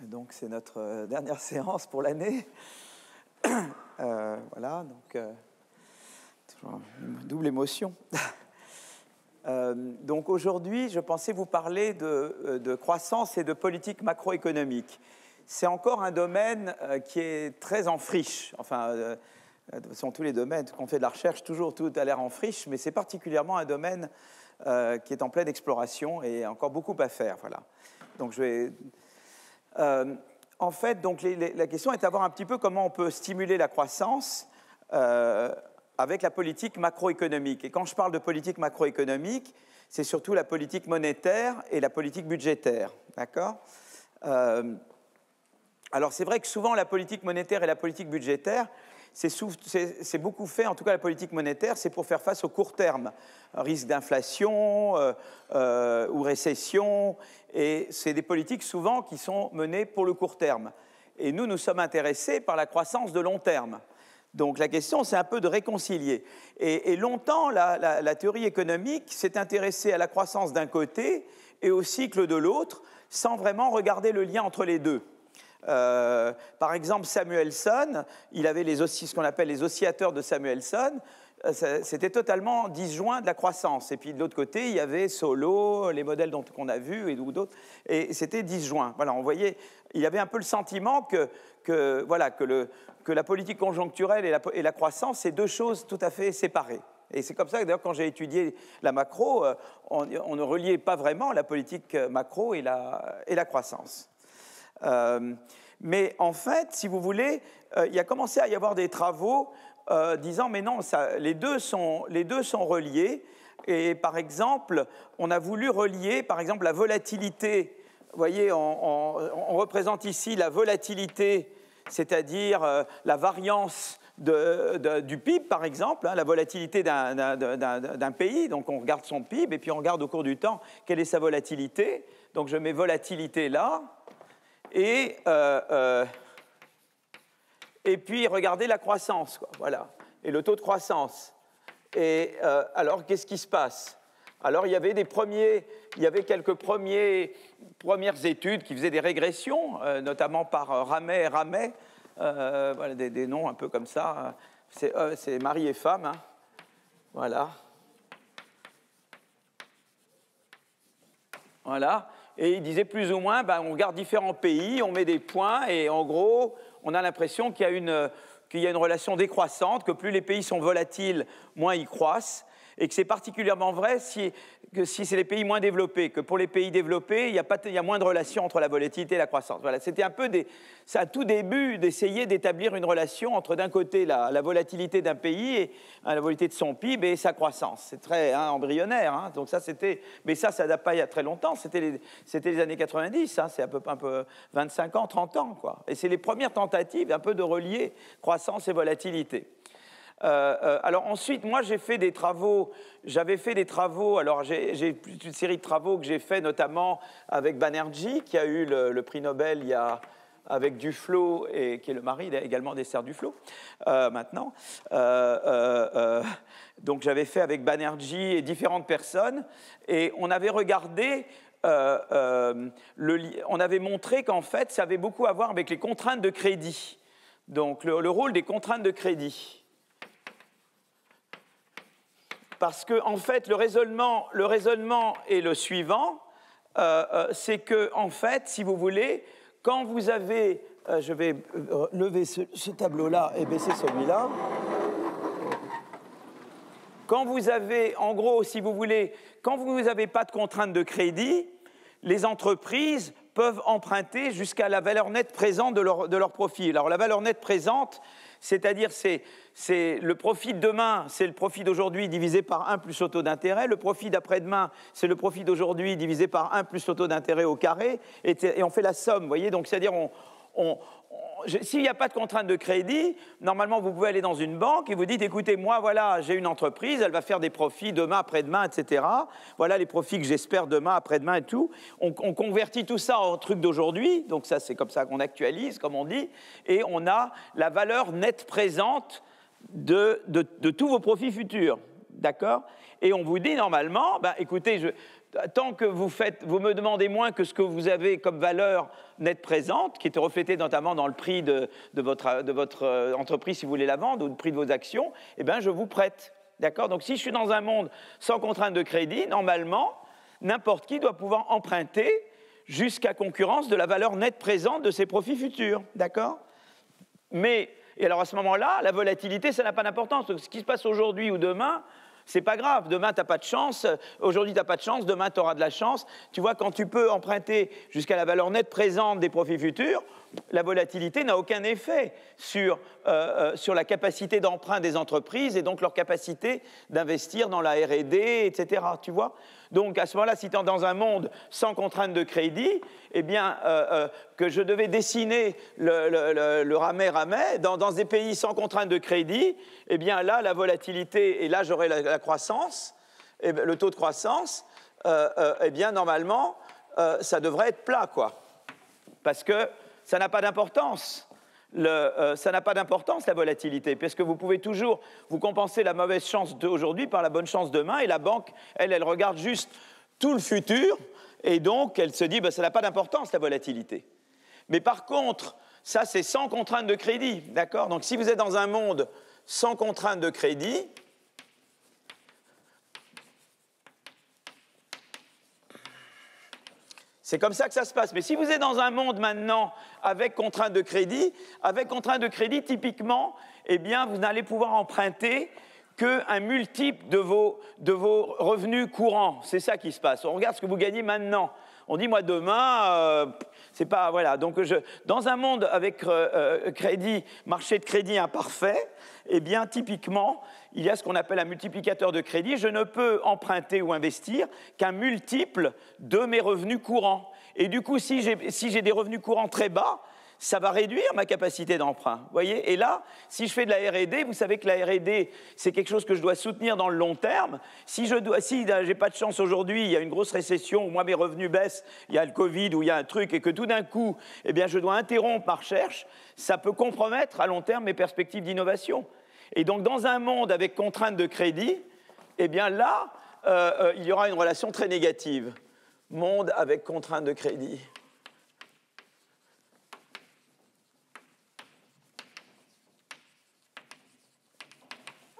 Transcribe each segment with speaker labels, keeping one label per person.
Speaker 1: Donc c'est notre dernière séance pour l'année. Voilà, donc toujours une double émotion. Donc aujourd'hui, je pensais vous parler de croissance et de politique macroéconomique. C'est encore un domaine qui est très en friche. Enfin, sont tous les domaines qu'on fait de la recherche, toujours tout a l'air en friche, mais c'est particulièrement un domaine qui est en pleine exploration et encore beaucoup à faire. Voilà. Donc je vais... en fait, donc, la question est de savoir un petit peu comment on peut stimuler la croissance avec la politique macroéconomique. Et quand je parle de politique macroéconomique, c'est surtout la politique monétaire et la politique budgétaire. D'accord ? Alors, c'est vrai que souvent, la politique monétaire et la politique budgétaire, c'est beaucoup fait, en tout cas la politique monétaire, c'est pour faire face au court terme, risque d'inflation ou récession, et c'est des politiques souvent qui sont menées pour le court terme. Et nous sommes intéressés par la croissance de long terme. Donc la question, c'est un peu de réconcilier. Et longtemps, la théorie économique s'est intéressée à la croissance d'un côté et au cycle de l'autre, sans vraiment regarder le lien entre les deux. Par exemple, Samuelson, il avait ce qu'on appelle les oscillateurs de Samuelson, c'était totalement disjoint de la croissance. Et puis de l'autre côté, il y avait Solow, les modèles qu'on a vus et d'autres, et c'était disjoint. Voilà, on voyait, il y avait un peu le sentiment que la politique conjoncturelle et la croissance, c'est deux choses tout à fait séparées. Et c'est comme ça que d'ailleurs, quand j'ai étudié la macro, on ne reliait pas vraiment la politique macro et la croissance. Mais en fait, si vous voulez, il a commencé à y avoir des travaux disant mais non, les deux sont reliés. Et par exemple, on a voulu relier, par exemple, la volatilité. Vous voyez, on représente ici la volatilité, c'est-à-dire la variance du PIB, par exemple, la volatilité d'un pays. Donc on regarde son PIB et puis on regarde au cours du temps quelle est sa volatilité. Donc je mets volatilité là. Et puis, regardez la croissance, quoi, voilà, et le taux de croissance. Et alors, qu'est-ce qui se passe ? Alors, il y avait quelques premières études qui faisaient des régressions, notamment par Ramet, voilà, des noms un peu comme ça. C'est mari et femme, hein. Voilà. Voilà. Et il disait plus ou moins, on regarde différents pays, on met des points, et en gros, on a l'impression qu'il y a une relation décroissante, que plus les pays sont volatiles, moins ils croissent, et que c'est particulièrement vrai si c'est les pays moins développés, que pour les pays développés, il y a moins de relation entre la volatilité et la croissance. Voilà, c'était un peu c'est à tout début d'essayer d'établir une relation entre d'un côté la volatilité d'un pays et la volatilité de son PIB et sa croissance. C'est très embryonnaire, hein. Donc mais ça date pas il y a très longtemps, c'était les années 90, hein. C'est un peu 25 ans, 30 ans, quoi. Et c'est les premières tentatives un peu de relier croissance et volatilité. Alors ensuite, moi j'avais fait des travaux, alors j'ai toute une série de travaux que j'ai fait notamment avec Banerjee, qui a eu le prix Nobel avec Duflo, et qui est le mari également d'Esther Duflo, maintenant. Donc j'avais fait avec Banerjee et différentes personnes, et on avait regardé, on avait montré qu'en fait ça avait beaucoup à voir avec les contraintes de crédit, donc le rôle des contraintes de crédit. Parce que, en fait, le raisonnement est le suivant, c'est que, en fait, si vous voulez, quand vous avez, je vais lever ce tableau-là et baisser celui-là. Quand vous avez, en gros, si vous voulez, quand vous n'avez pas de contrainte de crédit, les entreprises peuvent emprunter jusqu'à la valeur nette présente de leur profit. Alors, la valeur nette présente, c'est-à-dire, c'est le profit de demain, c'est le profit d'aujourd'hui divisé par 1 plus le taux d'intérêt. Le profit d'après-demain, c'est le profit d'aujourd'hui divisé par 1 plus le taux d'intérêt au carré. Et on fait la somme, vous voyez. Donc, c'est-à-dire, s'il n'y a pas de contrainte de crédit, normalement, vous pouvez aller dans une banque et vous dites, écoutez, moi, voilà, j'ai une entreprise, elle va faire des profits demain, après-demain, etc. Voilà les profits que j'espère demain, après-demain et tout. On convertit tout ça en truc d'aujourd'hui, donc ça, c'est comme ça qu'on actualise, comme on dit, et on a la valeur nette présente de tous vos profits futurs. d'accord? Et on vous dit normalement, ben, écoutez, tant que vous me demandez moins que ce que vous avez comme valeur nette présente, qui est reflétée notamment dans le prix de votre entreprise si vous voulez la vendre, ou le prix de vos actions, eh bien, je vous prête, d'accord? Donc si je suis dans un monde sans contrainte de crédit, normalement, n'importe qui doit pouvoir emprunter jusqu'à concurrence de la valeur nette présente de ses profits futurs, d'accord? Et alors à ce moment-là, la volatilité, ça n'a pas d'importance. Donc, ce qui se passe aujourd'hui ou demain, c'est pas grave. Demain, tu n'as pas de chance. Aujourd'hui, tu n'as pas de chance. Demain, tu auras de la chance. Tu vois, quand tu peux emprunter jusqu'à la valeur nette présente des profits futurs, la volatilité n'a aucun effet sur la capacité d'emprunt des entreprises et donc leur capacité d'investir dans la R&D, etc. Tu vois? Donc, à ce moment-là, si tu es dans un monde sans contrainte de crédit, eh bien, que je devais dessiner le ramé-ramé, dans des pays sans contrainte de crédit, eh bien, là, la volatilité, et là, j'aurai la croissance, le taux de croissance, eh bien, normalement, ça devrait être plat, quoi. Parce que ça n'a pas d'importance. Ça n'a pas d'importance, la volatilité, parce que vous pouvez toujours vous compenser la mauvaise chance d'aujourd'hui par la bonne chance demain, et la banque, elle regarde juste tout le futur, et donc elle se dit, ben, ça n'a pas d'importance, la volatilité. Mais par contre, ça, c'est sans contrainte de crédit, d'accord? Donc si vous êtes dans un monde sans contrainte de crédit, c'est comme ça que ça se passe. Mais si vous êtes dans un monde maintenant avec contrainte de crédit, typiquement, eh bien, vous n'allez pouvoir emprunter qu'un multiple de vos revenus courants. C'est ça qui se passe. On regarde ce que vous gagnez maintenant. On dit, moi, demain, c'est pas... Voilà. Donc, dans un monde avec marché de crédit imparfait, eh bien, typiquement, il y a ce qu'on appelle un multiplicateur de crédit. Je ne peux emprunter ou investir qu'un multiple de mes revenus courants. Et du coup, si j'ai des revenus courants très bas, ça va réduire ma capacité d'emprunt. Vous voyez? Et là, si je fais de la R&D, vous savez que la R&D, c'est quelque chose que je dois soutenir dans le long terme. Si je n'ai pas de chance aujourd'hui, il y a une grosse récession, où moi mes revenus baissent, il y a le Covid, ou il y a un truc, et que tout d'un coup, eh bien, je dois interrompre ma recherche, ça peut compromettre à long terme mes perspectives d'innovation. Et donc, dans un monde avec contrainte de crédit, eh bien là, il y aura une relation très négative. Monde avec contrainte de crédit.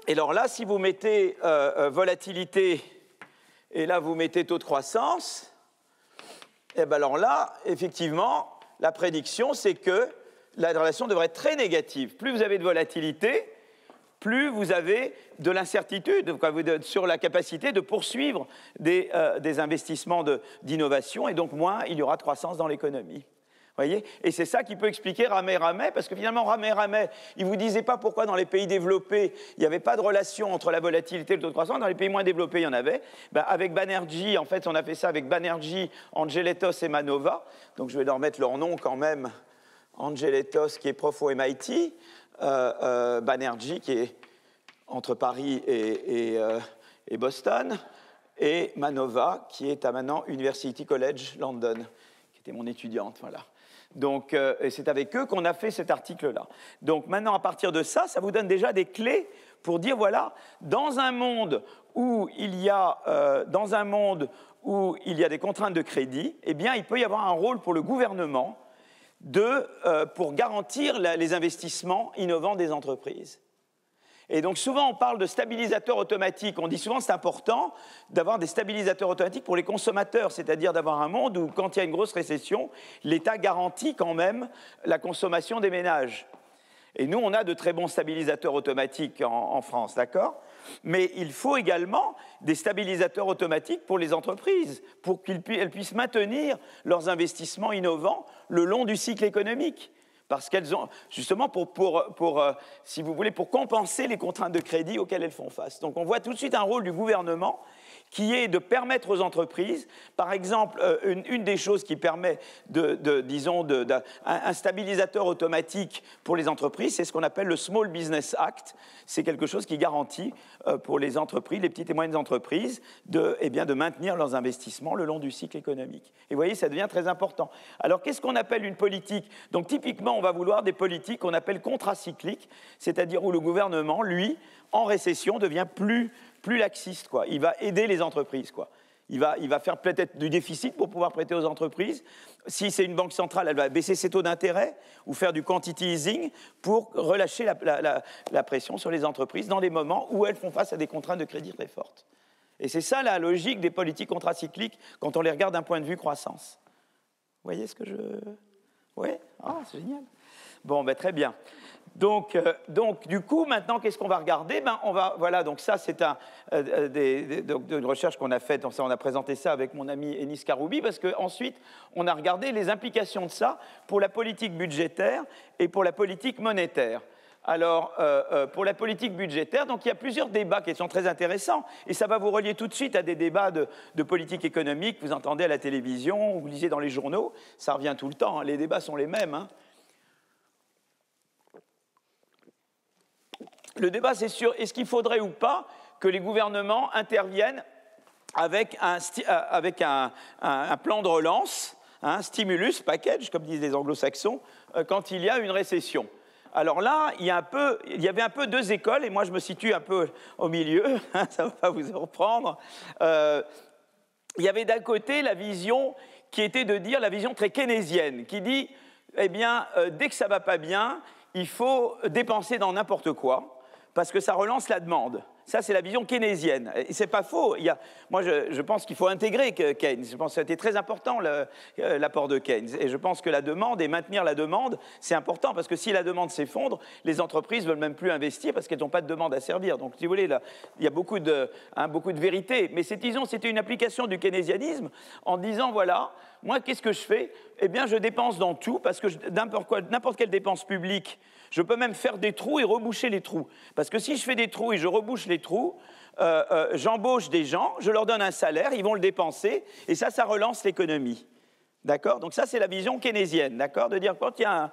Speaker 1: Et alors là, si vous mettez volatilité, et là, vous mettez taux de croissance, et bien alors là, effectivement, la prédiction, c'est que la relation devrait être très négative. Plus vous avez de volatilité, plus vous avez de l'incertitude sur la capacité de poursuivre des investissements d'innovation, et donc moins il y aura de croissance dans l'économie. Voyez? Et c'est ça qui peut expliquer Ramé-Ramé, parce que finalement, Ramé-Ramé, il ne vous disait pas pourquoi dans les pays développés, il n'y avait pas de relation entre la volatilité et le taux de croissance. Dans les pays moins développés, il y en avait. Ben, avec Banerjee, en fait, on a fait ça avec Banerjee, Angeletos et Manova. Donc, je vais leur mettre leur nom quand même. Angeletos, qui est prof au MIT. Banerjee, qui est entre Paris et Boston. Et Manova, qui est à maintenant University College London, qui était mon étudiante, voilà. Donc, et c'est avec eux qu'on a fait cet article-là. Donc maintenant, à partir de ça, ça vous donne déjà des clés pour dire, voilà, dans un monde où il y a des contraintes de crédit, eh bien, il peut y avoir un rôle pour le gouvernement pour garantir les investissements innovants des entreprises. Et donc souvent on parle de stabilisateurs automatiques, on dit souvent que c'est important d'avoir des stabilisateurs automatiques pour les consommateurs, c'est-à-dire d'avoir un monde où quand il y a une grosse récession, l'État garantit quand même la consommation des ménages. Et nous on a de très bons stabilisateurs automatiques en France, d'accord ? Mais il faut également des stabilisateurs automatiques pour les entreprises, pour qu'elles puissent maintenir leurs investissements innovants le long du cycle économique. Parce qu'elles ont, justement, si vous voulez, pour compenser les contraintes de crédit auxquelles elles font face. Donc on voit tout de suite un rôle du gouvernement qui est de permettre aux entreprises, par exemple, une des choses qui permet un stabilisateur automatique pour les entreprises, c'est ce qu'on appelle le Small Business Act. C'est quelque chose qui garantit pour les entreprises, les petites et moyennes entreprises, de maintenir leurs investissements le long du cycle économique. Et vous voyez, ça devient très important. Alors, qu'est-ce qu'on appelle une politique ? Donc, typiquement, on va vouloir des politiques qu'on appelle contracycliques, c'est-à-dire où le gouvernement, lui, en récession, devient plus plus laxiste, quoi. Il va aider les entreprises, quoi. Il va faire peut-être du déficit pour pouvoir prêter aux entreprises. Si c'est une banque centrale, elle va baisser ses taux d'intérêt ou faire du quantity easing pour relâcher la pression sur les entreprises dans les moments où elles font face à des contraintes de crédit très fortes. Et c'est ça la logique des politiques contracycliques quand on les regarde d'un point de vue croissance. Vous voyez ce que je... Oui ? Ah, c'est génial. Bon, ben, très bien. Donc, du coup, maintenant, qu'est-ce qu'on va regarder ? Voilà, donc ça, c'est une recherche qu'on a faite. Donc ça, on a présenté ça avec mon ami Enis Karoubi, parce qu'ensuite, on a regardé les implications de ça pour la politique budgétaire et pour la politique monétaire. Alors, pour la politique budgétaire, donc il y a plusieurs débats qui sont très intéressants, et ça va vous relier tout de suite à des débats de politique économique que vous entendez à la télévision, ou vous lisez dans les journaux, ça revient tout le temps, hein, les débats sont les mêmes, hein. Le débat, c'est sur est-ce qu'il faudrait ou pas que les gouvernements interviennent avec un plan de relance, un stimulus package, comme disent les anglo-saxons, quand il y a une récession. Alors là, il y avait un peu deux écoles, et moi je me situe un peu au milieu, ça ne va pas vous surprendre. Il y avait d'un côté la vision qui était de dire, la vision très keynésienne, qui dit, eh bien, dès que ça ne va pas bien, il faut dépenser dans n'importe quoi, parce que ça relance la demande. Ça, c'est la vision keynésienne. Et ce n'est pas faux. Moi, je pense qu'il faut intégrer Keynes. Je pense que c'était très important, l'apport de Keynes. Et je pense que la demande, et maintenir la demande, c'est important, parce que si la demande s'effondre, les entreprises ne veulent même plus investir parce qu'elles n'ont pas de demande à servir. Donc, si vous voulez, là, il y a beaucoup de vérité. Mais disons, c'était une application du keynésianisme en disant, voilà, moi, qu'est-ce que je fais ? Eh bien, je dépense dans tout, parce que n'importe quelle dépense publique, je peux même faire des trous et reboucher les trous. Parce que si je fais des trous et je rebouche les trous, j'embauche des gens, je leur donne un salaire, ils vont le dépenser, et ça relance l'économie. D'accord ? Donc ça, c'est la vision keynésienne, d'accord ? De dire, quand il y a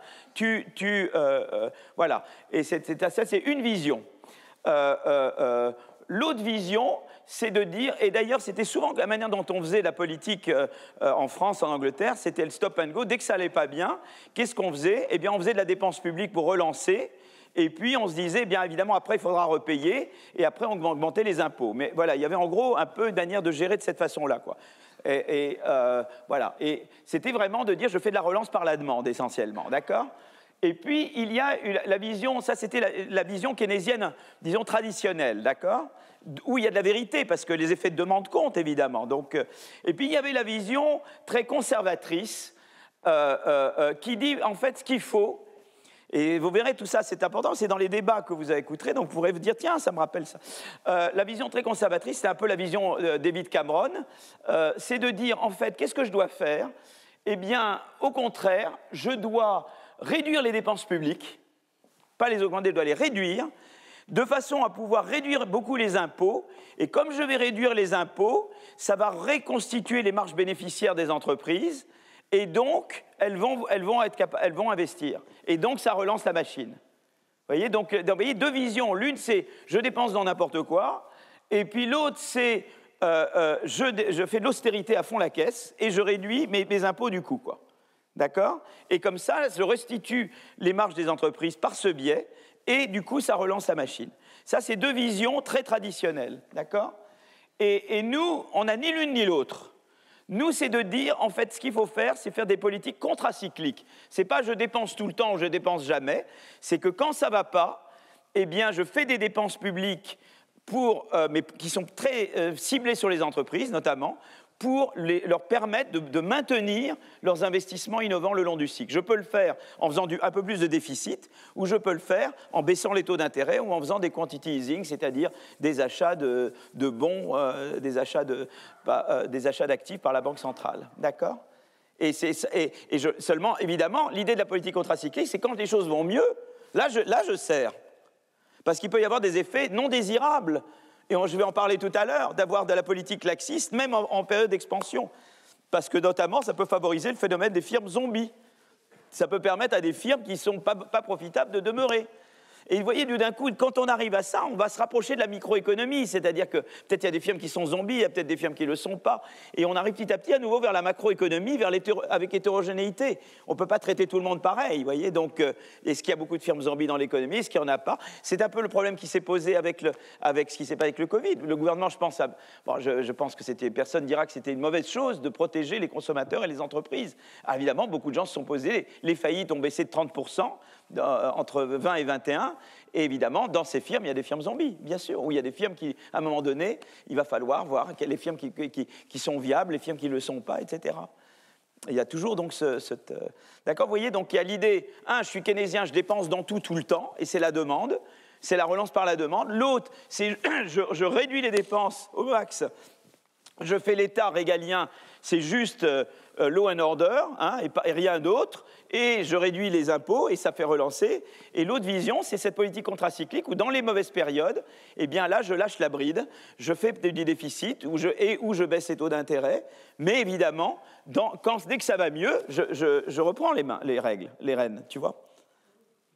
Speaker 1: voilà. Et ça, c'est une vision. L'autre vision, c'est de dire, et d'ailleurs, c'était souvent la manière dont on faisait la politique en France, en Angleterre, c'était le stop and go. Dès que ça n'allait pas bien, qu'est-ce qu'on faisait ? Eh bien, on faisait de la dépense publique pour relancer, et puis on se disait, bien évidemment, après, il faudra repayer, et après, on augmentait les impôts. Mais voilà, il y avait en gros un peu une manière de gérer de cette façon-là, quoi. Voilà. Et c'était vraiment de dire, je fais de la relance par la demande, essentiellement, d'accord ? Et puis, il y a la vision, ça c'était la vision keynésienne, disons traditionnelle, d'accord ? Où il y a de la vérité, parce que les effets de demande comptent, évidemment. Donc, et puis, il y avait la vision très conservatrice qui dit, en fait, ce qu'il faut, et vous verrez, tout ça, c'est important, c'est dans les débats que vous écouterez, donc vous pourrez vous dire, tiens, ça me rappelle ça. La vision très conservatrice, c'est un peu la vision David Cameron, c'est de dire, en fait, qu'est-ce que je dois faire ? Eh bien, au contraire, je dois réduire les dépenses publiques, pas les augmenter, je dois les réduire, de façon à pouvoir réduire beaucoup les impôts. Et comme je vais réduire les impôts, ça va reconstituer les marges bénéficiaires des entreprises, et donc elles vont investir. Et donc ça relance la machine. Vous voyez, donc vous voyez, deux visions. L'une, c'est je dépense dans n'importe quoi, et puis l'autre, c'est je fais de l'austérité à fond la caisse, et je réduis mes impôts du coup, quoi. D'accord ? Et comme ça, je restitue les marges des entreprises par ce biais, et du coup, ça relance la machine. Ça, c'est deux visions très traditionnelles, d'accord ? Et nous, on n'a ni l'une ni l'autre. Nous, c'est de dire, en fait, ce qu'il faut faire, c'est faire des politiques contracycliques. C'est pas je dépense tout le temps ou je dépense jamais, c'est que quand ça va pas, eh bien, je fais des dépenses publiques mais qui sont très ciblées sur les entreprises, notamment, pour leur permettre de maintenir leurs investissements innovants le long du cycle. Je peux le faire en faisant un peu plus de déficit, ou je peux le faire en baissant les taux d'intérêt, ou en faisant des quantity easing, c'est-à-dire des achats de bons, des achats d'actifs par la Banque centrale. D'accord ? Seulement, évidemment, l'idée de la politique contracyclique, c'est quand les choses vont mieux, là je serre. Parce qu'il peut y avoir des effets non désirables. Et je vais en parler tout à l'heure, d'avoir de la politique laxiste, même en période d'expansion. Parce que notamment, ça peut favoriser le phénomène des firmes zombies. Ça peut permettre à des firmes qui ne sont pas profitables de demeurer. Et vous voyez, d'un coup, quand on arrive à ça, on va se rapprocher de la microéconomie, c'est-à-dire que peut-être il y a des firmes qui sont zombies, il y a peut-être des firmes qui ne le sont pas, et on arrive petit à petit à nouveau vers la macroéconomie, avec hétérogénéité. On ne peut pas traiter tout le monde pareil, vous voyez, donc est-ce qu'il y a beaucoup de firmes zombies dans l'économie, est-ce qu'il n'y en a pas? C'est un peu le problème qui s'est posé avec ce qui s'est passé avec le Covid. Le gouvernement, je pense que personne dira que c'était une mauvaise chose de protéger les consommateurs et les entreprises. Alors, évidemment, beaucoup de gens se sont posés, les faillites ont baissé de 30%, entre 20 et 21, et évidemment, dans ces firmes, il y a des firmes zombies, bien sûr, où il y a des firmes qui, à un moment donné, il va falloir voir les firmes qui sont viables, les firmes qui ne le sont pas, etc. Il y a toujours donc D'accord, vous voyez, donc il y a l'idée, je suis keynésien, je dépense dans tout le temps, et c'est la demande, c'est la relance par la demande. L'autre, c'est je réduis les dépenses au max, je fais l'État régalien, c'est juste law and order, et rien d'autre, et je réduis les impôts, et ça fait relancer. Et l'autre vision, c'est cette politique contracyclique où, dans les mauvaises périodes, eh bien là, je lâche la bride, je fais du déficit, où je baisse les taux d'intérêt, mais évidemment, dès que ça va mieux, je reprends les rênes, tu vois.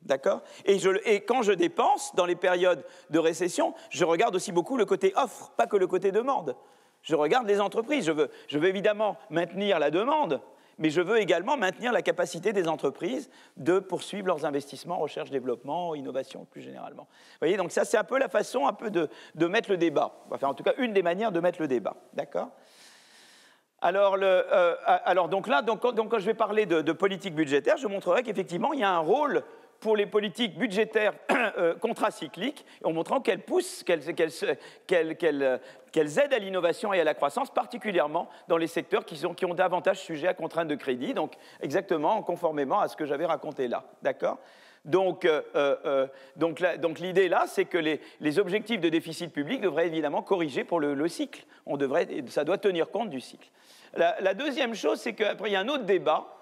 Speaker 1: D'accord ? Et quand je dépense, dans les périodes de récession, je regarde aussi beaucoup le côté offre, pas que le côté demande. Je regarde les entreprises. Je veux évidemment maintenir la demande, mais je veux également maintenir la capacité des entreprises de poursuivre leurs investissements, recherche, développement, innovation plus généralement. Vous voyez, donc ça, c'est un peu la façon de mettre le débat. Enfin, en tout cas, une des manières de mettre le débat. D'accord ? Alors, donc quand je vais parler de politique budgétaire, je montrerai qu'effectivement, il y a un rôle pour les politiques budgétaires contracycliques, en montrant qu'elles poussent, qu'elles aident à l'innovation et à la croissance, particulièrement dans les secteurs qui ont davantage sujet à contraintes de crédit, donc exactement conformément à ce que j'avais raconté là. D'accord ? Donc l'idée là, c'est que les objectifs de déficit public devraient évidemment corriger pour le cycle. Ça doit tenir compte du cycle. La deuxième chose, c'est qu'après, il y a un autre débat.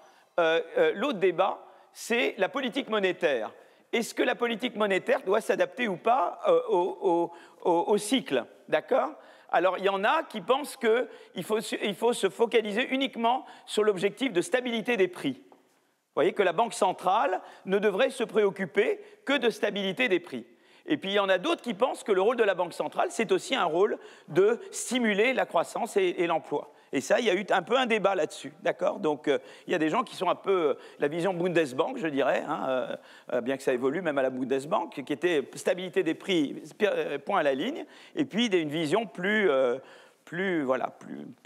Speaker 1: L'autre débat, c'est la politique monétaire. Est-ce que la politique monétaire doit s'adapter ou pas au cycle? D'accord? Alors, il y en a qui pensent qu'il faut se focaliser uniquement sur l'objectif de stabilité des prix. Vous voyez que la Banque centrale ne devrait se préoccuper que de stabilité des prix. Et puis, il y en a d'autres qui pensent que le rôle de la Banque centrale, c'est aussi un rôle de stimuler la croissance et l'emploi. Et ça, il y a eu un peu un débat là-dessus, d'accord ? Donc, il y a des gens qui sont un peu la vision Bundesbank, je dirais, bien que ça évolue même à la Bundesbank, qui était stabilité des prix, point à la ligne, et puis une vision plus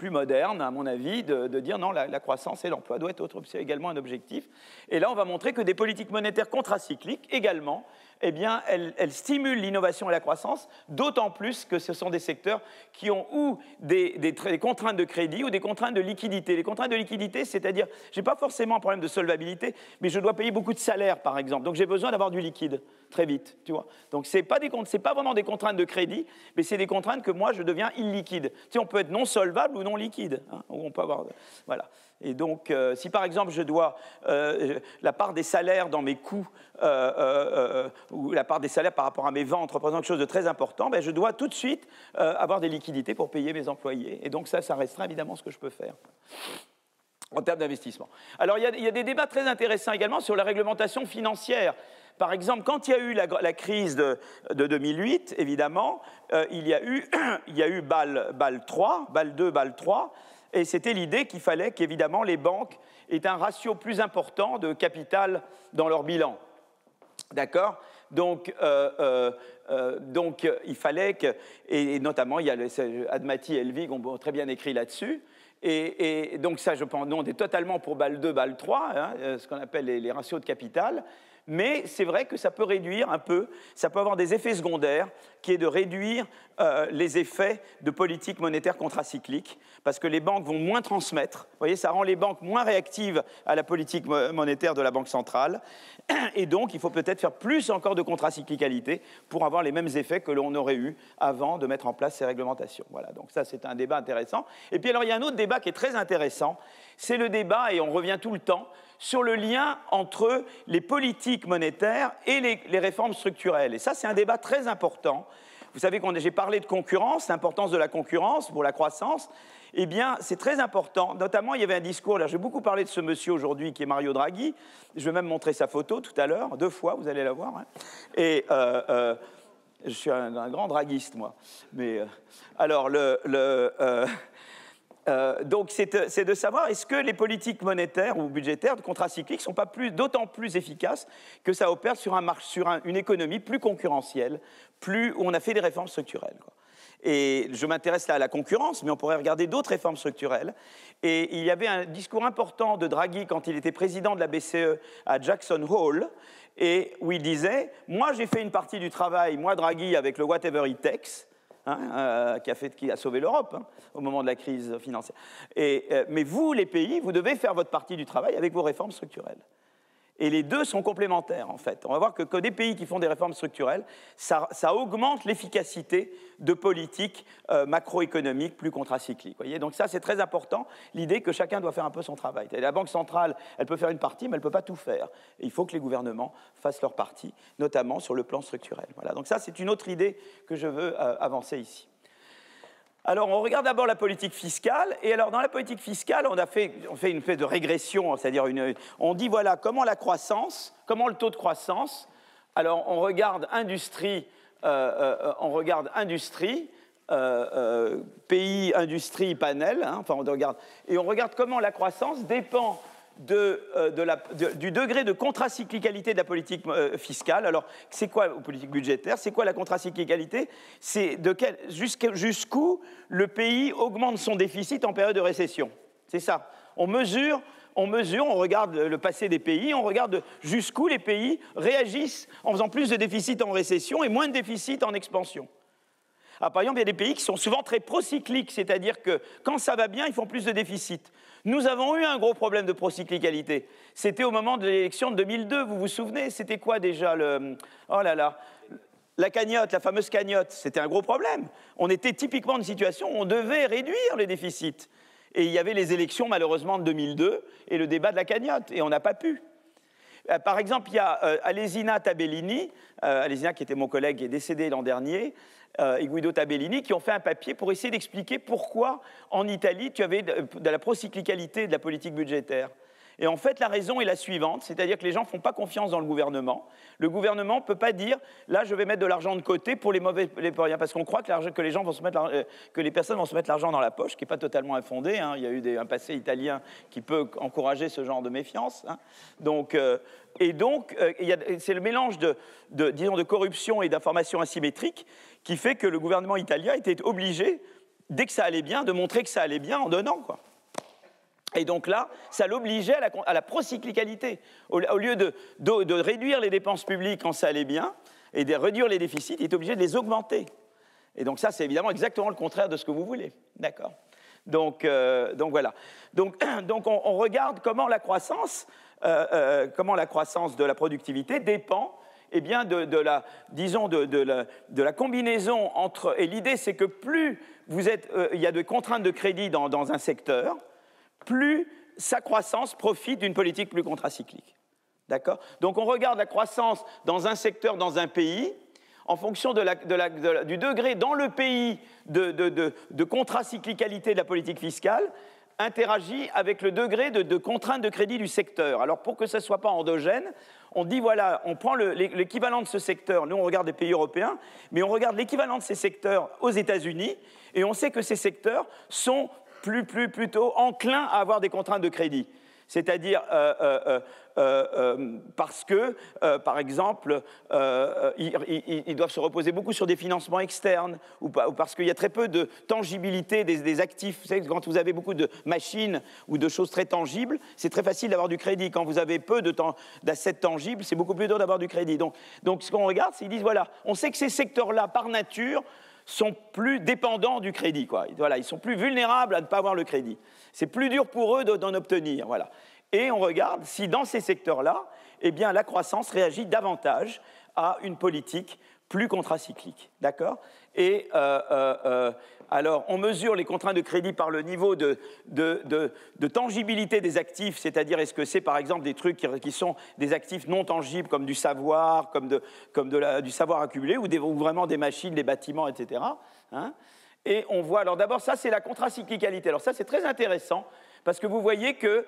Speaker 1: moderne, à mon avis, de dire non, la croissance et l'emploi doivent être également un objectif. Et là, on va montrer que des politiques monétaires contracycliques, également, eh bien, elles stimulent l'innovation et la croissance, d'autant plus que ce sont des secteurs qui ont ou des contraintes de crédit ou des contraintes de liquidité. Les contraintes de liquidité, c'est-à-dire, je n'ai pas forcément un problème de solvabilité, mais je dois payer beaucoup de salaires, par exemple. Donc, j'ai besoin d'avoir du liquide, très vite, tu vois. Donc, ce n'est pas vraiment des contraintes de crédit, mais c'est des contraintes que moi, je deviens illiquide. Tu sais, on peut être non solvable ou non liquide. Ou on peut avoir... Voilà. Et donc, si par exemple je dois la part des salaires dans mes coûts ou la part des salaires par rapport à mes ventes représente quelque chose de très important, je dois tout de suite avoir des liquidités pour payer mes employés. Et donc ça restera évidemment ce que je peux faire en termes d'investissement. Alors il y a des débats très intéressants également sur la réglementation financière. Par exemple, quand il y a eu la crise de 2008, évidemment, il y a eu BAL 3, BAL 2, BAL 3, et c'était l'idée qu'il fallait qu'évidemment les banques aient un ratio plus important de capital dans leur bilan. D'accord ? Donc, il fallait que, et notamment, il y a Admati et Elvig ont très bien écrit là-dessus. Et donc ça, je pense, on est totalement pour BAL 2, BAL 3, ce qu'on appelle les ratios de capital. Mais c'est vrai que ça peut réduire un peu, ça peut avoir des effets secondaires, qui est de réduire les effets de politique monétaire contracyclique, parce que les banques vont moins transmettre. Vous voyez, ça rend les banques moins réactives à la politique monétaire de la Banque centrale. Et donc, il faut peut-être faire plus encore de contracyclicalité pour avoir les mêmes effets que l'on aurait eu avant de mettre en place ces réglementations. Voilà, donc ça, c'est un débat intéressant. Et puis alors, il y a un autre débat qui est très intéressant, c'est le débat, et on revient tout le temps, sur le lien entre les politiques monétaires et les réformes structurelles. Et ça, c'est un débat très important, Vous savez que j'ai parlé de concurrence, l'importance de la concurrence pour la croissance. Eh bien, c'est très important. Notamment, il y avait un discours, là, j'ai beaucoup parlé de ce monsieur aujourd'hui qui est Mario Draghi. Je vais même montrer sa photo tout à l'heure, 2 fois, vous allez la voir. Hein. Et je suis un grand draguiste, moi. Mais, alors, donc, c'est de savoir est-ce que les politiques monétaires ou budgétaires contracycliques ne sont pas d'autant plus efficaces que ça opère sur une économie plus concurrentielle, où on a fait des réformes structurelles, quoi. Et je m'intéresse là à la concurrence, mais on pourrait regarder d'autres réformes structurelles. Et il y avait un discours important de Draghi quand il était président de la BCE à Jackson Hole, et où il disait « Moi, j'ai fait une partie du travail, moi, Draghi, avec le whatever it takes », qui a sauvé l'Europe au moment de la crise financière. Mais vous, les pays, vous devez faire votre partie du travail avec vos réformes structurelles. Et les deux sont complémentaires, en fait. On va voir que des pays qui font des réformes structurelles, ça augmente l'efficacité de politiques macroéconomiques plus contracycliques. Voyez, donc ça, c'est très important, l'idée que chacun doit faire un peu son travail. La Banque centrale, elle peut faire une partie, mais elle ne peut pas tout faire. Et il faut que les gouvernements fassent leur partie, notamment sur le plan structurel. Voilà. Donc ça, c'est une autre idée que je veux avancer ici. Alors, on regarde d'abord la politique fiscale. Et alors, dans la politique fiscale, on fait une espèce de régression, c'est-à-dire on dit, voilà, comment le taux de croissance. Alors, on regarde industrie, pays, industrie, panel, enfin, on regarde comment la croissance dépend du degré de contracyclicalité de la politique fiscale. Alors, c'est quoi la politique budgétaire? C'est quoi la contracyclicalité? C'est jusqu'où le pays augmente son déficit en période de récession. C'est ça. On mesure, on regarde le passé des pays, on regarde jusqu'où les pays réagissent en faisant plus de déficit en récession et moins de déficit en expansion. Alors, par exemple, il y a des pays qui sont souvent très procycliques, c'est-à-dire que quand ça va bien, ils font plus de déficit. Nous avons eu un gros problème de procyclicalité. C'était au moment de l'élection de 2002, vous vous souvenez? C'était quoi déjà Oh là là, la cagnotte, la fameuse cagnotte, c'était un gros problème. On était typiquement dans une situation où on devait réduire les déficits. Et il y avait les élections, malheureusement, de 2002 et le débat de la cagnotte, et on n'a pas pu. Par exemple, il y a Alesina Tabellini, Alesina qui était mon collègue qui est décédé l'an dernier, et Guido Tabellini, qui ont fait un papier pour essayer d'expliquer pourquoi en Italie tu avais de la procyclicalité de la politique budgétaire. Et en fait, la raison est la suivante, c'est-à-dire que les gens ne font pas confiance dans le gouvernement. Le gouvernement ne peut pas dire « là, je vais mettre de l'argent de côté pour les rien », parce qu'on croit que les gens vont que les personnes vont se mettre l'argent dans la poche, ce qui n'est pas totalement infondé. Hein. Il y a eu un passé italien qui peut encourager ce genre de méfiance. Hein. C'est le mélange de corruption et d'informations asymétriques qui fait que le gouvernement italien était obligé, dès que ça allait bien, de montrer que ça allait bien en donnant, quoi. Et donc là, ça l'obligeait à la procyclicalité. Au lieu de réduire les dépenses publiques quand ça allait bien et de réduire les déficits, il est obligé de les augmenter. Et donc ça, c'est évidemment exactement le contraire de ce que vous voulez. D'accord. Donc voilà. Donc on regarde comment la croissance de la productivité dépend bien de la combinaison entre... Et l'idée, c'est que plus il y a de contraintes de crédit dans un secteur, plus sa croissance profite d'une politique plus contracyclique. D'accord? Donc on regarde la croissance dans un secteur, dans un pays, en fonction du degré dans le pays de contracyclicalité de la politique fiscale, interagit avec le degré de contrainte de crédit du secteur. Alors pour que ça ne soit pas endogène, on dit voilà, on prend l'équivalent de ce secteur, nous on regarde les pays européens, mais on regarde l'équivalent de ces secteurs aux États-Unis, et on sait que ces secteurs sont plutôt enclins à avoir des contraintes de crédit. C'est-à-dire parce que, par exemple, ils doivent se reposer beaucoup sur des financements externes, ou parce qu'il y a très peu de tangibilité des actifs. Vous savez, quand vous avez beaucoup de machines ou de choses très tangibles, c'est très facile d'avoir du crédit. Quand vous avez peu d'assets tangibles, c'est beaucoup plus dur d'avoir du crédit. Donc ce qu'on regarde, c'est qu'ils disent, voilà, on sait que ces secteurs-là, par nature, sont plus dépendants du crédit, quoi. Voilà, ils sont plus vulnérables à ne pas avoir le crédit. C'est plus dur pour eux d'en obtenir. Voilà. Et on regarde si dans ces secteurs-là, eh bien, la croissance réagit davantage à une politique plus contracyclique, d'accord? Et alors, on mesure les contraintes de crédit par le niveau de tangibilité des actifs, c'est-à-dire est-ce que c'est par exemple des trucs qui sont des actifs non tangibles comme du savoir, du savoir accumulé, ou vraiment des machines, des bâtiments, etc. Hein? Et on voit, alors d'abord ça c'est la contracyclicalité. Alors ça c'est très intéressant parce que vous voyez que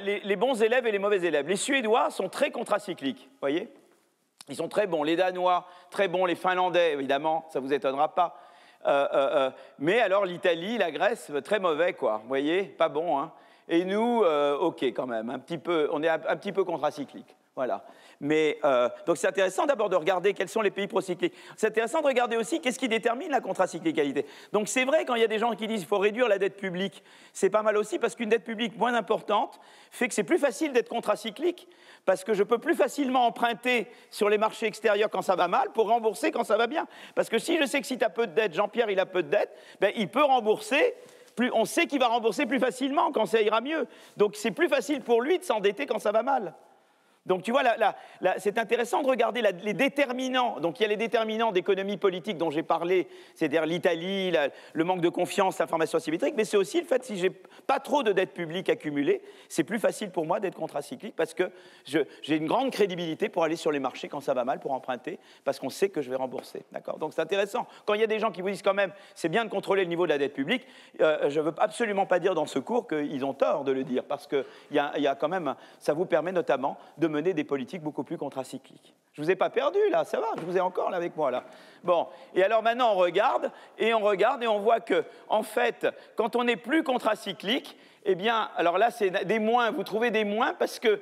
Speaker 1: les bons élèves et les mauvais élèves, les Suédois sont très contracycliques, vous voyez? Ils sont très bons, les Danois, très bons, les Finlandais, évidemment, ça ne vous étonnera pas. Mais alors l'Italie, la Grèce, très mauvais, quoi, vous voyez, pas bon, hein. Et nous, ok quand même, on est un petit peu contracyclique, voilà. Mais, donc c'est intéressant d'abord de regarder quels sont les pays procycliques. C'est intéressant de regarder aussi qu'est-ce qui détermine la contracyclicalité. Donc c'est vrai quand il y a des gens qui disent qu'il faut réduire la dette publique, c'est pas mal aussi parce qu'une dette publique moins importante fait que c'est plus facile d'être contracyclique parce que je peux plus facilement emprunter sur les marchés extérieurs quand ça va mal pour rembourser quand ça va bien. Parce que si je sais que si tu as peu de dette, Jean-Pierre il a peu de dette, ben, il peut rembourser. On sait qu'il va rembourser plus facilement quand ça ira mieux. Donc c'est plus facile pour lui de s'endetter quand ça va mal. Donc tu vois, c'est intéressant de regarder les déterminants. Donc il y a les déterminants d'économie politique dont j'ai parlé, c'est-à-dire l'Italie, le manque de confiance, l'information asymétrique, mais c'est aussi le fait que si je n'ai pas trop de dette publique accumulée, c'est plus facile pour moi d'être contracyclique parce que j'ai une grande crédibilité pour aller sur les marchés quand ça va mal, pour emprunter, parce qu'on sait que je vais rembourser. D'accord ? Donc c'est intéressant. Quand il y a des gens qui vous disent quand même, c'est bien de contrôler le niveau de la dette publique, je ne veux absolument pas dire dans ce cours qu'ils ont tort de le dire, parce que y a quand même, ça vous permet notamment de mener des politiques beaucoup plus contracycliques. Je ne vous ai pas perdu, là, ça va, je vous ai encore là avec moi, là. Bon, et alors maintenant, on regarde et on voit que, en fait, quand on est plus contracyclique, eh bien, alors là, c'est des moins, vous trouvez des moins parce que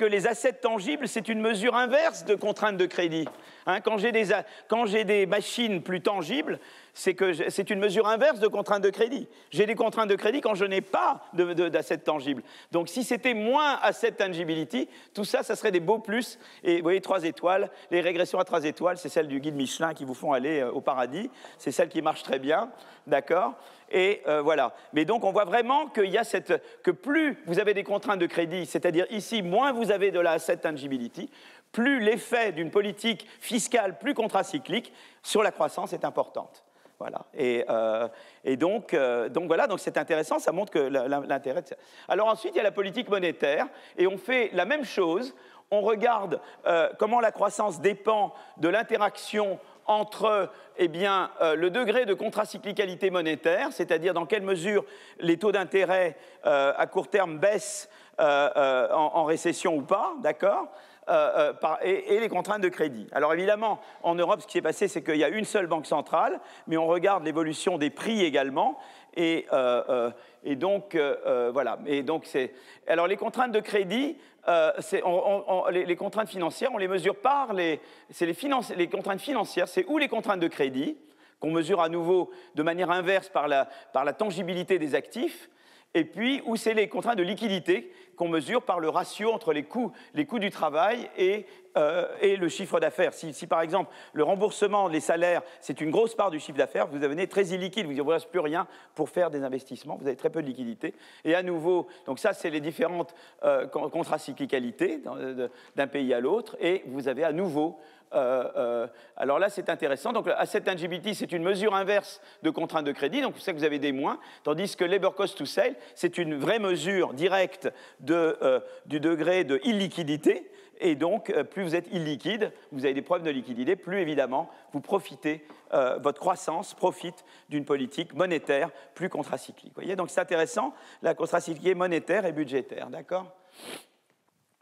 Speaker 1: les assets tangibles, c'est une mesure inverse de contrainte de crédit. Hein, quand j'ai des machines plus tangibles, c'est une mesure inverse de contrainte de crédit. J'ai des contraintes de crédit quand je n'ai pas d'assets tangibles. Donc, si c'était moins asset tangibility, tout ça, ça serait des beaux plus. Et vous voyez, 3 étoiles, les régressions à 3 étoiles, c'est celles du guide Michelin qui vous font aller au paradis. C'est celles qui marchent très bien, d'accord ? Et voilà. Mais donc, on voit vraiment qu'il y a que plus vous avez des contraintes de crédit, c'est-à-dire ici, moins vous avez de la asset tangibility, plus l'effet d'une politique fiscale plus contracyclique sur la croissance est importante. Voilà. Et donc voilà, donc c'est intéressant, ça montre que l'intérêt. Alors ensuite, il y a la politique monétaire, et on fait la même chose. On regarde comment la croissance dépend de l'interaction entre le degré de contracyclicalité monétaire, c'est-à-dire dans quelle mesure les taux d'intérêt à court terme baissent en récession ou pas, d'accord ? Et les contraintes de crédit. Alors évidemment, en Europe, ce qui s'est passé, c'est qu'il y a une seule banque centrale, mais on regarde l'évolution des prix également, et donc voilà. Et donc alors les contraintes de crédit, les contraintes financières, on les mesure par les contraintes financières, c'est ou les contraintes de crédit qu'on mesure à nouveau de manière inverse par la tangibilité des actifs. Et puis, où c'est les contraintes de liquidité qu'on mesure par le ratio entre les coûts du travail et le chiffre d'affaires. Si, par exemple, le remboursement des salaires, c'est une grosse part du chiffre d'affaires, vous devenez très illiquide, vous ne vous reste plus rien pour faire des investissements, vous avez très peu de liquidité. Et à nouveau, donc ça, c'est les différentes contracyclicalités d'un pays à l'autre, et vous avez à nouveau... alors là, c'est intéressant. Donc, asset tangibility, c'est une mesure inverse de contrainte de crédit. Donc, c'est ça que vous avez des moins. Tandis que labor cost to sale, c'est une vraie mesure directe du degré de illiquidité. Et donc, plus vous êtes illiquide, vous avez des problèmes de liquidité, plus évidemment, vous profitez, votre croissance profite d'une politique monétaire plus contracyclique. Vous voyez, donc c'est intéressant, la contracyclicité monétaire et budgétaire, d'accord ?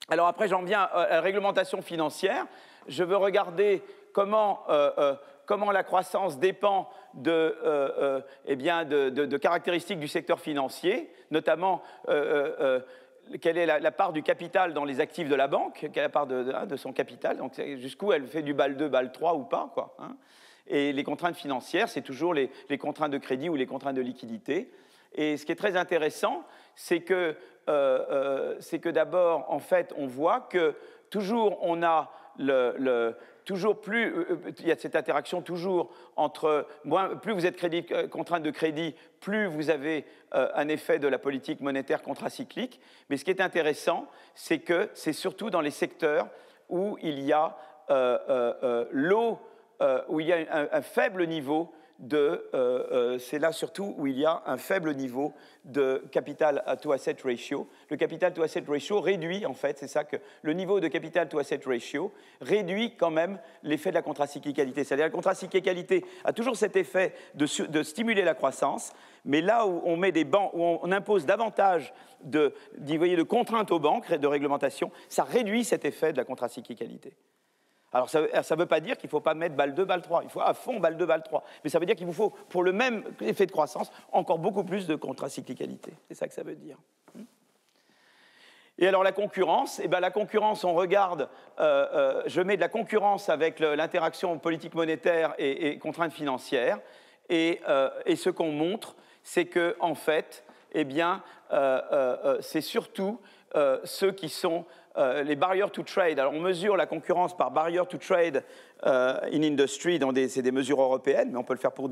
Speaker 1: Alors après, j'en viens à la réglementation financière. Je veux regarder comment la croissance dépend de caractéristiques du secteur financier, notamment quelle est la part du capital dans les actifs de la banque, quelle est la part de son capital, donc jusqu'où elle fait du BAL 2, BAL 3 ou pas, quoi, hein. Et les contraintes financières, c'est toujours les contraintes de crédit ou les contraintes de liquidité. Et ce qui est très intéressant, c'est que d'abord, en fait, on voit que toujours on a toujours plus, il y a cette interaction toujours entre plus vous êtes contrainte de crédit, plus vous avez un effet de la politique monétaire contracyclique. Mais ce qui est intéressant, c'est que c'est surtout dans les secteurs où il y a l'eau où il y a un faible niveau c'est là surtout où il y a un faible niveau de capital to asset ratio. Le capital to asset ratio réduit, en fait, c'est ça que le niveau de capital to asset ratio réduit quand même l'effet de la contracyclicalité. C'est-à-dire la contracyclicalité a toujours cet effet de stimuler la croissance, mais là où on met des banques, où on impose davantage de contraintes aux banques, de réglementation, ça réduit cet effet de la contracyclicalité. Alors, ça ne veut pas dire qu'il ne faut pas mettre BAL 2, BAL 3. Il faut à fond BAL 2, BAL 3. Mais ça veut dire qu'il vous faut, pour le même effet de croissance, encore beaucoup plus de contracyclicalité. C'est ça que ça veut dire. Et alors, la concurrence, la concurrence, on regarde, je mets de la concurrence avec l'interaction politique monétaire et contraintes financières. Et ce qu'on montre, c'est que, en fait, c'est surtout ceux qui sont les barriers to trade. Alors, on mesure la concurrence par barrier to trade in industry, c'est des mesures européennes, mais on peut le faire pour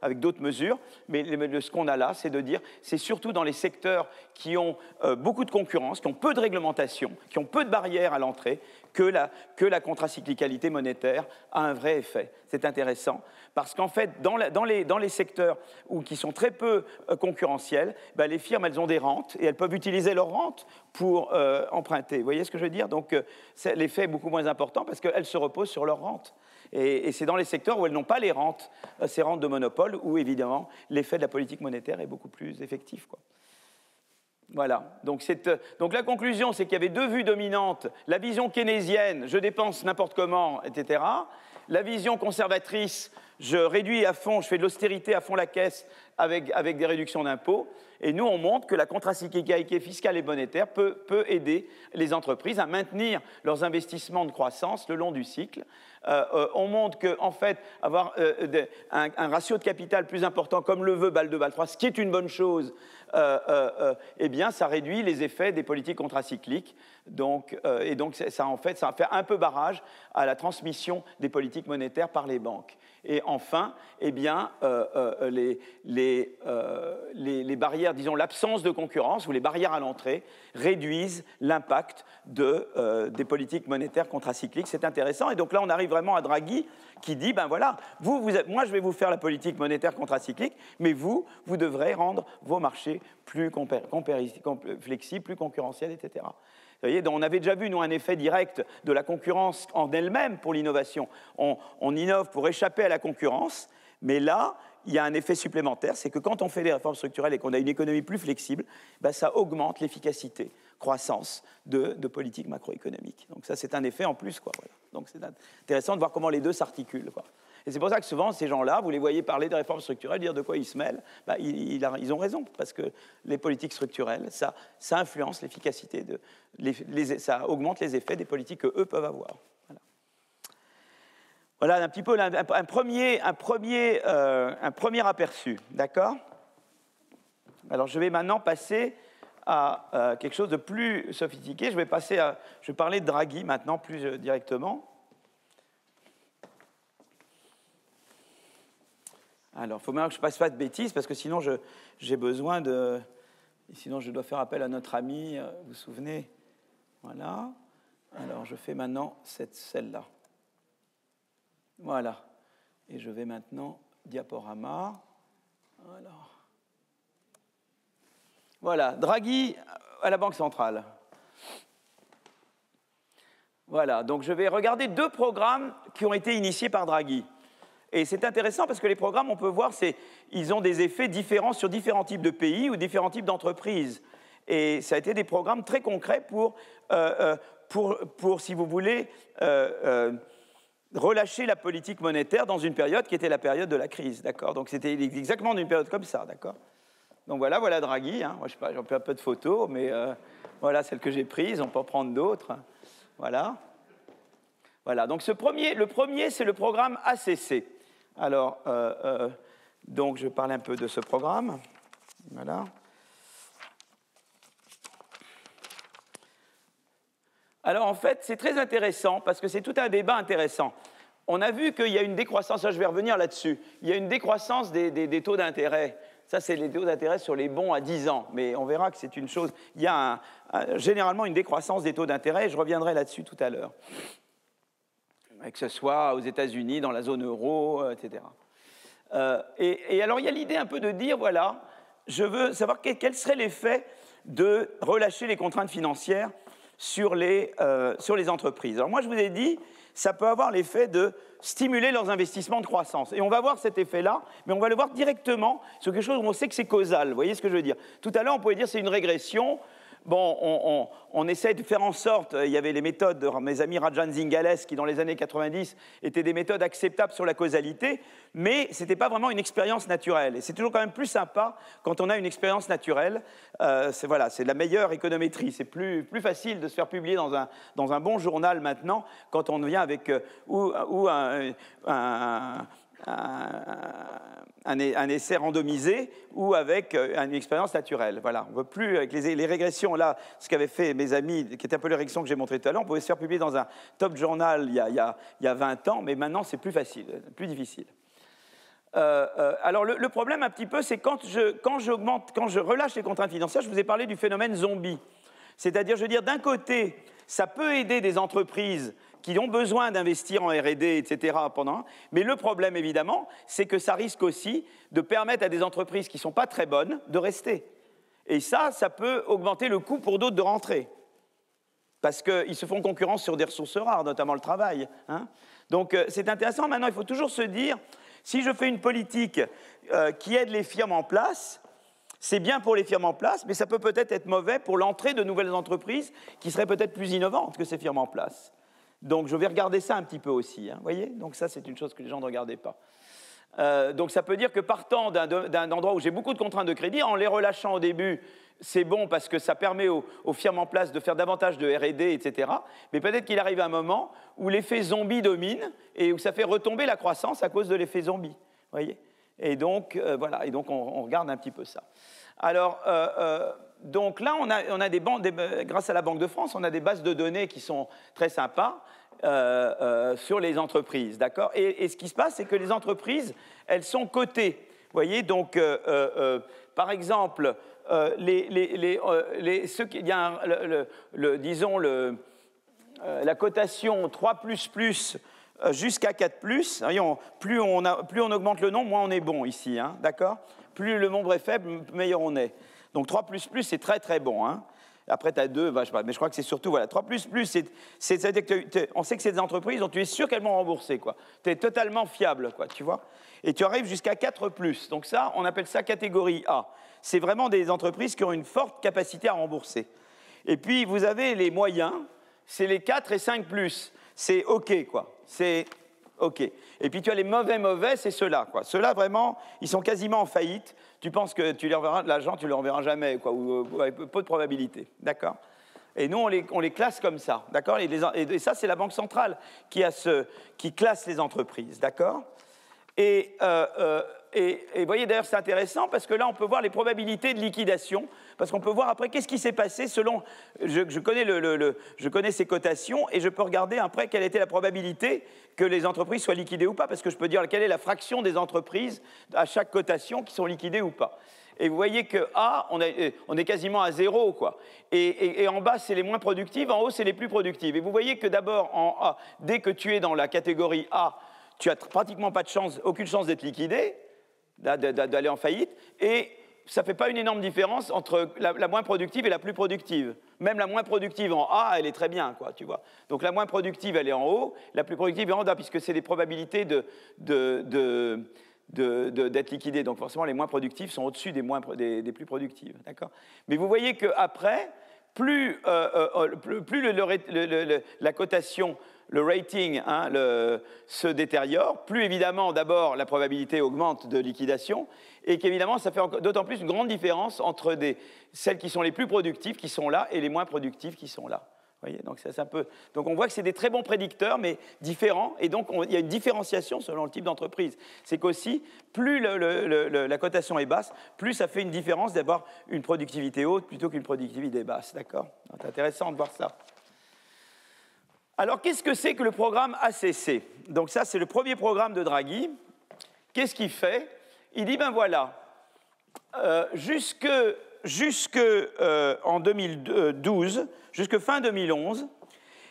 Speaker 1: avec d'autres mesures. Mais ce qu'on a là, c'est de dire, c'est surtout dans les secteurs qui ont beaucoup de concurrence, qui ont peu de réglementation, qui ont peu de barrières à l'entrée, que la contracyclicalité monétaire a un vrai effet. C'est intéressant, parce qu'en fait, dans les secteurs qui sont très peu concurrentiels, les firmes, elles ont des rentes, et elles peuvent utiliser leurs rentes pour emprunter. Vous voyez ce que je veux dire? Donc, l'effet est beaucoup moins important, parce qu'elles se reposent sur leurs rentes. Et c'est dans les secteurs où elles n'ont pas les rentes, ces rentes de monopole, où, évidemment, l'effet de la politique monétaire est beaucoup plus effectif, quoi. Voilà. Donc la conclusion, c'est qu'il y avait deux vues dominantes. La vision keynésienne, je dépense n'importe comment, etc. La vision conservatrice, je réduis à fond, je fais de l'austérité à fond la caisse avec des réductions d'impôts. Et nous, on montre que la contracyclicalité fiscale et monétaire peut aider les entreprises à maintenir leurs investissements de croissance le long du cycle. On montre qu'en fait, avoir un ratio de capital plus important, comme le veut BAL 2, BAL 3, ce qui est une bonne chose, ça réduit les effets des politiques contracycliques. Et donc, ça fait un peu barrage à la transmission des politiques monétaires par les banques. Et enfin, les barrières, disons l'absence de concurrence ou les barrières à l'entrée réduisent l'impact des politiques monétaires contracycliques. C'est intéressant. Et donc là, on arrive vraiment à Draghi qui dit, moi je vais vous faire la politique monétaire contracyclique, mais vous devrez rendre vos marchés plus flexibles, plus concurrentiels, etc. Vous voyez, on avait déjà vu, nous, un effet direct de la concurrence en elle-même pour l'innovation. On innove pour échapper à la concurrence, mais là, il y a un effet supplémentaire, c'est que quand on fait des réformes structurelles et qu'on a une économie plus flexible, ça augmente l'efficacité, croissance de politique macroéconomique. Donc ça, c'est un effet en plus, quoi. Voilà. Donc c'est intéressant de voir comment les deux s'articulent, quoi. Et c'est pour ça que souvent, ces gens-là, vous les voyez parler de réformes structurelles, dire de quoi ils se mêlent, ils ont raison, parce que les politiques structurelles, ça influence l'efficacité, ça augmente les effets des politiques qu'eux peuvent avoir. Voilà un petit peu un premier aperçu, d'accord? Alors, je vais maintenant passer à quelque chose de plus sophistiqué. Je vais parler de Draghi maintenant plus directement. Alors, il faut bien que je ne fasse pas de bêtises, parce que sinon, j'ai besoin de... Sinon, je dois faire appel à notre ami, vous vous souvenez? Voilà. Alors, je fais maintenant celle-là. Voilà. Et je vais maintenant diaporama. Voilà. Draghi à la Banque centrale. Voilà. Donc, je vais regarder deux programmes qui ont été initiés par Draghi. Et c'est intéressant parce que les programmes, on peut voir, ils ont des effets différents sur différents types de pays ou différents types d'entreprises. Et ça a été des programmes très concrets pour si vous voulez, relâcher la politique monétaire dans une période qui était la période de la crise, d'accord? Donc c'était exactement une période comme ça, d'accord? Donc voilà Draghi, hein. Moi je sais pas, j'en fais un peu de photos, mais voilà celle que j'ai prise, on peut en prendre d'autres. Voilà. Voilà, donc le premier, c'est le programme ACC. Alors, donc je parle un peu de ce programme. Voilà. Alors en fait, c'est très intéressant parce que c'est tout un débat intéressant. On a vu qu'il y a une décroissance, là je vais revenir là-dessus, il y a une décroissance des taux d'intérêt. Ça, c'est les taux d'intérêt sur les bons à 10 ans, mais on verra que c'est une chose. Il y a généralement une décroissance des taux d'intérêt, et je reviendrai là-dessus tout à l'heure. que ce soit aux États-Unis, dans la zone euro, etc. Et alors, il y a l'idée un peu de dire, voilà, je veux savoir quel serait l'effet de relâcher les contraintes financières sur les entreprises. Alors moi, je vous ai dit, ça peut avoir l'effet de stimuler leurs investissements de croissance. Et on va voir cet effet-là, mais on va le voir directement sur quelque chose où on sait que c'est causal. Vous voyez ce que je veux dire? Tout à l'heure, on pouvait dire que c'est une régression. Bon, on essaie de faire en sorte, il y avait les méthodes de mes amis Rajan Zingales qui, dans les années 90, étaient des méthodes acceptables sur la causalité, mais ce n'était pas vraiment une expérience naturelle. Et c'est toujours quand même plus sympa quand on a une expérience naturelle. C'est la meilleure économétrie. C'est plus facile de se faire publier dans un bon journal maintenant quand on vient avec un essai randomisé ou avec une expérience naturelle. Voilà, on ne veut plus, avec les régressions, là, ce qu'avaient fait mes amis, qui étaient un peu les régressions que j'ai montrées tout à l'heure, on pouvait se faire publier dans un top journal il y a 20 ans, mais maintenant c'est plus facile, plus difficile. Alors le problème un petit peu, c'est quand je relâche les contraintes financières, je vous ai parlé du phénomène zombie. C'est-à-dire, je veux dire, d'un côté, ça peut aider des entreprises qui ont besoin d'investir en R&D, etc. Mais le problème, évidemment, c'est que ça risque aussi de permettre à des entreprises qui ne sont pas très bonnes de rester. Et ça peut augmenter le coût pour d'autres de rentrer. Parce qu'ils se font concurrence sur des ressources rares, notamment le travail. Hein. Donc, c'est intéressant. Maintenant, il faut toujours se dire, si je fais une politique qui aide les firmes en place, c'est bien pour les firmes en place, mais ça peut peut-être être mauvais pour l'entrée de nouvelles entreprises qui seraient peut-être plus innovantes que ces firmes en place. Donc, je vais regarder ça un petit peu aussi, hein, voyez. Donc, ça, c'est une chose que les gens ne regardaient pas. Donc, ça peut dire que partant d'un endroit où j'ai beaucoup de contraintes de crédit, en les relâchant au début, c'est bon parce que ça permet aux firmes en place de faire davantage de R&D, etc. Mais peut-être qu'il arrive un moment où l'effet zombie domine et où ça fait retomber la croissance à cause de l'effet zombie, voyez. Et donc, voilà, et donc on regarde un petit peu ça. Alors, donc là, on a grâce à la Banque de France, on a des bases de données qui sont très sympas sur les entreprises, d'accord ? Et ce qui se passe, c'est que les entreprises, elles sont cotées. Vous voyez, donc, par exemple, la cotation 3++, jusqu'à 4+, voyons, plus on augmente le nombre, moins on est bon ici, hein, d'accord ? Plus le nombre est faible, meilleur on est. Donc 3++, c'est très très bon. Hein. Après, tu as 2, je sais pas, mais je crois que c'est surtout, voilà, 3++, on sait que c'est des entreprises dont tu es sûr qu'elles vont rembourser, quoi. Tu es totalement fiable, quoi, tu vois. Et tu arrives jusqu'à 4+. Donc ça, on appelle ça catégorie A. C'est vraiment des entreprises qui ont une forte capacité à rembourser. Et puis, vous avez les moyens, c'est les 4 et 5+. C'est OK, quoi. C'est OK. Et puis, tu as les mauvais, c'est ceux-là, quoi. Ceux-là, vraiment, ils sont quasiment en faillite. Tu penses que tu leur verras de l'argent, tu ne leur enverras jamais, quoi, ou avec peu de probabilité, d'accord ? Et nous, on les classe comme ça, d'accord ? Et ça, c'est la Banque centrale qui classe les entreprises, d'accord ? Et vous voyez, d'ailleurs, c'est intéressant parce que là, on peut voir les probabilités de liquidation, parce qu'on peut voir après qu'est-ce qui s'est passé selon... Je connais ces cotations et je peux regarder après quelle était la probabilité que les entreprises soient liquidées ou pas, parce que je peux dire quelle est la fraction des entreprises à chaque cotation qui sont liquidées ou pas. Et vous voyez que A, on est quasiment à 0, quoi. Et en bas, c'est les moins productives, en haut, c'est les plus productives. Et vous voyez que d'abord, en A, dès que tu es dans la catégorie A, tu n'as pratiquement pas de chance, aucune chance d'être liquidé, d'aller en faillite, et ça ne fait pas une énorme différence entre la moins productive et la plus productive. Même la moins productive en A, elle est très bien, quoi, tu vois. Donc la moins productive, elle est en haut, la plus productive est en bas, puisque c'est des probabilités d'être liquidées. Donc forcément, les moins productives sont au-dessus des plus productives, d'accord ? Mais vous voyez qu'après, plus la cotation, le rating, hein, se détériore, plus évidemment, d'abord, la probabilité augmente de liquidation, et qu'évidemment, ça fait d'autant plus une grande différence entre celles qui sont les plus productives, qui sont là, et les moins productives, qui sont là. Vous voyez, donc, donc on voit que c'est des très bons prédicteurs, mais différents, et donc il y a une différenciation selon le type d'entreprise. C'est qu'aussi, plus la cotation est basse, plus ça fait une différence d'avoir une productivité haute plutôt qu'une productivité basse, d'accord ? C'est intéressant de voir ça. Alors, qu'est-ce que c'est que le programme ACC ? Donc ça, c'est le premier programme de Draghi. Qu'est-ce qu'il fait ? Il dit, ben voilà, jusque en 2012, jusque fin 2011,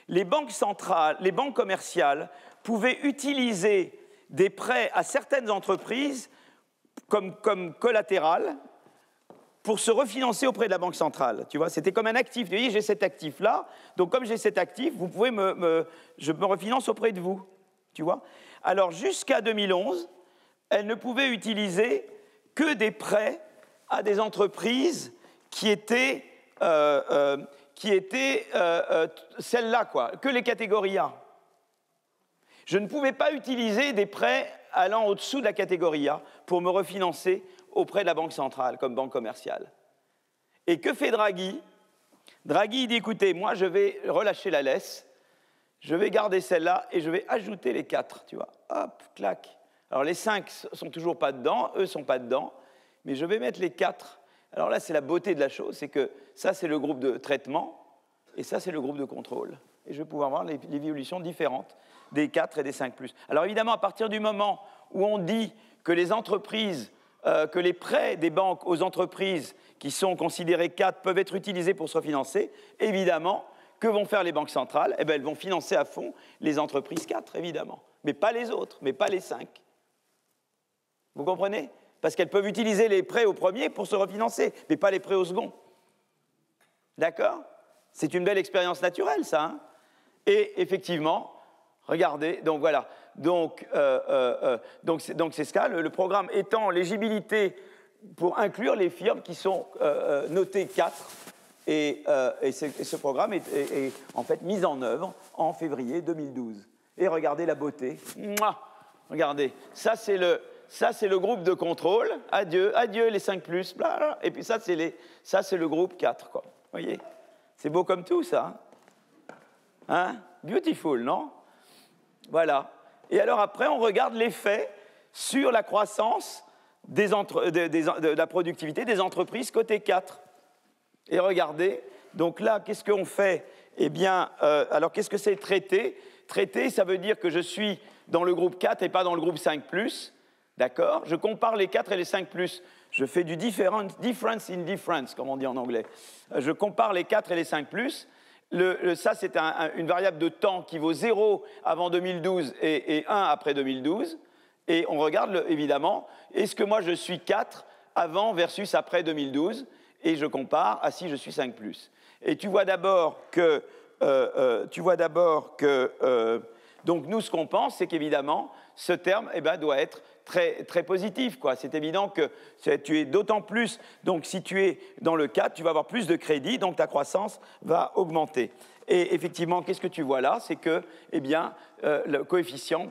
Speaker 1: les banques centrales, les banques commerciales pouvaient utiliser des prêts à certaines entreprises comme collatéral pour se refinancer auprès de la Banque centrale. Tu vois, c'était comme un actif. Tu dis, j'ai cet actif-là, donc comme j'ai cet actif, vous pouvez je me refinance auprès de vous. Tu vois. Alors, jusqu'à 2011, elle ne pouvait utiliser que des prêts à des entreprises qui étaient celles-là, quoi, que les catégories A. Je ne pouvais pas utiliser des prêts allant au-dessous de la catégorie A pour me refinancer auprès de la Banque centrale, comme banque commerciale. Et que fait Draghi? Draghi dit, écoutez, moi je vais relâcher la laisse, je vais garder celle-là et je vais ajouter les 4, tu vois. Hop, clac. Alors les 5 sont toujours pas dedans, eux sont pas dedans, mais je vais mettre les 4. Alors là, c'est la beauté de la chose, c'est que ça, c'est le groupe de traitement, et ça, c'est le groupe de contrôle. Et je vais pouvoir voir les évolutions différentes des 4 et des 5+. Alors évidemment, à partir du moment où on dit que les entreprises, que les prêts des banques aux entreprises qui sont considérés 4 peuvent être utilisés pour se refinancer, évidemment, que vont faire les banques centrales? Eh bien, elles vont financer à fond les entreprises 4, évidemment. Mais pas les autres, mais pas les 5. Vous comprenez? Parce qu'elles peuvent utiliser les prêts au premier pour se refinancer, mais pas les prêts au second. D'accord? C'est une belle expérience naturelle, ça. Hein? Et effectivement, regardez, donc voilà. Donc c'est ça, le programme étend l'éligibilité pour inclure les firmes qui sont notées 4. Et ce programme est en fait mis en œuvre en février 2012. Et regardez la beauté. Mouah, regardez, ça c'est le groupe de contrôle. Adieu, adieu les 5+. Bla bla. Et puis ça c'est le groupe 4. Quoi. Vous voyez? C'est beau comme tout, ça. Hein? Beautiful, non? Voilà. Et alors après, on regarde l'effet sur la croissance de la productivité des entreprises côté 4. Et regardez, donc là, qu'est-ce qu'on fait? Eh bien, alors qu'est-ce que c'est traiter? Traiter, ça veut dire que je suis dans le groupe 4 et pas dans le groupe 5+. D'accord? Je compare les 4 et les 5+. Je fais du difference in difference, comme on dit en anglais. Je compare les 4 et les 5+. Ça, c'est une variable de temps qui vaut 0 avant 2012 et 1 après 2012. Et on regarde, évidemment, est-ce que moi je suis 4 avant versus après 2012? Et je compare à si je suis 5+. Et tu vois d'abord que donc nous, ce qu'on pense, c'est qu'évidemment, ce terme doit être très, très positif. Quoi. C'est évident que tu es d'autant plus, donc si tu es dans le 4, tu vas avoir plus de crédit, donc ta croissance va augmenter. Et effectivement, qu'est-ce que tu vois là? C'est que le coefficient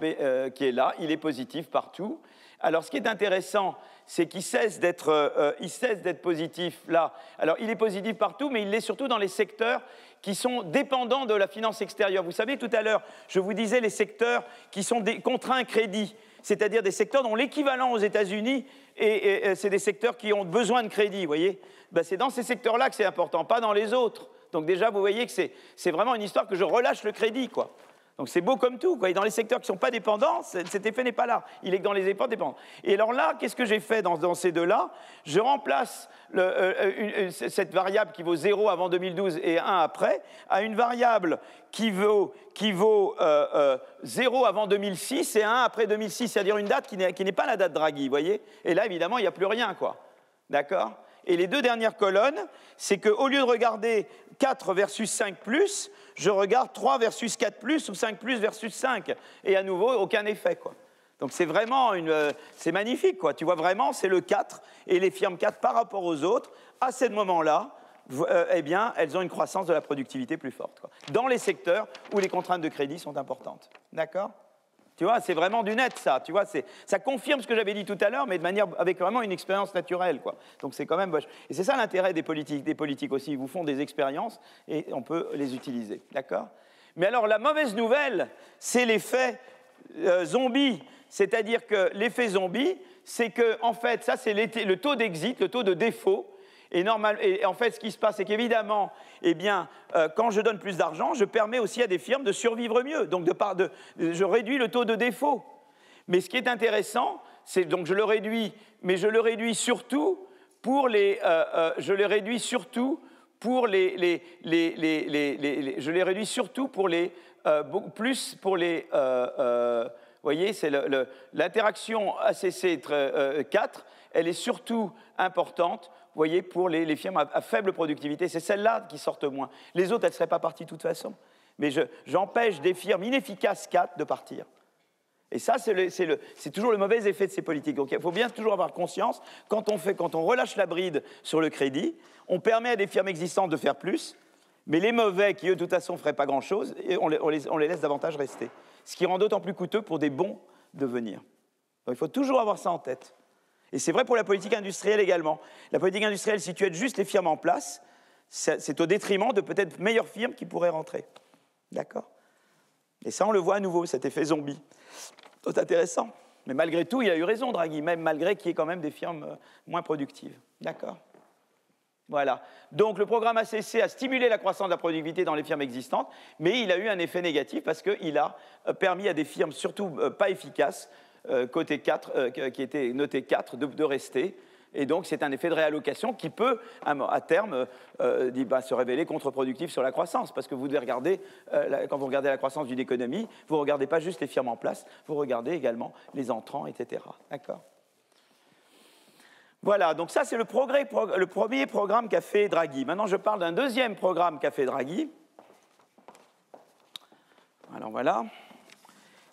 Speaker 1: qui est là, il est positif partout. Alors, ce qui est intéressant, c'est qu'il cesse d'être positif là. Alors, il est positif partout, mais il l'est surtout dans les secteurs qui sont dépendants de la finance extérieure. Vous savez, tout à l'heure, je vous disais les secteurs qui sont contraints crédit, c'est-à-dire des secteurs dont l'équivalent aux États-Unis, et c'est des secteurs qui ont besoin de crédit, vous voyez? C'est dans ces secteurs-là que c'est important, pas dans les autres. Donc déjà, vous voyez que c'est vraiment une histoire que je relâche le crédit, quoi. Donc c'est beau comme tout, quoi. Et dans les secteurs qui ne sont pas dépendants, cet effet n'est pas là. Il est que dans les efforts dépendants. Et alors là, qu'est-ce que j'ai fait dans ces deux-là? Je remplace cette variable qui vaut 0 avant 2012 et 1 après à une variable qui vaut 0 avant 2006 et 1 après 2006, c'est-à-dire une date qui n'est pas la date Draghi, vous voyez? Et là, évidemment, il n'y a plus rien, quoi. D'accord? Et les deux dernières colonnes, c'est qu'au lieu de regarder 4 versus 5+, je regarde 3 versus 4+, ou 5+ versus 5. Et à nouveau, aucun effet, quoi. Donc c'est vraiment c'est magnifique, quoi. Tu vois vraiment, c'est le 4, et les firmes 4 par rapport aux autres, à ce moment-là, elles ont une croissance de la productivité plus forte, quoi, dans les secteurs où les contraintes de crédit sont importantes. D'accord ? Tu vois, c'est vraiment du net, ça. Tu vois, ça confirme ce que j'avais dit tout à l'heure, mais avec vraiment une expérience naturelle, quoi. Donc c'est quand même moche. Et c'est ça l'intérêt des politiques. Des politiques aussi, ils vous font des expériences et on peut les utiliser. D'accord ? Mais alors, la mauvaise nouvelle, c'est l'effet zombie. C'est-à-dire que l'effet zombie, c'est que, en fait, ça, c'est le taux d'exit, le taux de défaut. Et en fait, ce qui se passe, c'est qu'évidemment, quand je donne plus d'argent, je permets aussi à des firmes de survivre mieux. Donc, je réduis le taux de défaut. Mais ce qui est intéressant, c'est donc je le réduis, mais je le réduis surtout pour les beaucoup plus pour les... vous voyez, c'est l'interaction ACC4, elle est surtout importante, vous voyez, pour les firmes à faible productivité. C'est celles-là qui sortent moins. Les autres, elles ne seraient pas parties de toute façon. Mais j'empêche des firmes inefficaces 4 de partir. Et ça, c'est toujours le mauvais effet de ces politiques. Donc il faut bien toujours avoir conscience, quand on relâche la bride sur le crédit, on permet à des firmes existantes de faire plus, mais les mauvais, qui eux, de toute façon, ne feraient pas grand-chose, on les laisse davantage rester. Ce qui rend d'autant plus coûteux pour des bons de venir. Donc il faut toujours avoir ça en tête. Et c'est vrai pour la politique industrielle également. La politique industrielle, si tu aides juste les firmes en place, c'est au détriment de peut-être meilleures firmes qui pourraient rentrer. D'accord? Et ça, on le voit à nouveau, cet effet zombie. C'est intéressant. Mais malgré tout, il a eu raison, Draghi, même malgré qu'il y ait quand même des firmes moins productives. D'accord? Voilà. Donc, le programme ACC a stimulé la croissance de la productivité dans les firmes existantes, mais il a eu un effet négatif parce qu'il a permis à des firmes, surtout pas efficaces, côté 4, qui étaient notées 4, de rester. Et donc, c'est un effet de réallocation qui peut, à terme, se révéler contre-productif sur la croissance. Parce que vous devez regarder, quand vous regardez la croissance d'une économie, vous ne regardez pas juste les firmes en place, vous regardez également les entrants, etc. D'accord ? Voilà, donc ça, c'est le premier programme qu'a fait Draghi. Maintenant, je parle d'un deuxième programme qu'a fait Draghi. Alors, voilà.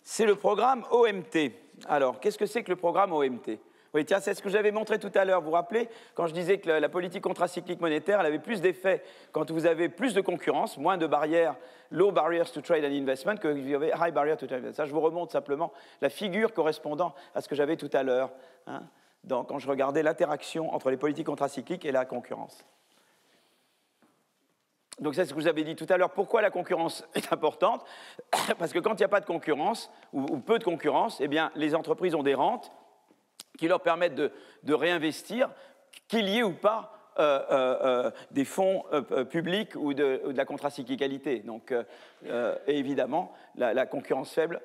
Speaker 1: C'est le programme OMT. Alors, qu'est-ce que c'est que le programme OMT ? Oui, tiens, c'est ce que j'avais montré tout à l'heure. Vous vous rappelez, quand je disais que la politique contracyclique monétaire, elle avait plus d'effet quand vous avez plus de concurrence, moins de barrières, low barriers to trade and investment, que vous avez high barriers to trade and investment. Ça, je vous remonte simplement la figure correspondant à ce que j'avais tout à l'heure, hein, quand je regardais l'interaction entre les politiques contracycliques et la concurrence. Donc, c'est ce que je vous avais dit tout à l'heure. Pourquoi la concurrence est importante? Parce que quand il n'y a pas de concurrence, ou peu de concurrence, eh bien, les entreprises ont des rentes qui leur permettent de réinvestir, qu'il y ait ou pas des fonds publics ou de la contracyclicalité. Donc, et évidemment, la concurrence faible,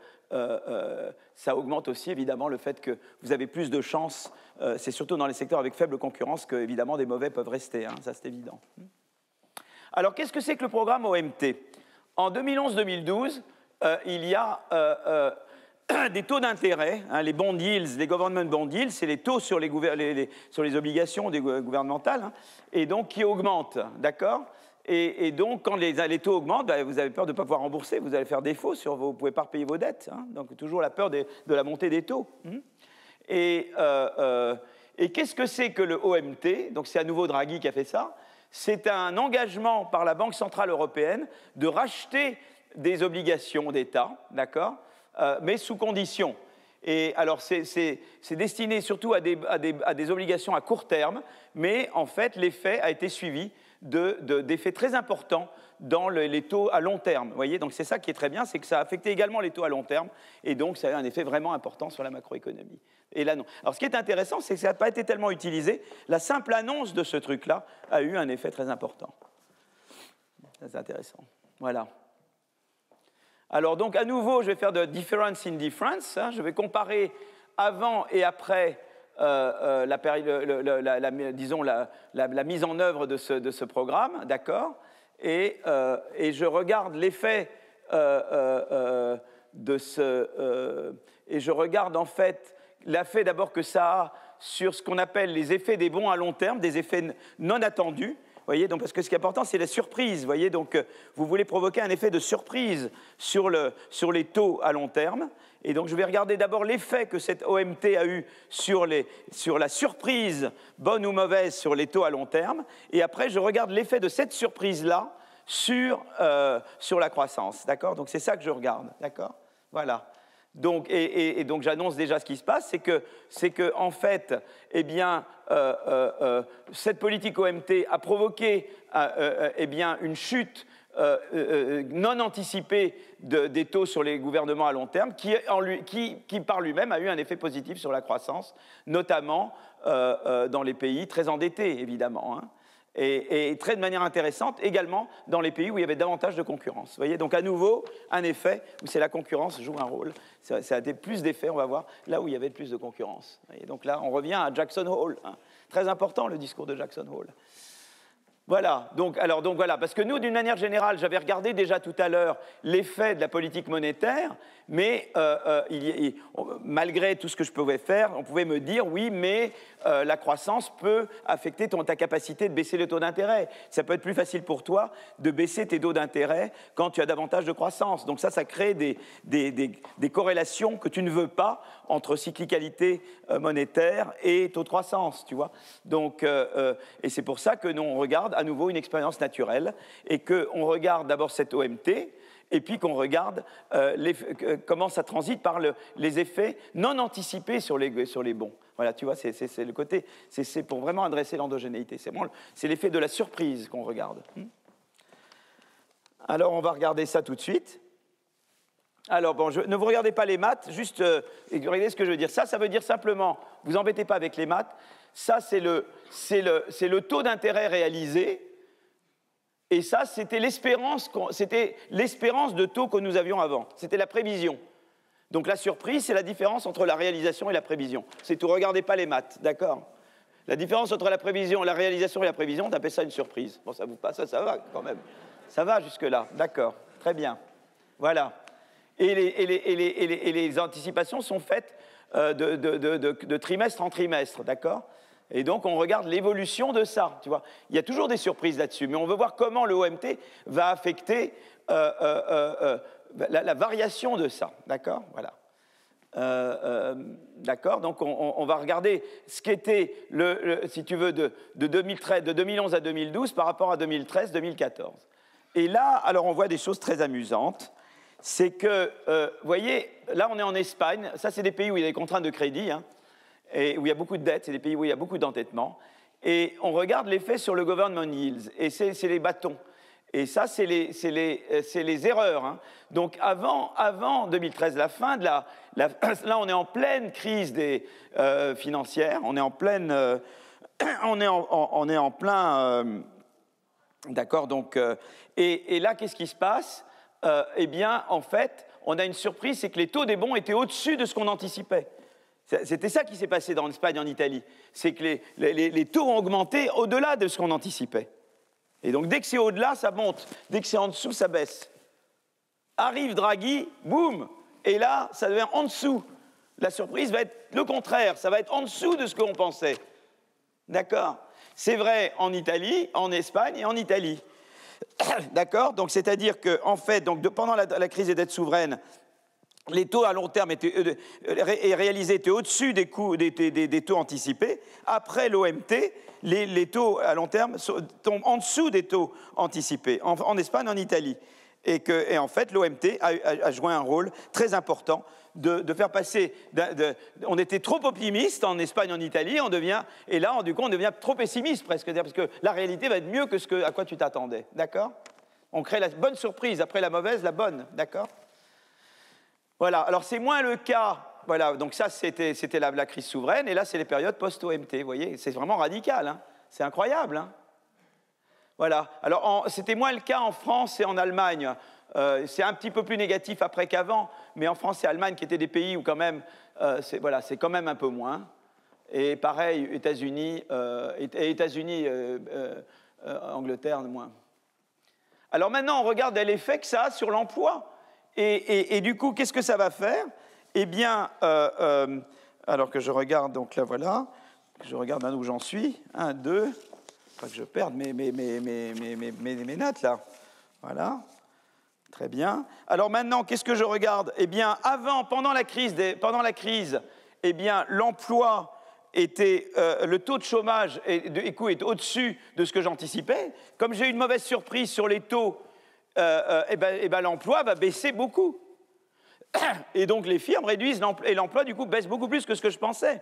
Speaker 1: ça augmente aussi évidemment le fait que vous avez plus de chances, c'est surtout dans les secteurs avec faible concurrence que évidemment des mauvais peuvent rester, hein, ça c'est évident. Alors, qu'est-ce que c'est que le programme OMT? En 2011-2012, il y a des taux d'intérêt, hein, les bond yields, les government bond yields, c'est les taux sur les obligations gouvernementales, hein, et donc qui augmentent, d'accord? Et donc, quand les taux augmentent, bah, vous avez peur de ne pas pouvoir rembourser, vous allez faire défaut, vous ne pouvez pas repayer vos dettes, hein, donc toujours la peur de la montée des taux. Et qu'est-ce que c'est que le OMT? Donc c'est à nouveau Draghi qui a fait ça. C'est un engagement par la Banque centrale européenne de racheter des obligations d'État, d'accord, mais sous conditions. Et alors, c'est destiné surtout à des obligations à court terme, mais en fait, l'effet a été suivi d'effets très importants dans les taux à long terme. Vous voyez, donc c'est ça qui est très bien, c'est que ça a affecté également les taux à long terme, et donc ça a eu un effet vraiment important sur la macroéconomie. Et là, non. Alors, ce qui est intéressant, c'est que ça n'a pas été tellement utilisé. La simple annonce de ce truc-là a eu un effet très important. C'est intéressant. Voilà. Alors, donc, à nouveau, je vais faire de difference in difference. Hein. Je vais comparer avant et après la mise en œuvre de ce programme, d'accord, et je regarde l'effet et je regarde en fait l'effet d'abord que ça a sur ce qu'on appelle les effets des bons à long terme, des effets non attendus. Voyez, donc, parce que ce qui est important, c'est la surprise. Voyez, donc, vous voulez provoquer un effet de surprise sur les taux à long terme. Et donc, je vais regarder d'abord l'effet que cette OMT a eu sur la surprise, bonne ou mauvaise, sur les taux à long terme. Et après, je regarde l'effet de cette surprise-là sur la croissance. D'accord? Donc, c'est ça que je regarde. D'accord? Voilà. Donc, et donc j'annonce déjà ce qui se passe, c'est que en fait, eh bien, cette politique OMT a provoqué eh bien, une chute non anticipée des taux sur les gouvernements à long terme, qui par lui-même a eu un effet positif sur la croissance, notamment dans les pays très endettés, évidemment. Hein. Et de manière intéressante également dans les pays où il y avait davantage de concurrence. Vous voyez, donc à nouveau, un effet où c'est la concurrence joue un rôle. Ça a plus d'effets, on va voir, là où il y avait plus de concurrence. Et donc là, on revient à Jackson Hole. Hein. Très important, le discours de Jackson Hole. Voilà, donc voilà, parce que nous, d'une manière générale, j'avais regardé déjà tout à l'heure l'effet de la politique monétaire, mais malgré tout ce que je pouvais faire, on pouvait me dire, oui, mais la croissance peut affecter ta capacité de baisser le taux d'intérêt. Ça peut être plus facile pour toi de baisser tes taux d'intérêt quand tu as davantage de croissance. Donc ça crée des corrélations que tu ne veux pas entre cyclicalité monétaire et taux de croissance, tu vois. Donc, et c'est pour ça que nous, on regarde à nouveau une expérience naturelle et qu'on regarde d'abord cette OMT et puis qu'on regarde comment ça transite par les effets non anticipés sur les bons. Voilà, tu vois, c'est le côté, c'est pour vraiment adresser l'endogénéité. C'est l'effet de la surprise qu'on regarde. Alors, on va regarder ça tout de suite. Alors, bon, ne vous regardez pas les maths, juste regardez ce que je veux dire. Ça veut dire simplement, vous embêtez pas avec les maths, ça, c'est le taux d'intérêt réalisé, et ça, c'était l'espérance de taux que nous avions avant. C'était la prévision. Donc, la surprise, c'est la différence entre la réalisation et la prévision. C'est tout, regardez pas les maths, d'accord? La différence entre la prévision, la réalisation et la prévision, on appelle ça une surprise. Bon, ça vous passe, ça va quand même. Ça va jusque-là, d'accord, très bien. Voilà. Et les anticipations sont faites de trimestre en trimestre, d'accord? Et donc, on regarde l'évolution de ça, tu vois. Il y a toujours des surprises là-dessus, mais on veut voir comment le OMT va affecter la variation de ça, d'accord? Voilà. D'accord, donc on va regarder ce qu'était, si tu veux, de 2011 à 2012 par rapport à 2013-2014. Et là, alors on voit des choses très amusantes. C'est que, vous voyez, là on est en Espagne, ça c'est des pays où il y a des contraintes de crédit, hein, et où il y a beaucoup de dettes, c'est des pays où il y a beaucoup d'endettement, et on regarde l'effet sur le government yields, et c'est les bâtons. Et ça, c'est les erreurs. Hein. Donc avant 2013, la fin de là on est en pleine crise financière, on est en pleine, on est en plein, d'accord, donc, et là, qu'est-ce qui se passe? Eh bien, en fait, on a une surprise, c'est que les taux des bons étaient au-dessus de ce qu'on anticipait. C'était ça qui s'est passé dans l'Espagne, en Italie. C'est que les taux ont augmenté au-delà de ce qu'on anticipait. Et donc, dès que c'est au-delà, ça monte. Dès que c'est en dessous, ça baisse. Arrive Draghi, boum, et là, ça devient en dessous. La surprise va être le contraire, ça va être en dessous de ce qu'on pensait. D'accord? C'est vrai en Italie, en Espagne et en Italie. D'accord? Donc, c'est-à-dire qu'en fait, pendant la crise des dettes souveraines, les taux à long terme réalisés étaient au-dessus des taux anticipés. Après l'OMT, les taux à long terme tombent en dessous des taux anticipés, en Espagne, en Italie. Et en fait, l'OMT a joué un rôle très important de faire passer... on était trop optimiste en Espagne, en Italie, et là, du coup, on devient trop pessimiste presque, parce que la réalité va être mieux que à quoi tu t'attendais. D'accord? On crée la bonne surprise, après la mauvaise, la bonne. D'accord? Voilà, alors c'est moins le cas, voilà, donc ça c'était la crise souveraine, et là c'est les périodes post-OMT, vous voyez, c'est vraiment radical, hein, c'est incroyable. Hein. Voilà, alors c'était moins le cas en France et en Allemagne, c'est un petit peu plus négatif après qu'avant, mais en France et Allemagne qui étaient des pays où quand même, c'est quand même un peu moins, et pareil, États-Unis, Angleterre, moins. Alors maintenant on regarde l'effet que ça a sur l'emploi. Et du coup, qu'est-ce que ça va faire? Eh bien, alors que je regarde, donc là, voilà, je regarde où j'en suis. 1, 2, pas que je perde mes notes, là. Voilà, très bien. Alors maintenant, qu'est-ce que je regarde? Eh bien, pendant la crise, eh bien, l'emploi était, le taux de chômage est au-dessus de ce que j'anticipais. Comme j'ai eu une mauvaise surprise sur les taux, l'emploi va baisser beaucoup. Et donc les firmes réduisent l'emploi, et l'emploi du coup baisse beaucoup plus que ce que je pensais.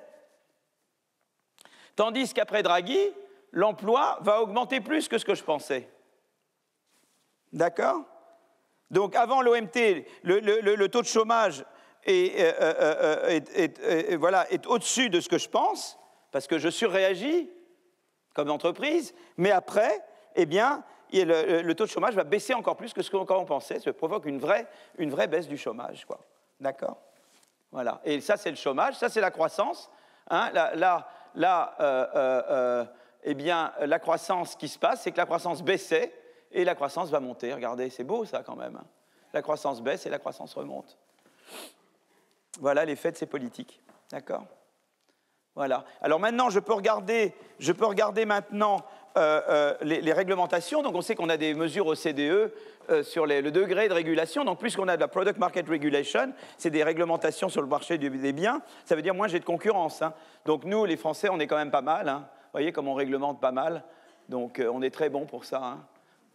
Speaker 1: Tandis qu'après Draghi, l'emploi va augmenter plus que ce que je pensais. D'accord? Donc avant l'OMT, le taux de chômage est au-dessus de ce que je pense, parce que je surréagis comme entreprise, mais après, eh bien, le taux de chômage va baisser encore plus que ce qu'on pensait. Ça provoque une vraie baisse du chômage, quoi. D'accord? Voilà. Et ça, c'est le chômage. Ça, c'est la croissance. Hein, eh bien, la croissance qui se passe, c'est que la croissance baissait et la croissance va monter. Regardez, c'est beau ça quand même. La croissance baisse et la croissance remonte. Voilà l'effet de ces politiques. D'accord ? Voilà. Alors maintenant, je peux regarder maintenant les réglementations. Donc on sait qu'on a des mesures au CDE sur le degré de régulation. Donc plus qu'on a de la Product Market Regulation, c'est des réglementations sur le marché des biens, ça veut dire moins j'ai de concurrence. Hein. Donc nous, les Français, on est quand même pas mal. Hein. Vous voyez comme on réglemente pas mal. Donc on est très bon pour ça. Hein.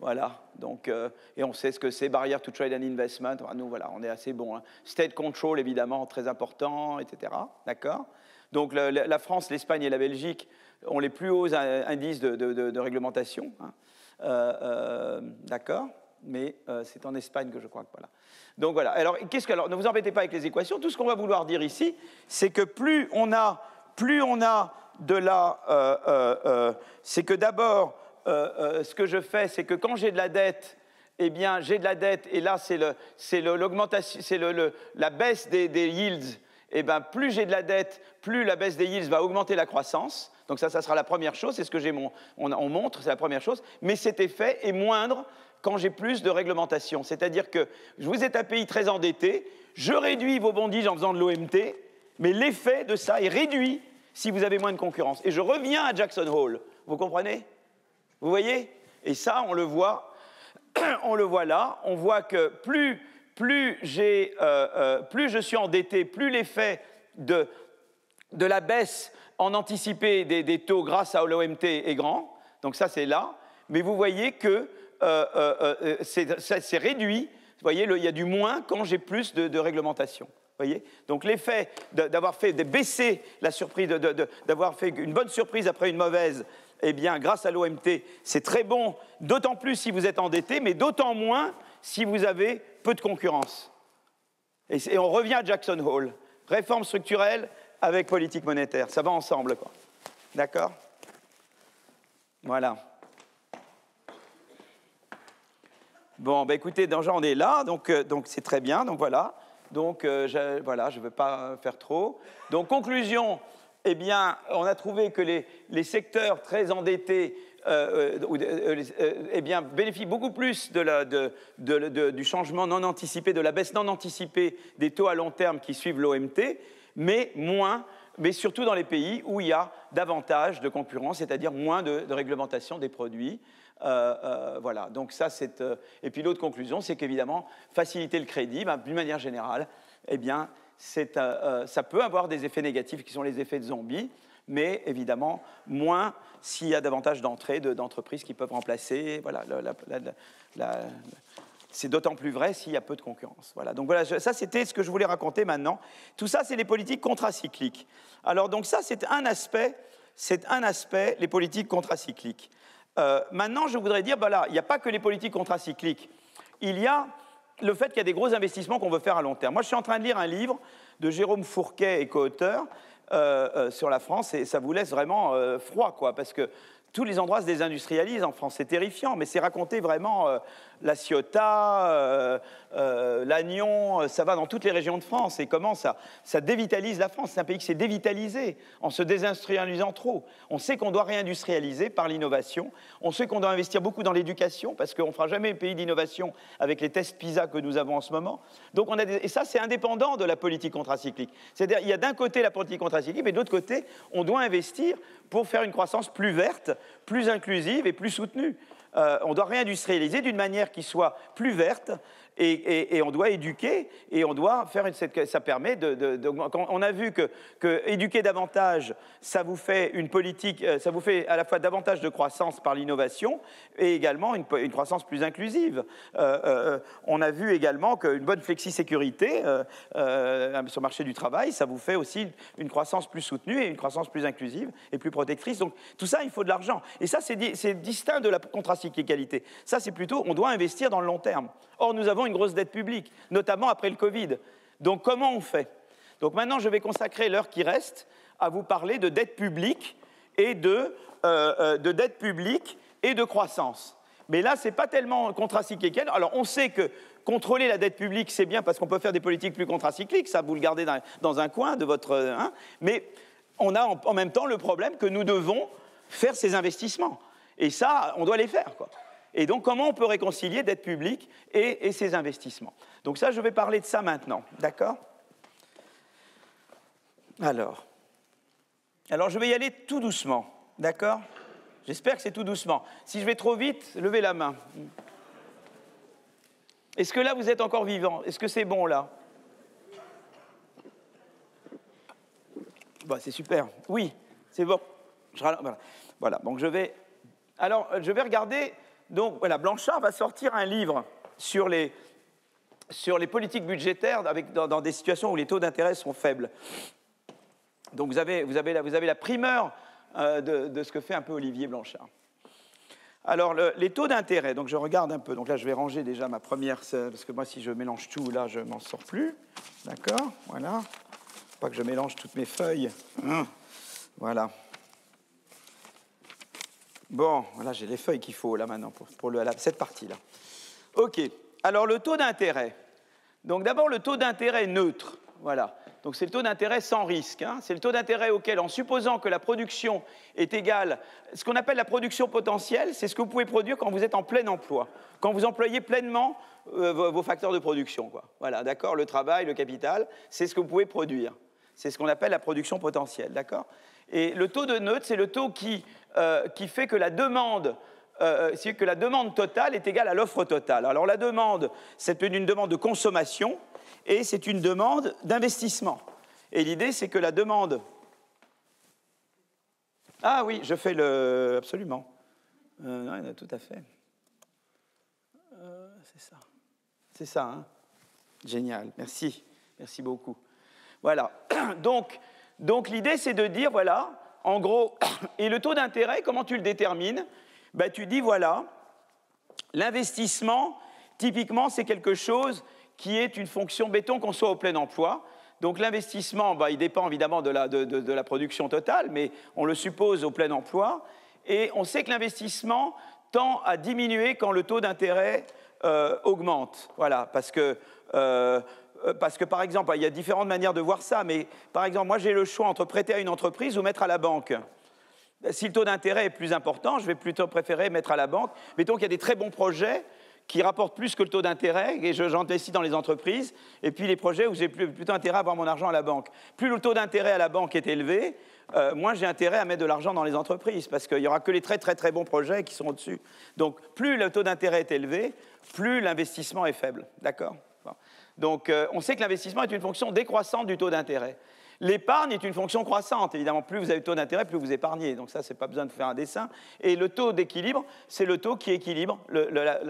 Speaker 1: Voilà, donc, et on sait ce que c'est, barrière to trade and investment, enfin, nous, voilà, on est assez bon. Hein. State control, évidemment, très important, etc. D'accord ? Donc, la France, l'Espagne et la Belgique ont les plus hauts indices de réglementation. Hein. D'accord ? Mais c'est en Espagne que je crois que, voilà. Donc, voilà. Alors, ne vous embêtez pas avec les équations. Tout ce qu'on va vouloir dire ici, c'est que plus on a de la... c'est que d'abord... ce que je fais, c'est que quand j'ai de la dette, eh bien, j'ai de la dette, et là, c'est l'augmentation, c'est la baisse des yields. Eh bien, plus j'ai de la dette, plus la baisse des yields va augmenter la croissance. Donc ça sera la première chose, c'est ce que on montre, c'est la première chose. Mais cet effet est moindre quand j'ai plus de réglementation. C'est-à-dire que vous êtes un pays très endetté, je réduis vos bondiges en faisant de l'OMT, mais l'effet de ça est réduit si vous avez moins de concurrence. Et je reviens à Jackson Hole. Vous comprenez ? Vous voyez ? Et ça, on le voit là. On voit que plus je suis endetté, plus l'effet de la baisse en anticipé des taux grâce à l'OMT est grand. Donc ça, c'est là. Mais vous voyez que c'est réduit. Vous voyez, il y a du moins quand j'ai plus de réglementation. Vous voyez ? Donc l'effet d'avoir fait baisser la surprise, d'avoir fait une bonne surprise après une mauvaise, eh bien, grâce à l'OMT, c'est très bon, d'autant plus si vous êtes endetté, mais d'autant moins si vous avez peu de concurrence. Et on revient à Jackson Hole. Réforme structurelle avec politique monétaire. Ça va ensemble, quoi. D'accord ? Voilà. Bon, ben écoutez, j'en ai là, donc c'est très bien, donc voilà. Donc, voilà, je ne veux pas faire trop. Donc, conclusion, eh bien, on a trouvé que les secteurs très endettés eh bien, bénéficient beaucoup plus du changement non anticipé, de la baisse non anticipée des taux à long terme qui suivent l'OMT, mais surtout dans les pays où il y a davantage de concurrence, c'est-à-dire moins de réglementation des produits. Voilà, donc ça c'est... et puis l'autre conclusion, c'est qu'évidemment, faciliter le crédit, d'une manière générale, eh bien, ça peut avoir des effets négatifs qui sont les effets de zombies, mais évidemment, moins s'il y a davantage d'entrées d'entreprises qui peuvent remplacer. Voilà, c'est d'autant plus vrai s'il y a peu de concurrence. Voilà, donc voilà, ça c'était ce que je voulais raconter maintenant. Tout ça, c'est les politiques contracycliques. Alors donc ça, c'est un aspect, les politiques contracycliques. Maintenant, je voudrais dire, il n'y a pas que les politiques contracycliques. Il y a le fait qu'il y a des gros investissements qu'on veut faire à long terme. Moi, je suis en train de lire un livre de Jérôme Fourquet et co-auteur sur la France, et ça vous laisse vraiment froid, quoi, parce que tous les endroits se désindustrialisent en France. C'est terrifiant, mais c'est raconté vraiment la Ciotat, l'Agnon, ça va dans toutes les régions de France. Et comment ça dévitalise la France. C'est un pays qui s'est dévitalisé en se désindustrialisant trop. On sait qu'on doit réindustrialiser par l'innovation. On sait qu'on doit investir beaucoup dans l'éducation, parce qu'on ne fera jamais un pays d'innovation avec les tests PISA que nous avons en ce moment. Donc et ça, c'est indépendant de la politique contracyclique. C'est-à-dire, il y a d'un côté la politique contracyclique, mais de l'autre côté, on doit investir pour faire une croissance plus verte, plus inclusive et plus soutenue. On doit réindustrialiser d'une manière qui soit plus verte et on doit éduquer et on doit faire ça permet on a vu que éduquer davantage, ça vous fait une politique, ça vous fait à la fois davantage de croissance par l'innovation et également une croissance plus inclusive. On a vu également qu'une bonne flexi-sécurité sur le marché du travail, ça vous fait aussi une croissance plus soutenue et une croissance plus inclusive et plus protectrice. Donc tout ça, il faut de l'argent. Et ça, c'est distinct de la contracyclicalité. Ça, c'est plutôt, on doit investir dans le long terme. Or, nous avons une grosse dette publique, notamment après le Covid. Donc, comment on fait ? Donc, maintenant, je vais consacrer l'heure qui reste à vous parler de dette publique et de dette publique et de croissance. Mais là, ce n'est pas tellement contracyclique. Alors, on sait que contrôler la dette publique, c'est bien parce qu'on peut faire des politiques plus contracycliques. Ça, vous le gardez dans un coin de votre... mais on a en même temps le problème que nous devons faire ces investissements. Et ça, on doit les faire, quoi. Et donc, comment on peut réconcilier dette publique et ces investissements? Donc ça, je vais parler de ça maintenant, d'accord? Alors, je vais y aller tout doucement, d'accord? J'espère que c'est tout doucement. Si je vais trop vite, levez la main. Est-ce que là, vous êtes encore vivant? Est-ce que c'est bon, là? Bon, c'est super. Oui, c'est bon. Voilà, donc je vais regarder. Donc, voilà, Blanchard va sortir un livre sur les politiques budgétaires dans des situations où les taux d'intérêt sont faibles. Donc, vous avez la primeur de ce que fait un peu Olivier Blanchard. Alors, les taux d'intérêt, donc je regarde un peu. Donc là, je vais ranger déjà ma première, parce que moi, si je mélange tout, là, je ne m'en sors plus. D'accord? Voilà. Pas que je mélange toutes mes feuilles. Voilà. Bon, voilà, j'ai les feuilles qu'il faut là maintenant pour cette partie-là. OK. Alors, le taux d'intérêt. Donc, d'abord, le taux d'intérêt neutre. Voilà. Donc, c'est le taux d'intérêt sans risque. Hein. C'est le taux d'intérêt auquel, en supposant que la production est égale, ce qu'on appelle la production potentielle, c'est ce que vous pouvez produire quand vous êtes en plein emploi, quand vous employez pleinement vos facteurs de production, quoi. Voilà, d'accord? Le travail, le capital, c'est ce que vous pouvez produire. C'est ce qu'on appelle la production potentielle, d'accord? Et le taux de neutre, c'est le taux qui fait que la demande totale est égale à l'offre totale. Alors la demande, c'est une demande de consommation et c'est une demande d'investissement. Et l'idée, c'est que la demande... Ah oui, je fais le... Absolument. Non, tout à fait. C'est ça. C'est ça, hein? Génial, merci. Merci beaucoup. Voilà. Donc l'idée, c'est de dire, voilà, en gros, et le taux d'intérêt, comment tu le détermines? Ben, tu dis, voilà, l'investissement, typiquement, c'est quelque chose qui est une fonction béton qu'on soit au plein emploi. Donc l'investissement, ben, il dépend évidemment de la production totale, mais on le suppose au plein emploi. Et on sait que l'investissement tend à diminuer quand le taux d'intérêt augmente. Voilà, parce que, par exemple, il y a différentes manières de voir ça, mais par exemple, moi j'ai le choix entre prêter à une entreprise ou mettre à la banque. Si le taux d'intérêt est plus important, je vais plutôt préférer mettre à la banque. Mettons qu'il y a des très bons projets qui rapportent plus que le taux d'intérêt, et j'investis dans les entreprises, et puis les projets où j'ai plutôt intérêt à avoir mon argent à la banque. Plus le taux d'intérêt à la banque est élevé, moins j'ai intérêt à mettre de l'argent dans les entreprises, parce qu'il n'y aura que les très très très bons projets qui sont au-dessus. Donc plus le taux d'intérêt est élevé, plus l'investissement est faible. D'accord ? Donc on sait que l'investissement est une fonction décroissante du taux d'intérêt. L'épargne est une fonction croissante. Évidemment, plus vous avez le taux d'intérêt, plus vous épargnez. Donc ça, c'est pas besoin de faire un dessin. Et le taux d'équilibre, c'est le taux qui équilibre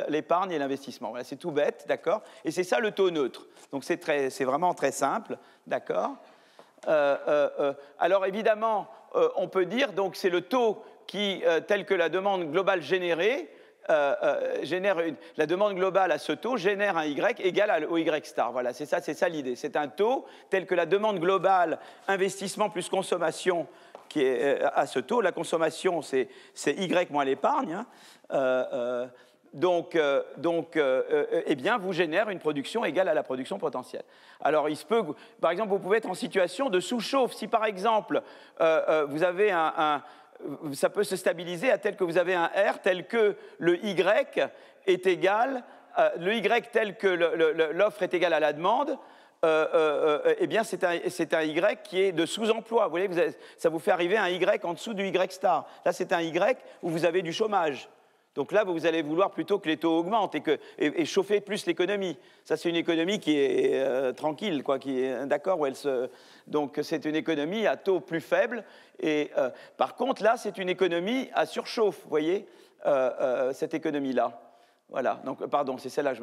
Speaker 1: l'épargne et l'investissement. Voilà, c'est tout bête, d'accord? Et c'est ça le taux neutre. Donc c'est vraiment très simple, d'accord? Alors évidemment, on peut dire, donc c'est le taux qui, tel que la demande globale générée, la demande globale à ce taux génère un Y égal au Y star. Voilà, c'est ça l'idée. C'est un taux tel que la demande globale, investissement plus consommation, qui est à ce taux. La consommation, c'est Y moins l'épargne. Hein. Eh bien, vous génère une production égale à la production potentielle. Alors, il se peut, par exemple, vous pouvez être en situation de sous-chauffe. Si, par exemple, vous avez ça peut se stabiliser à tel que vous avez un R tel que le Y est égal, le Y tel que l'offre est égale à la demande, eh bien c'est un Y qui est de sous-emploi. Vous voyez, ça vous fait arriver un Y en dessous du Y star. Là, c'est un Y où vous avez du chômage. Donc là, vous allez vouloir plutôt que les taux augmentent et chauffer plus l'économie. Ça, c'est une économie qui est tranquille, quoi, qui est d'accord, donc c'est une économie à taux plus faible. Et par contre, là, c'est une économie à surchauffe, vous voyez, cette économie-là. Voilà, donc pardon, c'est celle-là.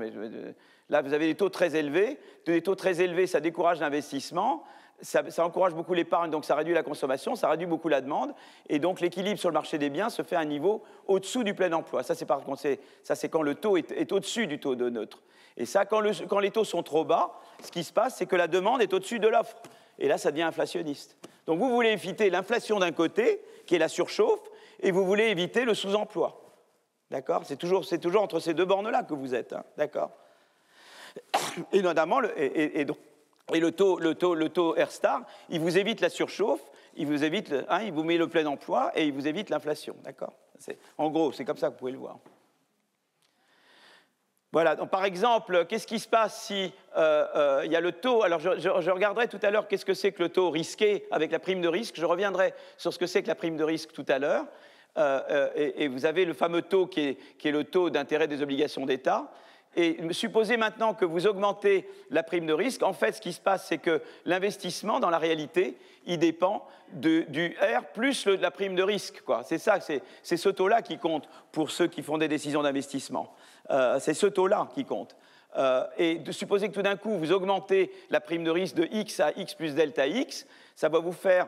Speaker 1: Là, vous avez des taux très élevés. Des taux très élevés, ça décourage l'investissement. Ça encourage beaucoup l'épargne, donc ça réduit la consommation, ça réduit beaucoup la demande, et donc l'équilibre sur le marché des biens se fait à un niveau au-dessous du plein emploi. Ça, c'est quand le taux est au-dessus du taux de neutre. Et ça, quand les taux sont trop bas, ce qui se passe, c'est que la demande est au-dessus de l'offre. Et là, ça devient inflationniste. Donc vous voulez éviter l'inflation d'un côté, qui est la surchauffe, et vous voulez éviter le sous-emploi. D'accord ? C'est toujours entre ces deux bornes-là que vous êtes. Hein, d'accord ? Et notamment, Et le taux R star, il vous évite la surchauffe, il vous met le plein emploi et il vous évite l'inflation, d'accord? En gros, c'est comme ça que vous pouvez le voir. Voilà, donc par exemple, qu'est-ce qui se passe si il y a le taux? Alors je regarderai tout à l'heure qu'est-ce que c'est que le taux risqué avec la prime de risque. Je reviendrai sur ce que c'est que la prime de risque tout à l'heure. Et vous avez le fameux taux qui est le taux d'intérêt des obligations d'État. Et supposez maintenant que vous augmentez la prime de risque. En fait, ce qui se passe, c'est que l'investissement, dans la réalité, il dépend du R plus la prime de risque, quoi. C'est ça, c'est ce taux-là qui compte pour ceux qui font des décisions d'investissement. C'est ce taux-là qui compte. Et de supposer que tout d'un coup, vous augmentez la prime de risque de X à X plus delta X, ça va vous faire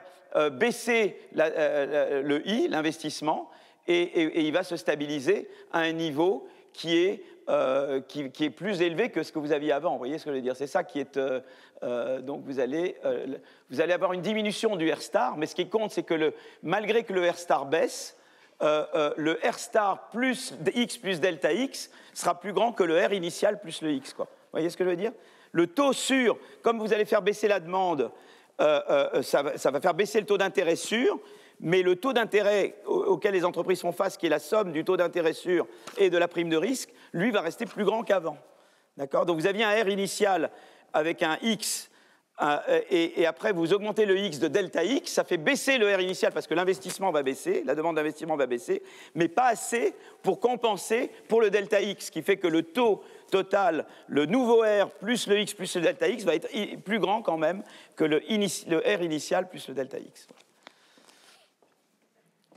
Speaker 1: baisser le I, l'investissement, et il va se stabiliser à un niveau qui est plus élevé que ce que vous aviez avant. Vous voyez ce que je veux dire? C'est ça qui est... donc vous allez avoir une diminution du R star, mais ce qui compte, c'est que malgré que le R star baisse, le R star plus X plus delta X sera plus grand que le R initial plus le X, quoi. Vous voyez ce que je veux dire? Le taux sûr, comme vous allez faire baisser la demande, ça va faire baisser le taux d'intérêt sûr, mais le taux d'intérêt auquel les entreprises font face, qui est la somme du taux d'intérêt sûr et de la prime de risque, lui va rester plus grand qu'avant. D'accord? Donc vous aviez un R initial avec un X, et après vous augmentez le X de delta X, ça fait baisser le R initial parce que l'investissement va baisser, la demande d'investissement va baisser, mais pas assez pour compenser pour le delta X, qui fait que le taux total, le nouveau R plus le X plus le delta X va être plus grand quand même que le R initial plus le delta X.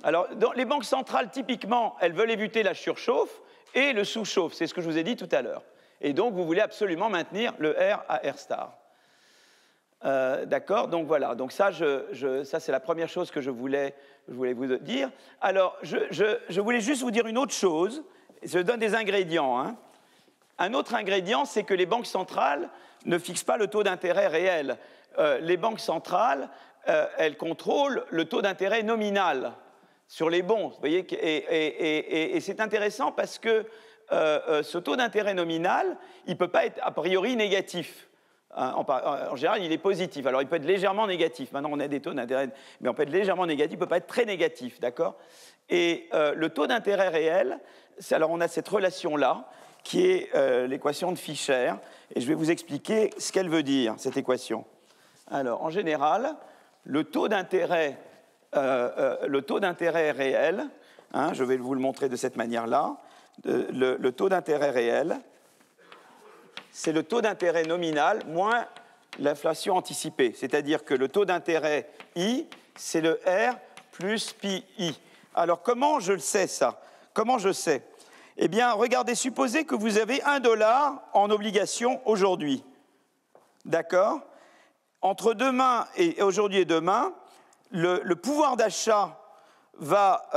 Speaker 1: Alors, dans les banques centrales, typiquement, elles veulent éviter la surchauffe et le sous-chauffe. C'est ce que je vous ai dit tout à l'heure. Et donc, vous voulez absolument maintenir le R à R star. D'accord? Donc, voilà. Donc, ça, ça c'est la première chose que je voulais vous dire. Alors, je voulais juste vous dire une autre chose. Je donne des ingrédients. Hein. Un autre ingrédient, c'est que les banques centrales ne fixent pas le taux d'intérêt réel. Les banques centrales, elles contrôlent le taux d'intérêt nominal sur les bons, vous voyez, et c'est intéressant parce que ce taux d'intérêt nominal, il ne peut pas être a priori négatif. En général, il est positif. Alors, il peut être légèrement négatif. Maintenant, on a des taux d'intérêt, mais on peut être légèrement négatif, il ne peut pas être très négatif, d'accord? Et le taux d'intérêt réel, alors on a cette relation-là, qui est l'équation de Fischer, et je vais vous expliquer ce qu'elle veut dire, cette équation. Alors, en général, le taux d'intérêt réel, hein, je vais vous le montrer de cette manière-là, le taux d'intérêt réel, c'est le taux d'intérêt nominal moins l'inflation anticipée. C'est-à-dire que le taux d'intérêt I, c'est le R plus pi I. Alors, comment je le sais, ça? Comment je sais? Eh bien, regardez, supposez que vous avez $1 en obligation aujourd'hui. D'accord? Entre demain et aujourd'hui et demain, le pouvoir d'achat va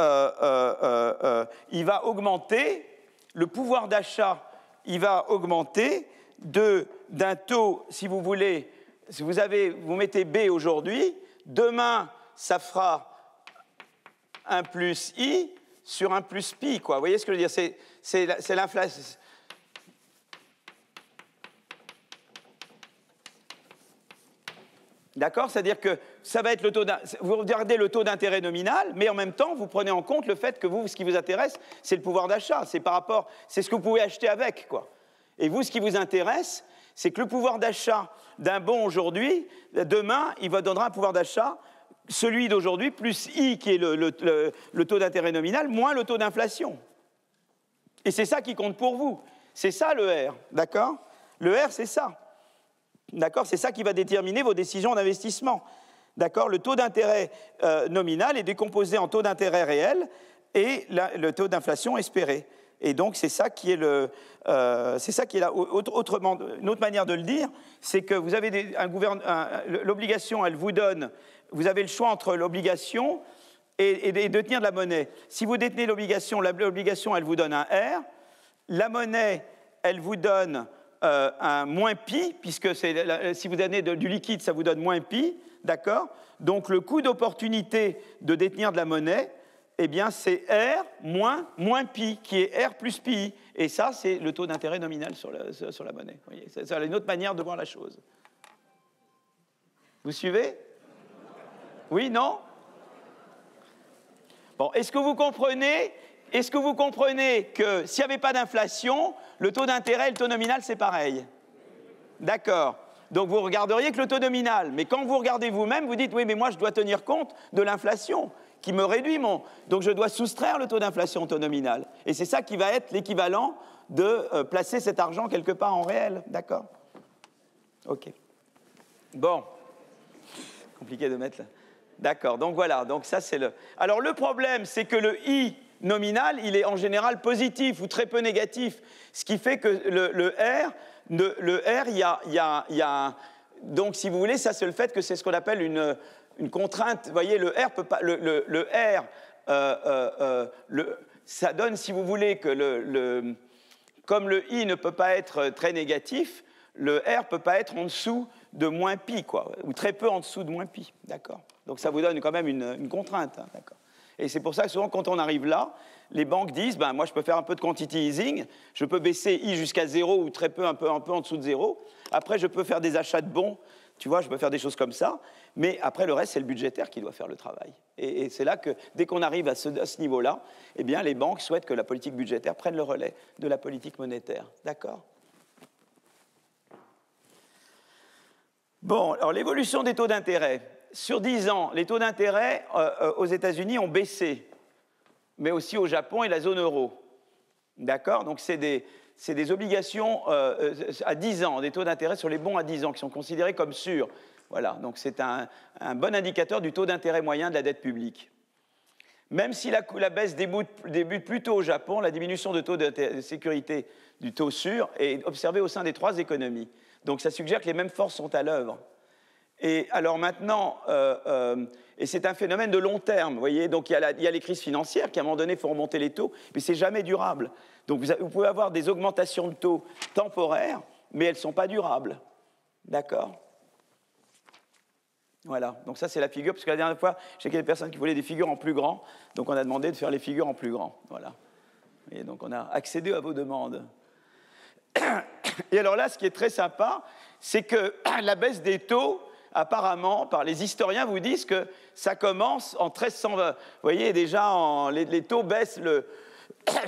Speaker 1: augmenter. Le pouvoir d'achat, il va augmenter d'un taux, si vous voulez, si vous mettez B aujourd'hui, demain, ça fera 1 plus I sur 1 plus pi, quoi. Vous voyez ce que je veux dire? C'est l'inflation. D'accord? C'est-à-dire que ça va être le taux vous regardez le taux d'intérêt nominal, mais en même temps, vous prenez en compte le fait que vous, ce qui vous intéresse, c'est le pouvoir d'achat. C'est ce que vous pouvez acheter avec, quoi. Et vous, ce qui vous intéresse, c'est que le pouvoir d'achat d'un bon aujourd'hui, demain, il va donner un pouvoir d'achat, celui d'aujourd'hui, plus I, qui est le taux d'intérêt nominal, moins le taux d'inflation. Et c'est ça qui compte pour vous. C'est ça le R, d'accord? Le R, c'est ça. D'accord? C'est ça qui va déterminer vos décisions d'investissement. D'accord? Le taux d'intérêt nominal est décomposé en taux d'intérêt réel et le taux d'inflation espéré. Et donc, c'est ça qui est là. Autrement, une autre manière de le dire, c'est que vous avez l'obligation, elle vous donne, vous avez le choix entre l'obligation et de détenir de la monnaie. Si vous détenez l'obligation, elle vous donne un R. La monnaie, elle vous donne un moins pi, puisque si vous donnez du liquide, ça vous donne moins pi, d'accord? Donc, le coût d'opportunité de détenir de la monnaie, eh bien, c'est R moins pi, qui est R plus pi. Et ça, c'est le taux d'intérêt nominal sur la monnaie. Vous voyez, c'est une autre manière de voir la chose. Vous suivez? Oui, non? Bon, est-ce que vous comprenez que s'il n'y avait pas d'inflation, le taux d'intérêt et le taux nominal, c'est pareil? D'accord. Donc vous regarderiez que le taux nominal. Mais quand vous regardez vous-même, vous dites, oui, mais moi, je dois tenir compte de l'inflation qui me réduit mon... Donc je dois soustraire le taux d'inflation au taux nominal. Et c'est ça qui va être l'équivalent de placer cet argent quelque part en réel. D'accord? OK. Bon. Compliqué de mettre là. D'accord, donc voilà, donc ça c'est le... Alors le problème, c'est que le I nominal, il est en général positif ou très peu négatif, ce qui fait que le R, il y a... Donc si vous voulez, ça c'est le fait que c'est ce qu'on appelle une contrainte. Vous voyez, le R peut pas... Le R, ça donne, si vous voulez, que comme le I ne peut pas être très négatif, le R ne peut pas être en dessous de moins pi, quoi, ou très peu en dessous de moins pi, d'accord? Donc ça vous donne quand même une contrainte, hein, d'accord? Et c'est pour ça que souvent, quand on arrive là, les banques disent, ben, moi je peux faire un peu de quantity easing, je peux baisser I jusqu'à 0 ou très peu, un peu en dessous de 0. Après, je peux faire des achats de bons, tu vois, je peux faire des choses comme ça, mais après, le reste, c'est le budgétaire qui doit faire le travail. Et c'est là que, dès qu'on arrive à ce niveau-là, eh bien, les banques souhaitent que la politique budgétaire prenne le relais de la politique monétaire, d'accord? Bon, alors l'évolution des taux d'intérêt. Sur 10 ans, les taux d'intérêt aux États-Unis ont baissé, mais aussi au Japon et la zone euro. D'accord? Donc c'est des obligations à 10 ans, des taux d'intérêt sur les bons à 10 ans qui sont considérés comme sûrs. Voilà, donc c'est un bon indicateur du taux d'intérêt moyen de la dette publique. Même si la baisse débute plutôt au Japon, la diminution de taux de sécurité du taux sûr est observée au sein des 3 économies. Donc ça suggère que les mêmes forces sont à l'œuvre. Et alors maintenant, et c'est un phénomène de long terme, vous voyez, donc il y a les crises financières qui à un moment donné font remonter les taux, mais c'est jamais durable. Donc vous pouvez avoir des augmentations de taux temporaires, mais elles ne sont pas durables. D'accord? Voilà, donc ça c'est la figure, parce que la dernière fois, je sais qu'il y a des personnes qui voulaient des figures en plus grand, donc on a demandé de faire les figures en plus grand. Voilà. Et donc on a accédé à vos demandes. Et alors là, ce qui est très sympa, c'est que la baisse des taux, apparemment, par les historiens, vous disent que ça commence en 1320. Vous voyez, déjà, les taux baissent,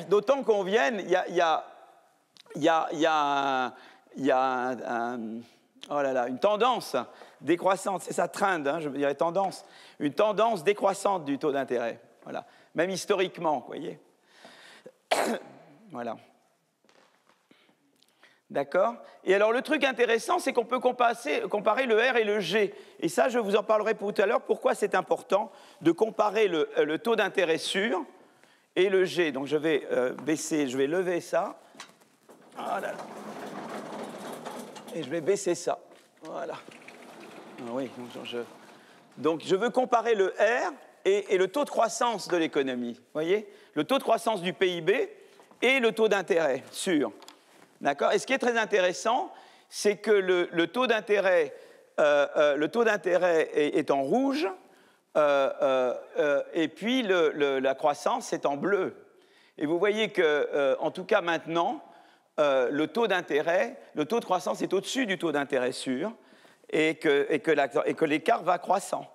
Speaker 1: d'autant qu'on vienne, il y a une tendance décroissante, c'est ça, trend, hein, je dirais tendance, une tendance décroissante du taux d'intérêt, voilà, même historiquement, vous voyez. Voilà. D'accord? Et alors, le truc intéressant, c'est qu'on peut comparer le R et le G. Et ça, je vous en parlerai tout à l'heure, pourquoi c'est important de comparer le taux d'intérêt sûr et le G. Donc, je vais lever ça. Voilà. Et je vais baisser ça. Voilà. Ah oui, donc, je veux comparer le R et le taux de croissance de l'économie. Vous voyez? Le taux de croissance du PIB et le taux d'intérêt sûr. D'accord? Et ce qui est très intéressant, c'est que le taux d'intérêt est en rouge, et puis la croissance est en bleu. Et vous voyez que, en tout cas maintenant, le taux de croissance est au-dessus du taux d'intérêt sûr, et que l'écart va croissant.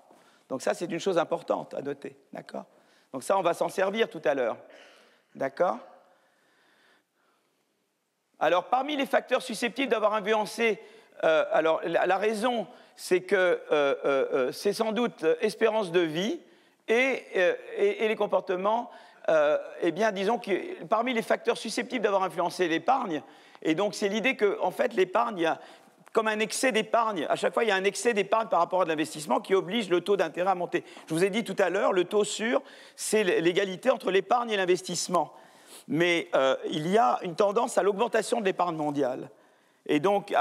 Speaker 1: Donc ça, c'est une chose importante à noter. D'accord? Donc ça, on va s'en servir tout à l'heure. D'accord? Alors, parmi les facteurs susceptibles d'avoir influencé, alors la raison, c'est que c'est sans doute espérance de vie et les comportements, eh bien, disons que parmi les facteurs susceptibles d'avoir influencé l'épargne, et donc c'est l'idée qu'en fait, l'épargne, il y a comme un excès d'épargne. À chaque fois, il y a un excès d'épargne par rapport à l'investissement qui oblige le taux d'intérêt à monter. Je vous ai dit tout à l'heure, le taux sûr, c'est l'égalité entre l'épargne et l'investissement. Mais il y a une tendance à l'augmentation de l'épargne mondiale. Et donc,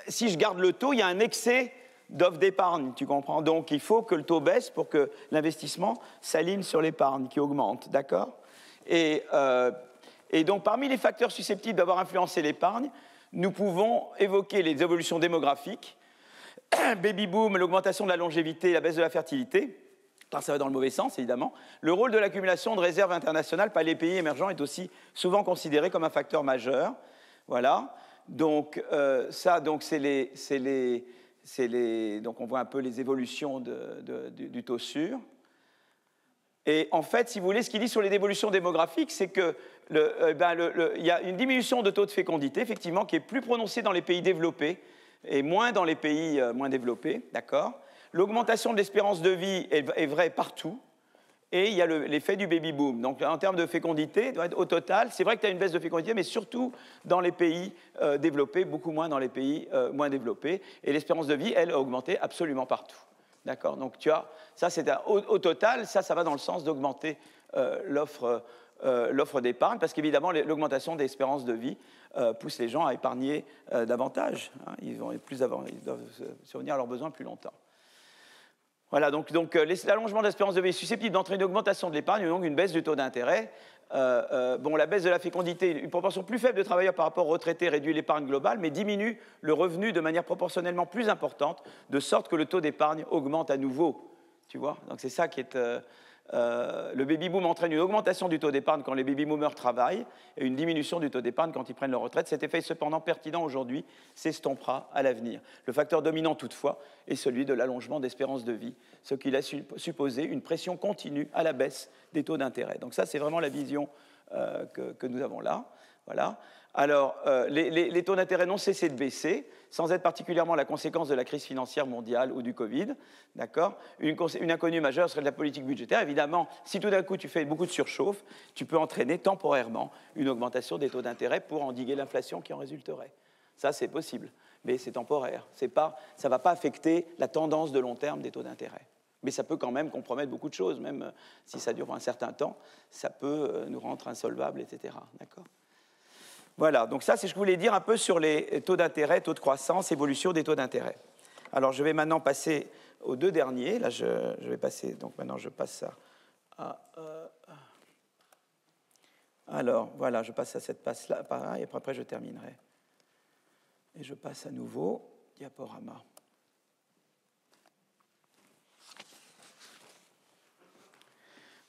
Speaker 1: si je garde le taux, il y a un excès d'offre d'épargne, tu comprends? Donc, il faut que le taux baisse pour que l'investissement s'aligne sur l'épargne qui augmente, d'accord? Et donc, parmi les facteurs susceptibles d'avoir influencé l'épargne, nous pouvons évoquer les évolutions démographiques, baby boom, l'augmentation de la longévité, la baisse de la fertilité. Alors ça va dans le mauvais sens, évidemment. Le rôle de l'accumulation de réserves internationales par les pays émergents est aussi souvent considéré comme un facteur majeur. Voilà. Donc, ça, donc c'est donc on voit un peu les évolutions du taux sûr. Et en fait, si vous voulez, ce qu'il dit sur les évolutions démographiques, c'est qu'il y a une diminution de taux de fécondité, effectivement, qui est plus prononcée dans les pays développés et moins dans les pays moins développés, d'accord. L'augmentation de l'espérance de vie est vraie partout. Et il y a l'effet du baby-boom. Donc, en termes de fécondité, au total, c'est vrai que tu as une baisse de fécondité, mais surtout dans les pays développés, beaucoup moins dans les pays moins développés. Et l'espérance de vie, elle, a augmenté absolument partout. D'accord. Donc, tu as, ça, c'est au total, ça va dans le sens d'augmenter l'offre d'épargne, parce qu'évidemment, l'augmentation des espérances de vie pousse les gens à épargner davantage. Hein. Ils doivent survenir à leurs besoins plus longtemps. Voilà, donc l'allongement de l'espérance de vie est susceptible d'entraîner une augmentation de l'épargne, donc une baisse du taux d'intérêt. La baisse de la fécondité, une proportion plus faible de travailleurs par rapport aux retraités réduit l'épargne globale, mais diminue le revenu de manière proportionnellement plus importante, de sorte que le taux d'épargne augmente à nouveau. Tu vois, donc c'est ça qui est... le baby-boom entraîne une augmentation du taux d'épargne quand les baby-boomers travaillent et une diminution du taux d'épargne quand ils prennent leur retraite. Cet effet est cependant pertinent aujourd'hui, s'estompera à l'avenir. Le facteur dominant toutefois est celui de l'allongement d'espérance de vie, ce qui laisse supposer une pression continue à la baisse des taux d'intérêt. Donc ça, c'est vraiment la vision que nous avons là. Voilà. Alors, les taux d'intérêt n'ont cessé de baisser, sans être particulièrement la conséquence de la crise financière mondiale ou du Covid. D'accord. Une inconnue majeure serait de la politique budgétaire. Évidemment, si tout d'un coup tu fais beaucoup de surchauffe, tu peux entraîner temporairement une augmentation des taux d'intérêt pour endiguer l'inflation qui en résulterait. Ça, c'est possible, mais c'est temporaire. Ça ne va pas affecter la tendance de long terme des taux d'intérêt. Mais ça peut quand même compromettre beaucoup de choses, même si ça dure un certain temps, ça peut nous rendre insolvables, etc. D'accord. Voilà, donc ça, c'est ce que je voulais dire un peu sur les taux d'intérêt, taux de croissance, évolution des taux d'intérêt. Alors, je vais maintenant passer aux deux derniers. Là, je vais passer, donc maintenant, je passe à... alors, voilà, je passe à cette passe-là, pareil, et après, je terminerai. Et je passe à nouveau, diaporama.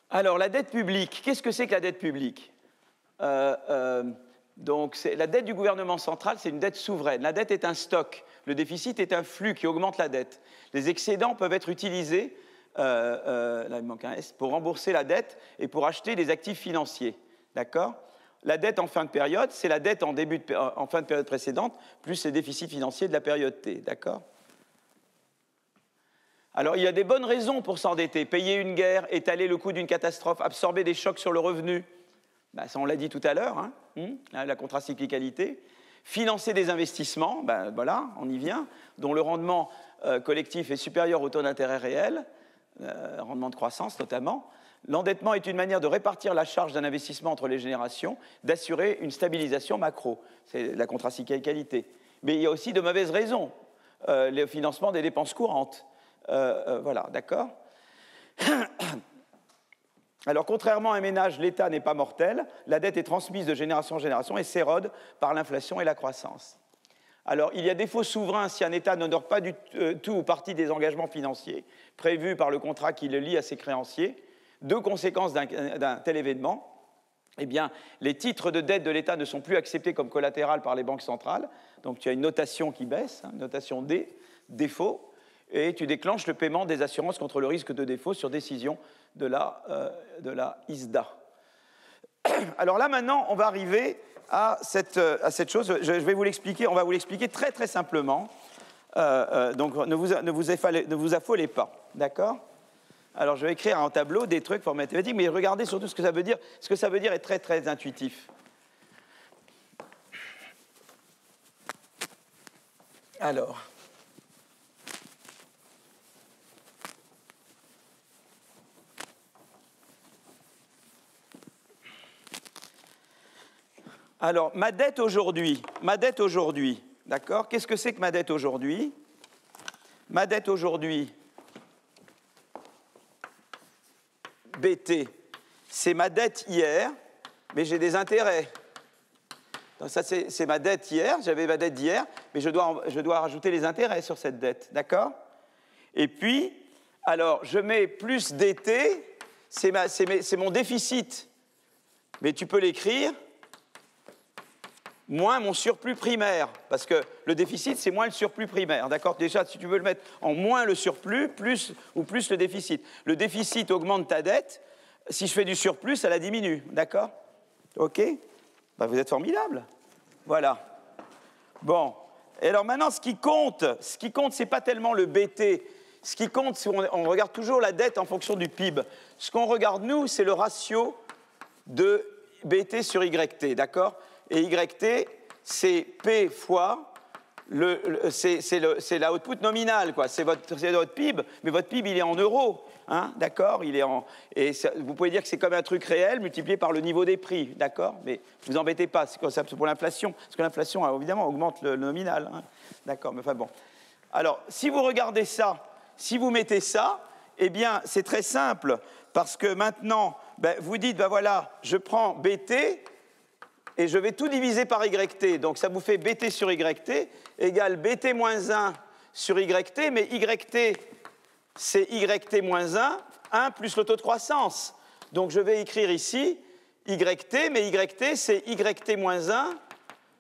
Speaker 1: Alors, la dette publique, qu'est-ce que c'est que la dette publique ? Donc, la dette du gouvernement central, c'est une dette souveraine. La dette est un stock. Le déficit est un flux qui augmente la dette. Les excédents peuvent être utilisés, là il manque un S, pour rembourser la dette et pour acheter des actifs financiers. D'accord ? La dette en fin de période, c'est la dette en fin de période précédente, plus les déficits financiers de la période T. D'accord ? Alors, il y a des bonnes raisons pour s'endetter. Payer une guerre, étaler le coût d'une catastrophe, absorber des chocs sur le revenu. Ben, ça, on l'a dit tout à l'heure, hein, la contracyclicalité. Financer des investissements, ben, voilà, on y vient, dont le rendement collectif est supérieur au taux d'intérêt réel, rendement de croissance notamment. L'endettement est une manière de répartir la charge d'un investissement entre les générations, d'assurer une stabilisation macro. C'est la contracyclicalité. Mais il y a aussi de mauvaises raisons. Le financement des dépenses courantes. Voilà, d'accord. Alors, contrairement à un ménage, l'État n'est pas mortel. La dette est transmise de génération en génération et s'érode par l'inflation et la croissance. Alors, il y a des faux souverains si un État n'honore pas du tout ou partie des engagements financiers prévus par le contrat qui le lie à ses créanciers. Deux conséquences d'un tel événement. Eh bien, les titres de dette de l'État ne sont plus acceptés comme collatéral par les banques centrales. Donc, tu as une notation qui baisse, hein, notation D, défaut. Et tu déclenches le paiement des assurances contre le risque de défaut sur décision de la ISDA. Alors là, maintenant, on va arriver à cette chose. Je vais vous l'expliquer, on va vous l'expliquer très, très simplement. Donc, ne vous affolez pas, d'accord ? Alors, je vais écrire en tableau des trucs pour mathématiques, mais regardez surtout ce que ça veut dire. Ce que ça veut dire est très, très intuitif. Alors, ma dette aujourd'hui, d'accord ? Qu'est-ce que c'est que ma dette aujourd'hui ? Ma dette aujourd'hui, BT, c'est ma dette hier, mais j'ai des intérêts. Donc ça, c'est ma dette hier, j'avais ma dette d'hier, mais je dois rajouter les intérêts sur cette dette, d'accord ? Et puis, alors, je mets plus DT, c'est mon déficit, mais tu peux l'écrire moins mon surplus primaire, parce que le déficit, c'est moins le surplus primaire, d'accord? Déjà, si tu veux le mettre en moins le surplus, plus le déficit. Le déficit augmente ta dette, si je fais du surplus, ça la diminue, d'accord? OK? Ben, vous êtes formidable. Voilà. Bon. Et alors maintenant, ce qui compte, c'est pas tellement le BT. Ce qui compte, c'est on regarde toujours la dette en fonction du PIB. Ce qu'on regarde, nous, c'est le ratio de BT sur YT, d'accord? Et YT, c'est P fois, c'est la output nominale, quoi. C'est votre PIB, mais votre PIB, il est en euros, hein, d'accord? Et vous pouvez dire que c'est comme un truc réel multiplié par le niveau des prix, d'accord? Mais ne vous embêtez pas, c'est pour l'inflation, parce que l'inflation, évidemment, augmente le nominal, hein, d'accord? Mais enfin bon. Alors, si vous regardez ça, si vous mettez ça, eh bien, c'est très simple, parce que maintenant, ben, vous dites, ben voilà, je prends BT, et je vais tout diviser par YT. Donc ça vous fait BT sur YT égale BT moins 1 sur YT, mais YT, c'est YT moins 1 plus le taux de croissance. Donc je vais écrire ici YT, mais YT, c'est YT moins 1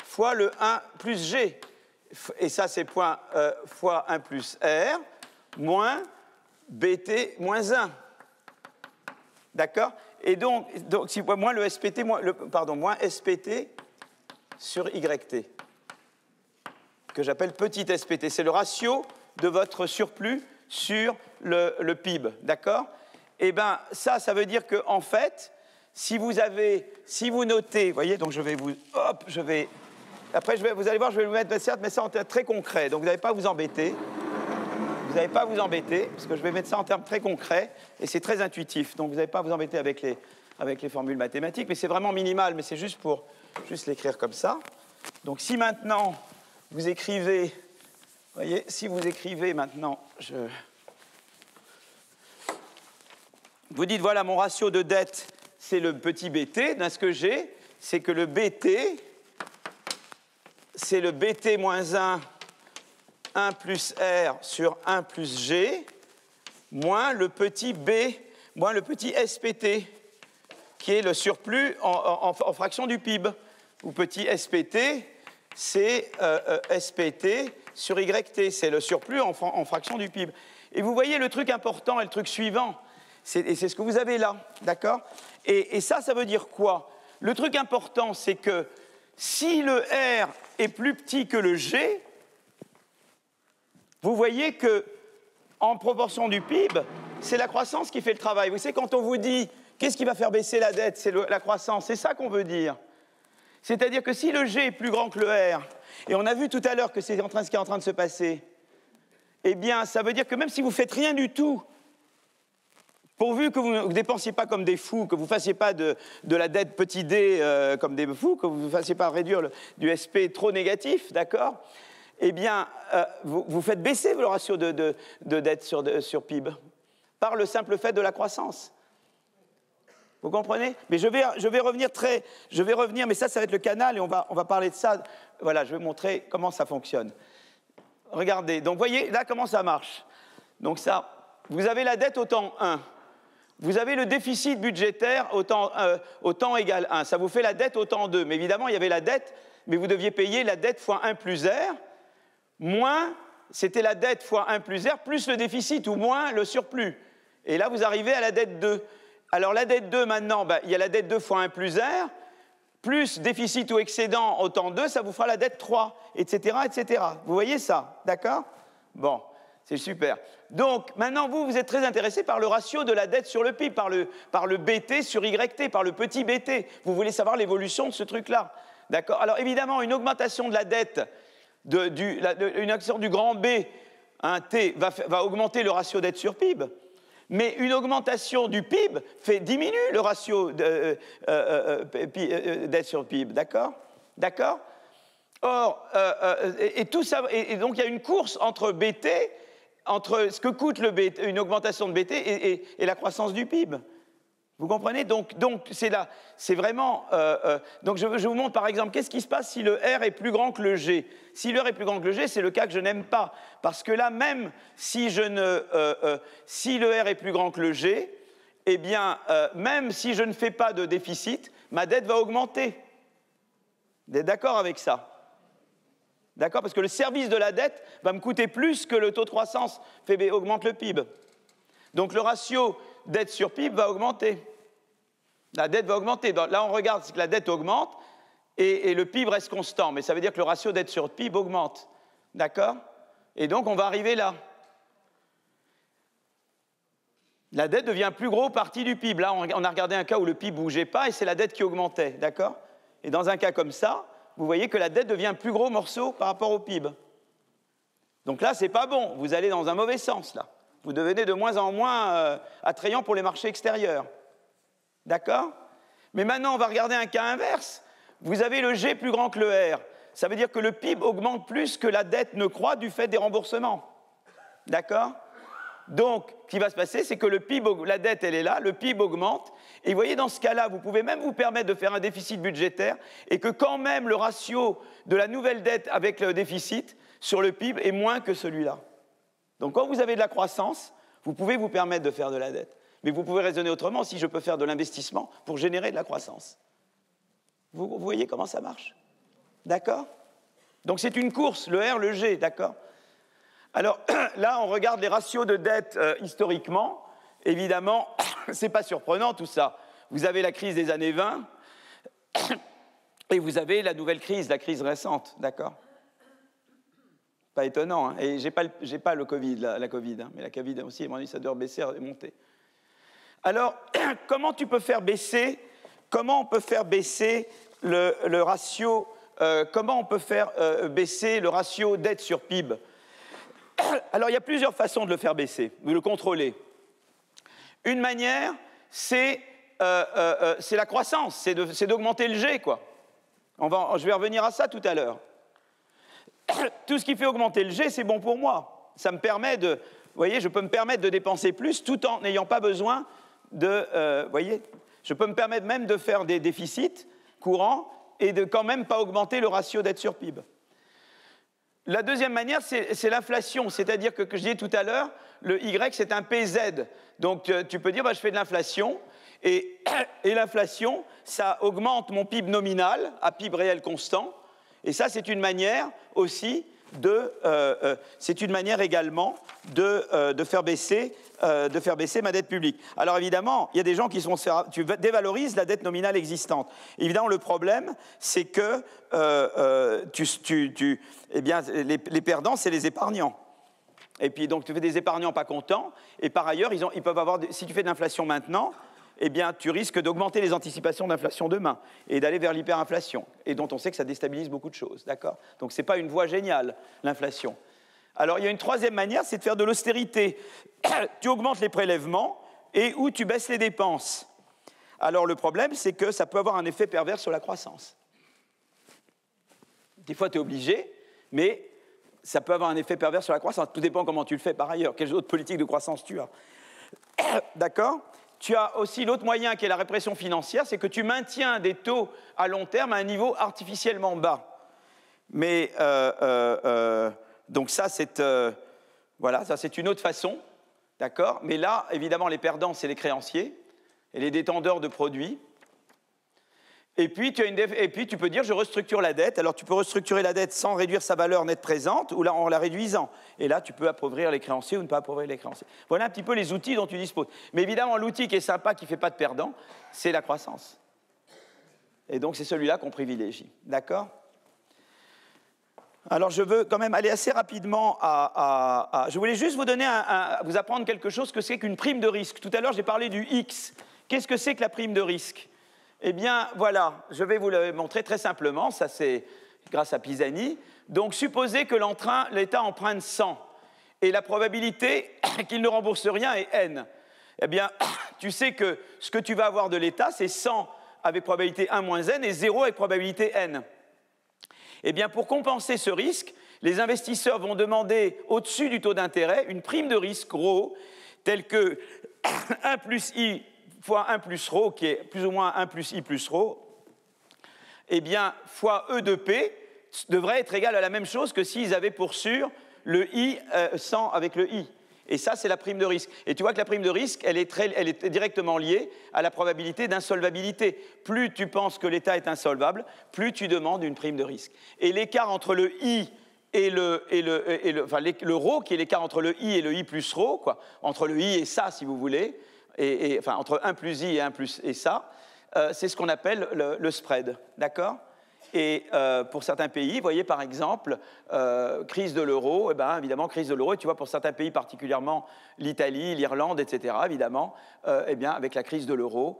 Speaker 1: fois le 1 plus G. Et ça, c'est fois 1 plus R moins BT moins 1. D'accord? Et donc si moins le SPT, moins SPT sur YT, que j'appelle petit SPT. C'est le ratio de votre surplus sur le PIB, d'accord? Eh bien, ça veut dire qu'en fait, si vous notez, vous voyez, donc après, vous allez voir, je vais vous mettre ça en termes très concrets, donc vous n'allez pas à vous embêter. Vous n'avez pas à vous embêter, parce que je vais mettre ça en termes très concrets, et c'est très intuitif, donc vous n'avez pas à vous embêter avec les formules mathématiques, mais c'est vraiment minimal, mais c'est juste pour l'écrire comme ça. Donc si maintenant, vous écrivez, vous voyez, si vous écrivez maintenant, vous dites, voilà, mon ratio de dette, c'est le petit BT, dans ce que j'ai, c'est que le BT, c'est le BT moins 1 plus R sur 1 plus G, moins le petit B, moins le petit SPT, qui est le surplus en fraction du PIB. Ou petit SPT, c'est SPT sur YT, c'est le surplus en fraction du PIB. Et vous voyez le truc important et le truc suivant, et c'est ce que vous avez là, d'accord? Et ça veut dire quoi? Le truc important, c'est que si le R est plus petit que le G, vous voyez qu'en proportion du PIB, c'est la croissance qui fait le travail. Vous savez, quand on vous dit qu'est-ce qui va faire baisser la dette, c'est la croissance, c'est ça qu'on veut dire. C'est-à-dire que si le G est plus grand que le R, et on a vu tout à l'heure que c'est ce qui est en train de se passer, eh bien, ça veut dire que même si vous ne faites rien du tout, pourvu que vous ne dépensiez pas comme des fous, que vous ne fassiez pas de la dette petit d comme des fous, que vous ne fassiez pas réduire du SP trop négatif, d'accord? Eh bien, vous faites baisser le ratio de dette sur PIB par le simple fait de la croissance. Vous comprenez? Mais je vais revenir, mais ça va être le canal et on va parler de ça. Voilà, je vais vous montrer comment ça fonctionne. Regardez, donc voyez là comment ça marche. Donc ça, vous avez la dette au temps 1. Vous avez le déficit budgétaire au temps égal 1. Ça vous fait la dette au temps 2. Mais évidemment, il y avait la dette, mais vous deviez payer la dette fois 1 plus R, moins, c'était la dette fois 1 plus R, plus le déficit ou moins le surplus. Et là, vous arrivez à la dette 2. Alors la dette 2, maintenant, il y a la dette 2 fois 1 plus R, plus déficit ou excédent au temps 2, ça vous fera la dette 3, etc., etc. Vous voyez ça, d'accord? Bon, c'est super. Donc, maintenant, vous êtes très intéressé par le ratio de la dette sur le PIB, par le BT sur YT, par le petit BT. Vous voulez savoir l'évolution de ce truc-là, d'accord? Alors, évidemment, une augmentation de la dette, une action du grand B, un T, va augmenter le ratio dette sur PIB. Mais une augmentation du PIB diminue le ratio dette sur PIB, d'accord? D'accord? Or, tout ça, et donc il y a une course entre BT, entre ce que coûte une augmentation de BT et la croissance du PIB. Vous comprenez? Donc c'est vraiment... donc je vous montre par exemple, qu'est-ce qui se passe si le R est plus grand que le G? Si le R est plus grand que le G, c'est le cas que je n'aime pas. Parce que là, même si si le R est plus grand que le G, eh bien, même si je ne fais pas de déficit, ma dette va augmenter. Vous êtes d'accord avec ça? D'accord? Parce que le service de la dette va me coûter plus que le taux de croissance augmente le PIB. Donc le ratio dette sur PIB va augmenter. La dette va augmenter. Là, on regarde, c'est que la dette augmente et le PIB reste constant. Mais ça veut dire que le ratio dette sur PIB augmente. D'accord? Et donc, on va arriver là. La dette devient plus gros partie du PIB. Là, on a regardé un cas où le PIB ne bougeait pas et c'est la dette qui augmentait. D'accord? Et dans un cas comme ça, vous voyez que la dette devient plus gros morceau par rapport au PIB. Donc là, ce n'est pas bon. Vous allez dans un mauvais sens, là. Vous devenez de moins en moins attrayant pour les marchés extérieurs. D'accord? Mais maintenant, on va regarder un cas inverse. Vous avez le G plus grand que le R. Ça veut dire que le PIB augmente plus que la dette ne croît du fait des remboursements. D'accord? Donc, ce qui va se passer, c'est que le PIB, la dette, elle est là, le PIB augmente. Et vous voyez, dans ce cas-là, vous pouvez même vous permettre de faire un déficit budgétaire et que quand même le ratio de la nouvelle dette avec le déficit sur le PIB est moins que celui-là. Donc, quand vous avez de la croissance, vous pouvez vous permettre de faire de la dette. Mais vous pouvez raisonner autrement si je peux faire de l'investissement pour générer de la croissance. Vous voyez comment ça marche? D'accord? Donc c'est une course, le R, le G, d'accord? Alors là, on regarde les ratios de dette historiquement. Évidemment, ce n'est pas surprenant tout ça. Vous avez la crise des années 20 et vous avez la nouvelle crise, la crise récente, d'accord? Pas étonnant, hein? Et j'ai pas le Covid, la Covid, hein? Mais la Covid aussi, ça doit baisser et monter. Alors, comment on peut faire baisser le ratio, comment on peut faire baisser le ratio dette sur PIB? Alors, il y a plusieurs façons de le faire baisser, de le contrôler. Une manière, c'est la croissance, c'est d'augmenter le G, quoi. Je vais revenir à ça tout à l'heure. Tout ce qui fait augmenter le G, c'est bon pour moi. Ça me permet vous voyez, je peux me permettre de dépenser plus tout en n'ayant pas besoin vous voyez, je peux me permettre même de faire des déficits courants et de quand même pas augmenter le ratio dette sur PIB. La deuxième manière, c'est l'inflation, c'est-à-dire que je disais tout à l'heure, le Y, c'est un PZ. Donc, tu peux dire, je fais de l'inflation, et l'inflation, ça augmente mon PIB nominal à PIB réel constant, et ça, c'est une manière aussi c'est une manière également de faire baisser ma dette publique. Alors évidemment, il y a des gens qui tu dévalorises la dette nominale existante. Évidemment, le problème, c'est que les perdants, c'est les épargnants. Et puis donc tu fais des épargnants pas contents. Et par ailleurs, ils peuvent avoir, si tu fais de l'inflation maintenant, eh bien, tu risques d'augmenter les anticipations d'inflation demain et d'aller vers l'hyperinflation, et dont on sait que ça déstabilise beaucoup de choses, d'accord? Donc, ce n'est pas une voie géniale, l'inflation. Alors, il y a une troisième manière, c'est de faire de l'austérité. Tu augmentes les prélèvements et ou tu baisses les dépenses. Alors, le problème, c'est que ça peut avoir un effet pervers sur la croissance. Des fois, tu es obligé, mais ça peut avoir un effet pervers sur la croissance. Tout dépend comment tu le fais par ailleurs, quelles autres politiques de croissance tu as. D'accord? Tu as aussi l'autre moyen qui est la répression financière, c'est que tu maintiens des taux à long terme à un niveau artificiellement bas. Mais donc ça, c'est une autre façon, d'accord? Mais là, évidemment, les perdants, c'est les créanciers et les détenteurs de produits. Et puis, tu peux dire, je restructure la dette. Alors, tu peux restructurer la dette sans réduire sa valeur nette présente ou là, en la réduisant. Et là, tu peux appauvrir les créanciers ou ne pas appauvrir les créanciers. Voilà un petit peu les outils dont tu disposes. Mais évidemment, l'outil qui est sympa, qui ne fait pas de perdant, c'est la croissance. Et donc, c'est celui-là qu'on privilégie. D'accord? Alors, je veux quand même aller assez rapidement je voulais juste vous apprendre quelque chose que c'est qu'une prime de risque. Tout à l'heure, j'ai parlé du X. Qu'est-ce que c'est que la prime de risque? Eh bien, voilà, je vais vous le montrer très simplement, ça c'est grâce à Pisani. Donc, supposez que l'État emprunte 100 et la probabilité qu'il ne rembourse rien est N. Eh bien, tu sais que ce que tu vas avoir de l'État, c'est 100 avec probabilité 1 moins N et 0 avec probabilité N. Eh bien, pour compenser ce risque, les investisseurs vont demander, au-dessus du taux d'intérêt, une prime de risque ρ, telle que 1 plus I fois 1 plus ρ, qui est plus ou moins 1 plus I plus ρ, eh bien, fois E de P devrait être égal à la même chose que s'ils avaient pour sûr le I 100 avec le I. Et ça, c'est la prime de risque. Et tu vois que la prime de risque, elle est directement liée à la probabilité d'insolvabilité. Plus tu penses que l'État est insolvable, plus tu demandes une prime de risque. Et l'écart entre le I et le ρ, qui est l'écart entre le I et le I plus ρ, quoi, entre le I et ça, si vous voulez, enfin, entre 1 plus I et 1 plus et ça, c'est ce qu'on appelle le spread, d'accord ? Et pour certains pays, vous voyez par exemple, crise de l'euro, évidemment, crise de l'euro, et tu vois pour certains pays, particulièrement l'Italie, l'Irlande, etc., évidemment, avec la crise de l'euro,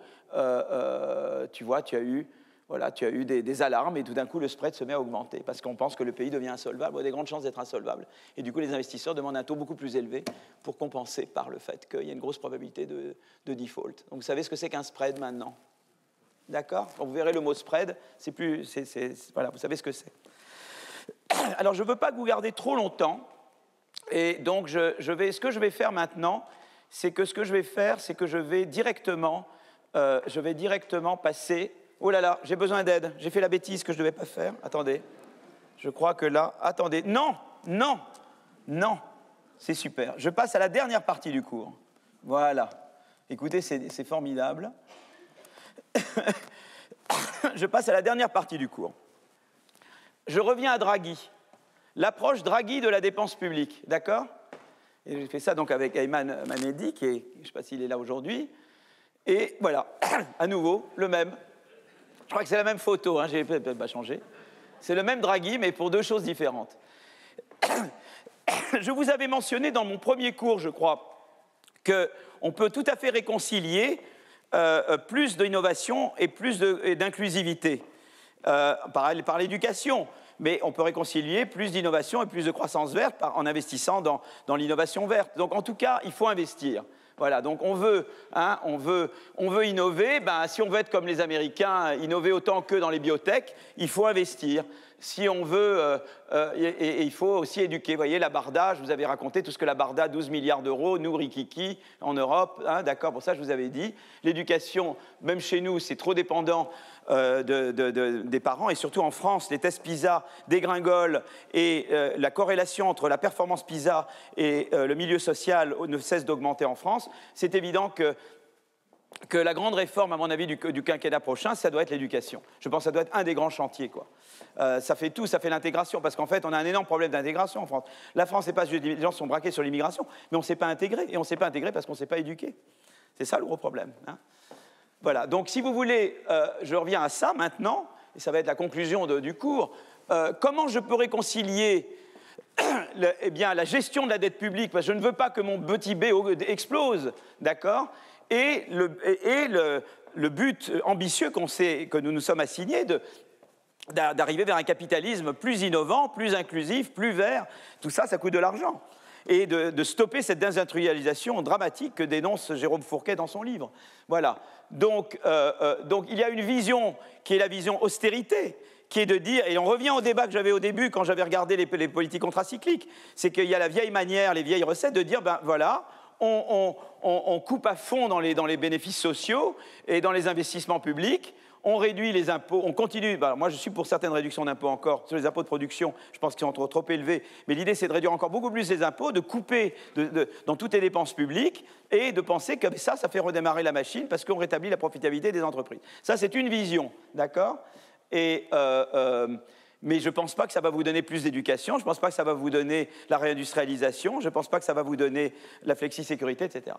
Speaker 1: tu vois, tu as eu des alarmes, et tout d'un coup, le spread se met à augmenter, parce qu'on pense que le pays devient insolvable, ou a des grandes chances d'être insolvable. Et du coup, les investisseurs demandent un taux beaucoup plus élevé pour compenser par le fait qu'il y a une grosse probabilité de default. Donc, vous savez ce que c'est qu'un spread maintenant ? D'accord ? Quand vous verrez le mot spread, voilà, vous savez ce que c'est. Alors, je ne veux pas que vous gardiez trop longtemps, et donc ce que je vais faire maintenant, c'est que je vais directement passer. Oh là là, j'ai besoin d'aide. J'ai fait la bêtise que je ne devais pas faire. Attendez. Je crois que là. Attendez. Non. C'est super. Je passe à la dernière partie du cours. Voilà. Écoutez, c'est formidable. Je passe à la dernière partie du cours. Je reviens à Draghi. L'approche Draghi de la dépense publique. D'accord ? Et j'ai fait ça donc avec Ayman Manedi, je ne sais pas s'il est là aujourd'hui. Et voilà, à nouveau, le même. Je crois que c'est la même photo, hein, j'ai peut-être pas changé. C'est le même Draghi, mais pour deux choses différentes. Je vous avais mentionné dans mon premier cours, je crois, qu'on peut tout à fait réconcilier plus d'innovation et plus d'inclusivité par l'éducation. Mais on peut réconcilier plus d'innovation et plus de croissance verte en investissant dans l'innovation verte. Donc en tout cas, il faut investir. Voilà, donc on veut innover. Si on veut être comme les Américains, innover autant qu'eux dans les biotech, il faut investir. Si on veut, et il faut aussi éduquer. Vous voyez, la Barda, je vous avais raconté tout ce que la Barda, 12 milliards d'euros, nous, Rikiki, en Europe, hein, d'accord, pour ça, je vous avais dit. L'éducation, même chez nous, c'est trop dépendant des parents, et surtout en France, les tests PISA dégringolent, et la corrélation entre la performance PISA et le milieu social ne cesse d'augmenter en France. C'est évident que la grande réforme, à mon avis, du quinquennat prochain, ça doit être l'éducation. Je pense que ça doit être un des grands chantiers, quoi. Ça fait tout, ça fait l'intégration, parce qu'en fait, on a un énorme problème d'intégration en France. La France, c'est pas juste les gens sont braqués sur l'immigration, mais on ne s'est pas intégré, et on ne s'est pas intégré parce qu'on ne s'est pas éduqué. C'est ça le gros problème, hein. Voilà, donc si vous voulez, je reviens à ça maintenant, et ça va être la conclusion du cours. Comment je peux réconcilier la gestion de la dette publique, parce que je ne veux pas que mon petit B explose, d'accord, et le but ambitieux que nous nous sommes assignés d'arriver vers un capitalisme plus innovant, plus inclusif, plus vert. Tout ça, ça coûte de l'argent. Et de stopper cette désindustrialisation dramatique que dénonce Jérôme Fourquet dans son livre. Voilà. Donc il y a une vision qui est la vision austérité, qui est de dire, et on revient au débat que j'avais au début quand j'avais regardé les politiques contracycliques, c'est qu'il y a la vieille manière, les vieilles recettes de dire, voilà, on coupe à fond dans les bénéfices sociaux et dans les investissements publics, on réduit les impôts, on continue. Moi, je suis pour certaines réductions d'impôts encore. Sur les impôts de production, je pense qu'ils sont trop élevés. Mais l'idée, c'est de réduire encore beaucoup plus les impôts, de couper dans toutes les dépenses publiques et de penser que ça fait redémarrer la machine parce qu'on rétablit la profitabilité des entreprises. Ça, c'est une vision, d'accord ? Mais je ne pense pas que ça va vous donner plus d'éducation, je ne pense pas que ça va vous donner la réindustrialisation, je ne pense pas que ça va vous donner la flexisécurité, etc.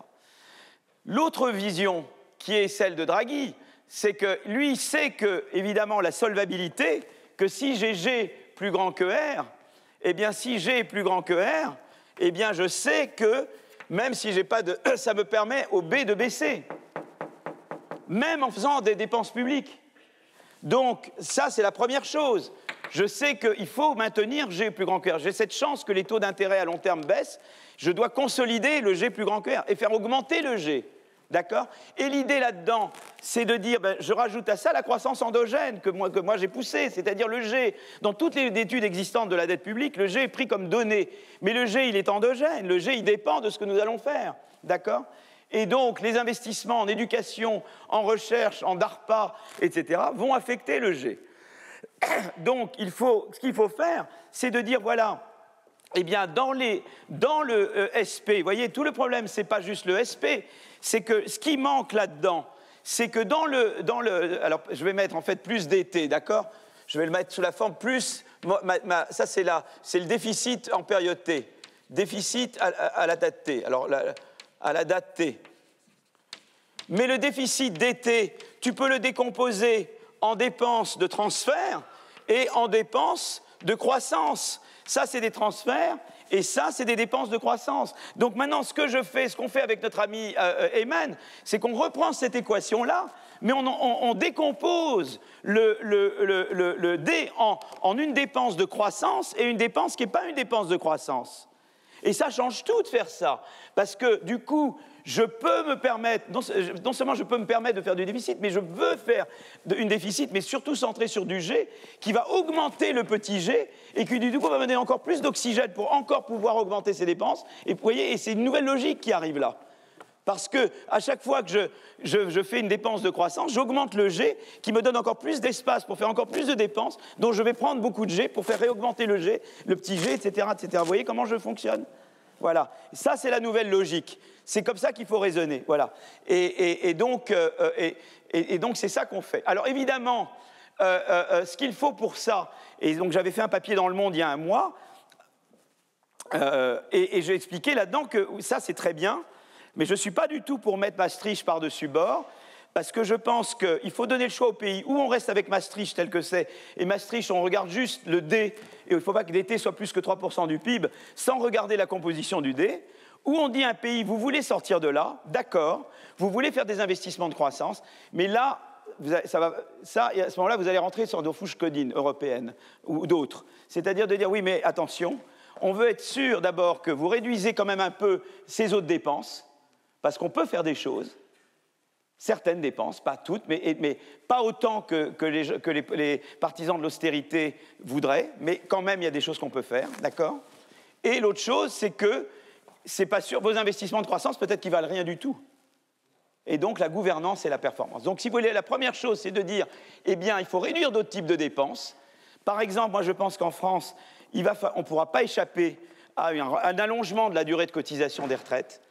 Speaker 1: L'autre vision, qui est celle de Draghi, c'est que lui sait que, évidemment, la solvabilité, que si j'ai G plus grand que R, eh bien, si G est plus grand que R, eh bien, je sais que, même si j'ai pas de E, ça me permet au B de baisser, même en faisant des dépenses publiques. Donc, ça, c'est la première chose. Je sais qu'il faut maintenir G plus grand que R. J'ai cette chance que les taux d'intérêt à long terme baissent. Je dois consolider le G plus grand que R et faire augmenter le G. D'accord ? Et l'idée là-dedans, c'est de dire, je rajoute à ça la croissance endogène que moi j'ai poussée, c'est-à-dire le G. Dans toutes les études existantes de la dette publique, le G est pris comme donnée. Mais le G, il est endogène. Le G, il dépend de ce que nous allons faire. D'accord ? Et donc, les investissements en éducation, en recherche, en DARPA, etc., vont affecter le G. Donc, ce qu'il faut faire, c'est de dire, voilà, eh bien, dans le SP, vous voyez, tout le problème, ce n'est pas juste le SP, c'est que ce qui manque là-dedans, c'est que alors, je vais mettre en fait plus d'été, d'accord? Je vais le mettre sous la forme plus, ça c'est le déficit en période T, déficit à la date T, alors à la date T. Mais le déficit d'été, tu peux le décomposer en dépenses de transfert et en dépenses de croissance. Ça, c'est des transferts, et ça, c'est des dépenses de croissance. Donc maintenant, ce qu'on fait avec notre ami Ayman, c'est qu'on reprend cette équation-là, mais on décompose le D en une dépense de croissance et une dépense qui n'est pas une dépense de croissance. Et ça change tout de faire ça, parce que du coup, je peux me permettre, non seulement je peux me permettre de faire du déficit, mais je veux faire une déficit, mais surtout centré sur du G, qui va augmenter le petit G, et qui du coup va donner encore plus d'oxygène pour encore pouvoir augmenter ses dépenses. Et vous voyez, et c'est une nouvelle logique qui arrive là. Parce que à chaque fois que je fais une dépense de croissance, j'augmente le G, qui me donne encore plus d'espace pour faire encore plus de dépenses, dont je vais prendre beaucoup de G pour faire réaugmenter le G, le petit G, etc., etc. Vous voyez comment je fonctionne? Voilà. Ça, c'est la nouvelle logique. C'est comme ça qu'il faut raisonner. Voilà. Et donc, c'est ça qu'on fait. Alors, évidemment, ce qu'il faut pour ça, et donc j'avais fait un papier dans Le Monde il y a un mois, et j'ai expliqué là-dedans que ça, c'est très bien, mais je ne suis pas du tout pour mettre Maastricht par-dessus bord, parce que je pense qu'il faut donner le choix au pays où on reste avec Maastricht tel que c'est, et Maastricht, on regarde juste le D, et il ne faut pas que DT soit plus que 3% du PIB, sans regarder la composition du D, où on dit à un pays, vous voulez sortir de là, d'accord, vous voulez faire des investissements de croissance, mais là, à ce moment-là, vous allez rentrer sur nos fouches codines européennes ou d'autres. C'est-à-dire de dire, oui, mais attention, on veut être sûr d'abord que vous réduisez quand même un peu ces autres dépenses, parce qu'on peut faire des choses, certaines dépenses, pas toutes, mais pas autant que les partisans de l'austérité voudraient, mais quand même, il y a des choses qu'on peut faire, d'accord? Et l'autre chose, c'est que, c'est pas sûr, vos investissements de croissance, peut-être qu'ils valent rien du tout. Et donc, la gouvernance et la performance. Donc, si vous voulez, la première chose, c'est de dire, eh bien, il faut réduire d'autres types de dépenses. Par exemple, moi, je pense qu'en France, on ne pourra pas échapper à un allongement de la durée de cotisation des retraites,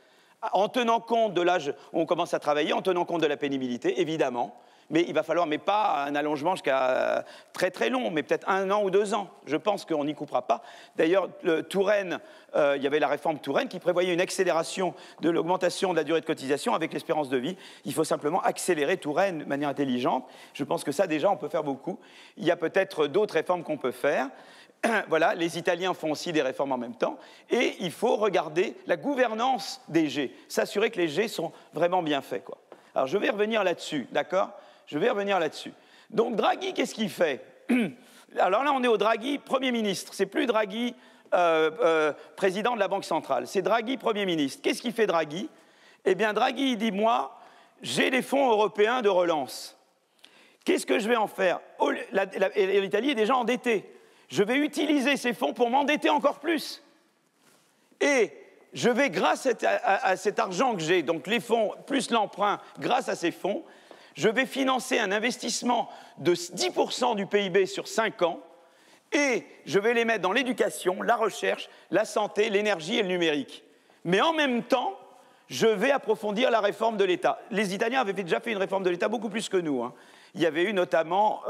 Speaker 1: en tenant compte de l'âge où on commence à travailler, en tenant compte de la pénibilité, évidemment, mais il va falloir, mais pas un allongement jusqu'à très très long, mais peut-être 1 an ou 2 ans. Je pense qu'on n'y coupera pas. D'ailleurs, Touraine, il y avait la réforme Touraine qui prévoyait une accélération de l'augmentation de la durée de cotisation avec l'espérance de vie. Il faut simplement accélérer Touraine de manière intelligente. Je pense que ça, déjà, on peut faire beaucoup. Il y a peut-être d'autres réformes qu'on peut faire. Voilà, les Italiens font aussi des réformes en même temps. Et il faut regarder la gouvernance des G, s'assurer que les G sont vraiment bien faits, quoi. Alors, je vais revenir là-dessus, d'accord? Je vais revenir là-dessus. Donc, Draghi, qu'est-ce qu'il fait? Alors là, on est au Draghi Premier ministre. C'est plus Draghi président de la Banque centrale. C'est Draghi Premier ministre. Qu'est-ce qu'il fait, Draghi? Eh bien, Draghi, il dit, moi, j'ai des fonds européens de relance. Qu'est-ce que je vais en faire? L'Italie est déjà endettée. Je vais utiliser ces fonds pour m'endetter encore plus. Et je vais, grâce à cet argent que j'ai, donc les fonds plus l'emprunt, grâce à ces fonds, je vais financer un investissement de 10% du PIB sur 5 ans et je vais les mettre dans l'éducation, la recherche, la santé, l'énergie et le numérique. Mais en même temps, je vais approfondir la réforme de l'État. Les Italiens avaient déjà fait une réforme de l'État beaucoup plus que nous, hein. Il y avait eu notamment...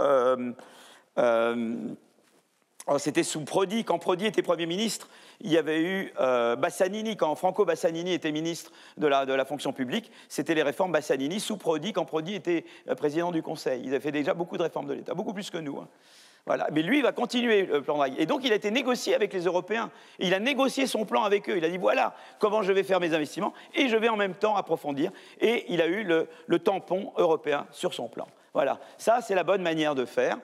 Speaker 1: c'était sous Prodi, quand Prodi était Premier ministre, il y avait eu Bassanini, quand Franco Bassanini était ministre de la fonction publique, c'était les réformes Bassanini sous Prodi, quand Prodi était président du Conseil. Ils avaient fait déjà beaucoup de réformes de l'État, beaucoup plus que nous, hein. Voilà. Mais lui, il va continuer le plan Draghi. Et donc, il a été négocié avec les Européens. Il a négocié son plan avec eux. Il a dit, voilà comment je vais faire mes investissements et je vais en même temps approfondir. Et il a eu le tampon européen sur son plan. Voilà. Ça, c'est la bonne manière de faire.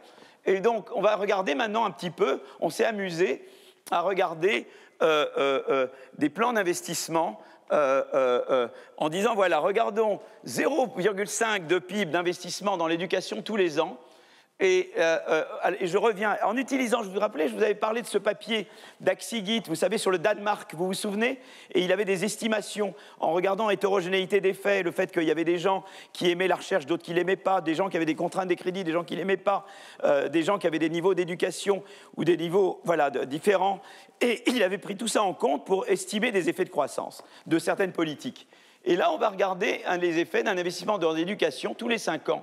Speaker 1: Et donc, on va regarder maintenant un petit peu, on s'est amusé à regarder des plans d'investissement en disant, voilà, regardons 0,5 de PIB d'investissement dans l'éducation tous les ans, Et je reviens, en utilisant, je vous rappelais, je vous avais parlé de ce papier d'Axigit, vous savez, sur le Danemark, vous vous souvenez? Et il avait des estimations en regardant l'hétérogénéité des faits, le fait qu'il y avait des gens qui aimaient la recherche, d'autres qui ne l'aimaient pas, des gens qui avaient des contraintes des crédits, des gens qui ne l'aimaient pas, des gens qui avaient des niveaux d'éducation ou des niveaux différents. Et il avait pris tout ça en compte pour estimer des effets de croissance de certaines politiques. Et là, on va regarder les effets d'un investissement dans l'éducation tous les 5 ans.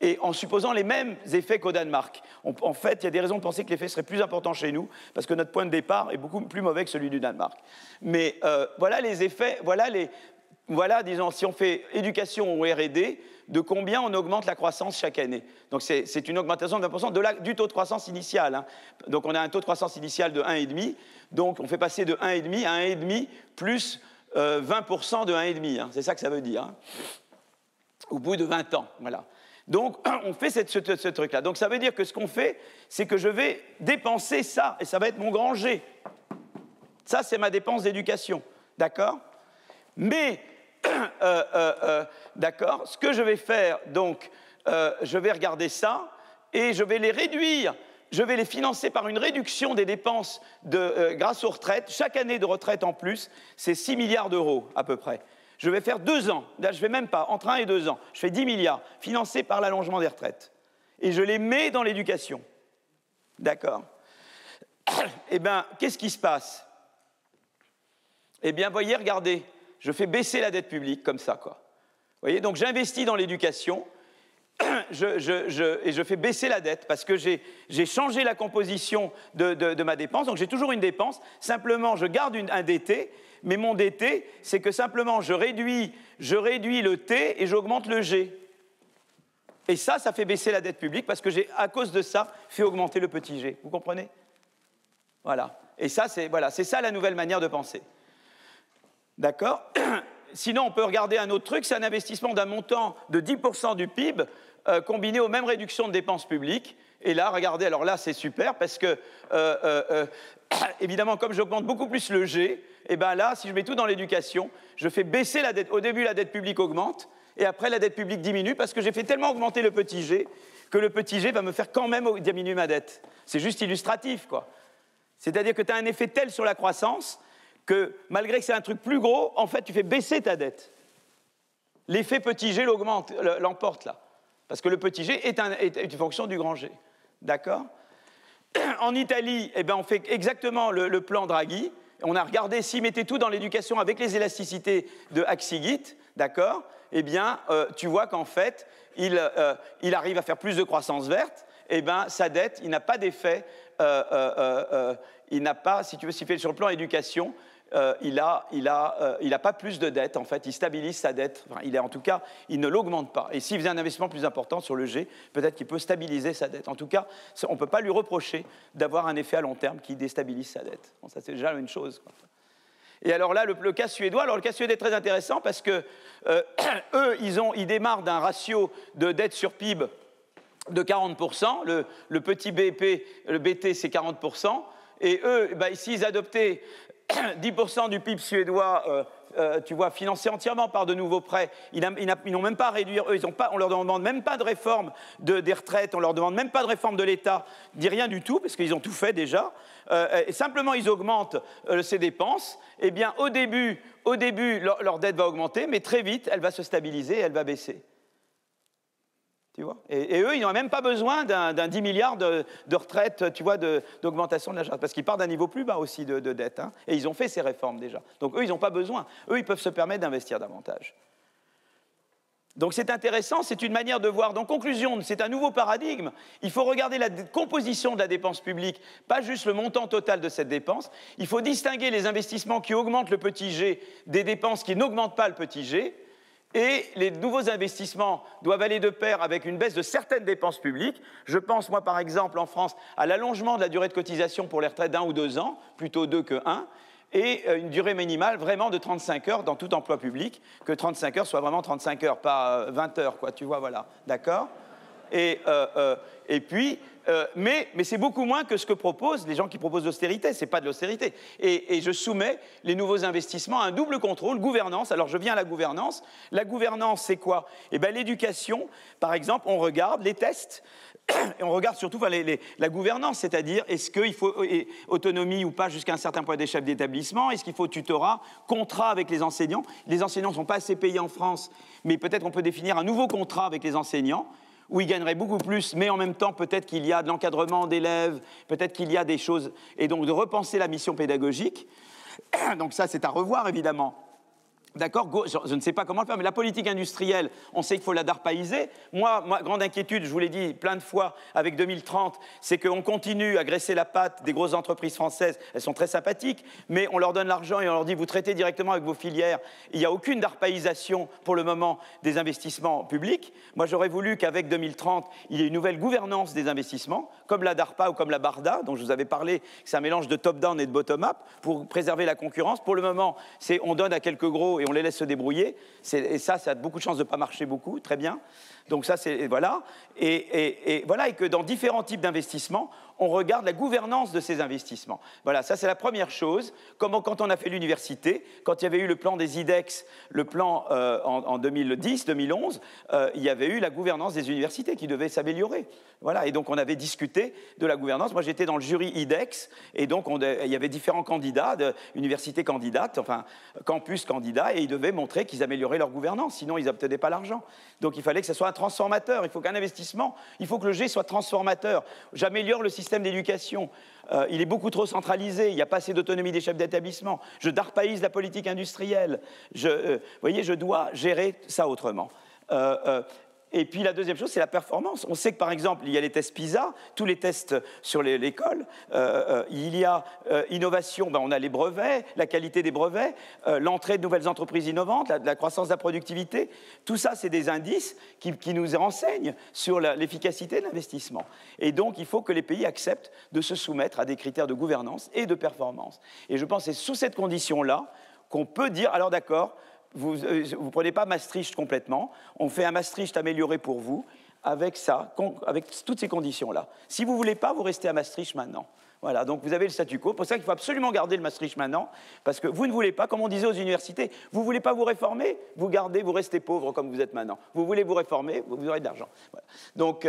Speaker 1: Et en supposant les mêmes effets qu'au Danemark. En fait, il y a des raisons de penser que l'effet serait plus important chez nous, parce que notre point de départ est beaucoup plus mauvais que celui du Danemark. Mais voilà les effets, voilà, disons, si on fait éducation ou R&D, de combien on augmente la croissance chaque année. Donc c'est une augmentation de 20% du taux de croissance initial. Hein. Donc on a un taux de croissance initial de 1,5, donc on fait passer de 1,5 à 1,5 plus 20% de 1,5. Hein. C'est ça que ça veut dire. Hein. Au bout de 20 ans, voilà. Donc, on fait ce truc-là. Donc, ça veut dire que ce qu'on fait, c'est que je vais dépenser ça, et ça va être mon grand G. Ça, c'est ma dépense d'éducation. D'accord? Mais, d'accord, ce que je vais faire, donc, je vais regarder ça, et je vais les réduire. Je vais les financer par une réduction des dépenses grâce aux retraites. Chaque année de retraite en plus, c'est 6 milliards d'euros, à peu près. Je vais faire 2 ans, là je ne fais même pas, entre 1 et 2 ans, je fais 10 milliards, financés par l'allongement des retraites. Et je les mets dans l'éducation. D'accord? Eh bien, qu'est-ce qui se passe? Eh bien, voyez, regardez, je fais baisser la dette publique, comme ça, quoi. Vous voyez, donc j'investis dans l'éducation, et je fais baisser la dette, parce que j'ai changé la composition de ma dépense, donc j'ai toujours une dépense, simplement je garde un DT, mais mon DT, c'est que simplement je réduis le T et j'augmente le G. Et ça fait baisser la dette publique parce que j'ai, à cause de ça, fait augmenter le petit G. Vous comprenez? Voilà. Et ça, c'est ça la nouvelle manière de penser. D'accord? Sinon, on peut regarder un autre truc, c'est un investissement d'un montant de 10% du PIB combiné aux mêmes réductions de dépenses publiques. Et là, regardez, alors là, c'est super parce que, évidemment, comme j'augmente beaucoup plus le G, et bien là, si je mets tout dans l'éducation, je fais baisser la dette. Au début, la dette publique augmente, et après, la dette publique diminue parce que j'ai fait tellement augmenter le petit G que le petit G va me faire quand même diminuer ma dette. C'est juste illustratif, quoi. C'est-à-dire que tu as un effet tel sur la croissance que, malgré que c'est un truc plus gros, en fait, tu fais baisser ta dette. L'effet petit G l'emporte, là. Parce que le petit G est une fonction du grand G. D'accord? En Italie, eh ben, on fait exactement le plan Draghi. On a regardé s'ils mettaient tout dans l'éducation avec les élasticités de Aksigit, d'accord? Eh bien, tu vois qu'en fait, il arrive à faire plus de croissance verte. Eh bien, sa dette, il n'a pas d'effet. Il n'a pas, si tu veux, s'il fait sur le plan éducation, il n'a pas plus de dette, en fait, il stabilise sa dette, enfin, en tout cas, il ne l'augmente pas. Et s'il faisait un investissement plus important sur le G, peut-être qu'il peut stabiliser sa dette. En tout cas, on ne peut pas lui reprocher d'avoir un effet à long terme qui déstabilise sa dette. Bon, ça, c'est déjà une chose, quoi. Et alors là, le cas suédois, le cas suédois est très intéressant parce que eux, ils démarrent d'un ratio de dette sur PIB de 40%, le petit BP, le BT, c'est 40%, et eux, s'ils adoptaient 10% du PIB suédois, tu vois, financé entièrement par de nouveaux prêts. Ils n'ont même pas à réduire, eux, on leur demande même pas de réforme des retraites, on leur demande même pas de réforme de l'État, ni rien du tout, parce qu'ils ont tout fait déjà. Et simplement, ils augmentent ces dépenses. Eh bien, au début, leur dette va augmenter, mais très vite, elle va se stabiliser et elle va baisser. Tu vois, et eux, ils n'ont même pas besoin d'un 10 milliards de retraite, tu vois, d'augmentation de la charge, parce qu'ils partent d'un niveau plus bas aussi de dette, hein, et ils ont fait ces réformes déjà. Donc eux, ils n'ont pas besoin. Eux, ils peuvent se permettre d'investir davantage. Donc c'est intéressant, c'est une manière de voir. Donc conclusion, c'est un nouveau paradigme. Il faut regarder la composition de la dépense publique, pas juste le montant total de cette dépense. Il faut distinguer les investissements qui augmentent le petit G des dépenses qui n'augmentent pas le petit G. Et les nouveaux investissements doivent aller de pair avec une baisse de certaines dépenses publiques. Je pense, moi, par exemple, en France, à l'allongement de la durée de cotisation pour les retraites d'1 ou 2 ans, plutôt 2 que 1, et une durée minimale vraiment de 35 heures dans tout emploi public, que 35 heures soit vraiment 35 heures, pas 20 heures, quoi, tu vois, voilà, d'accord? Et puis, mais c'est beaucoup moins que ce que proposent les gens qui proposent l'austérité. Ce n'est pas de l'austérité. Et je soumets les nouveaux investissements à un double contrôle, gouvernance. Alors, je viens à la gouvernance. La gouvernance, c'est quoi? Eh bien, l'éducation, par exemple, on regarde les tests, et on regarde surtout la gouvernance, c'est-à-dire est-ce qu'il faut autonomie ou pas jusqu'à un certain point des chefs d'établissement, est-ce qu'il faut tutorat, contrat avec les enseignants. Les enseignants ne sont pas assez payés en France, mais peut-être on peut définir un nouveau contrat avec les enseignants, où ils gagneraient beaucoup plus, mais en même temps, peut-être qu'il y a de l'encadrement d'élèves, peut-être qu'il y a des choses, et donc de repenser la mission pédagogique. Donc ça, c'est à revoir, évidemment. D'accord, je ne sais pas comment le faire, mais la politique industrielle, on sait qu'il faut la darpaïser. Moi, grande inquiétude, je vous l'ai dit plein de fois avec 2030, c'est qu'on continue à graisser la patte des grosses entreprises françaises. Elles sont très sympathiques, mais on leur donne l'argent et on leur dit vous traitez directement avec vos filières. Il n'y a aucune darpaïsation pour le moment des investissements publics. Moi, j'aurais voulu qu'avec 2030, il y ait une nouvelle gouvernance des investissements, comme la DARPA ou comme la BARDA, dont je vous avais parlé, c'est un mélange de top-down et de bottom-up pour préserver la concurrence. Pour le moment, on donne à quelques gros et on les laisse se débrouiller, et ça a beaucoup de chances de ne pas marcher beaucoup, très bien. Donc ça, c'est, voilà. Et voilà, et que dans différents types d'investissements, on regarde la gouvernance de ces investissements. Voilà, ça c'est la première chose. Comme quand on a fait l'université, quand il y avait eu le plan des IDEX, le plan en 2010, 2011, il y avait eu la gouvernance des universités qui devait s'améliorer. Voilà, et donc on avait discuté de la gouvernance. Moi j'étais dans le jury IDEX, et donc il y avait différents candidats, universités candidates, enfin campus candidats, et ils devaient montrer qu'ils amélioraient leur gouvernance, sinon ils n'obtenaient pas l'argent. Donc il fallait que ce soit un transformateur, il faut qu'un investissement, il faut que le G soit transformateur. J'améliore le système d'éducation, il est beaucoup trop centralisé, il n'y a pas assez d'autonomie des chefs d'établissement, je darpaïse la politique industrielle, vous voyez, je dois gérer ça autrement. Et puis la deuxième chose, c'est la performance. On sait que par exemple, il y a les tests PISA, tous les tests sur l'école, il y a innovation, on a les brevets, la qualité des brevets, l'entrée de nouvelles entreprises innovantes, la croissance de la productivité. Tout ça, c'est des indices qui nous renseignent sur l'efficacité de l'investissement. Et donc, il faut que les pays acceptent de se soumettre à des critères de gouvernance et de performance. Et je pense que c'est sous cette condition-là qu'on peut dire, alors d'accord, vous ne prenez pas Maastricht complètement, on fait un Maastricht amélioré pour vous, avec ça, avec toutes ces conditions-là. Si vous ne voulez pas, vous restez à Maastricht maintenant. Voilà, donc vous avez le statu quo. C'est pour ça qu'il faut absolument garder le Maastricht maintenant, parce que vous ne voulez pas, comme on disait aux universités, vous ne voulez pas vous réformer, vous restez pauvre comme vous êtes maintenant. Vous voulez vous réformer, vous aurez de l'argent. Voilà. Donc,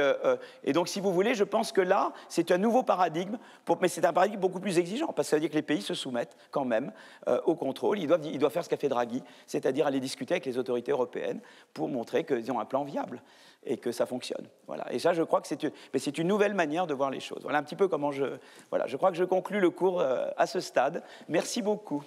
Speaker 1: et donc, si vous voulez, je pense que là, c'est un nouveau paradigme, mais c'est un paradigme beaucoup plus exigeant, parce que ça veut dire que les pays se soumettent quand même au contrôle. Ils doivent faire ce qu'a fait Draghi, c'est-à-dire aller discuter avec les autorités européennes pour montrer qu'ils ont un plan viable et que ça fonctionne. Voilà. Et ça, je crois que c'est une nouvelle manière de voir les choses. Voilà un petit peu comment je crois que je conclus le cours à ce stade. Merci beaucoup.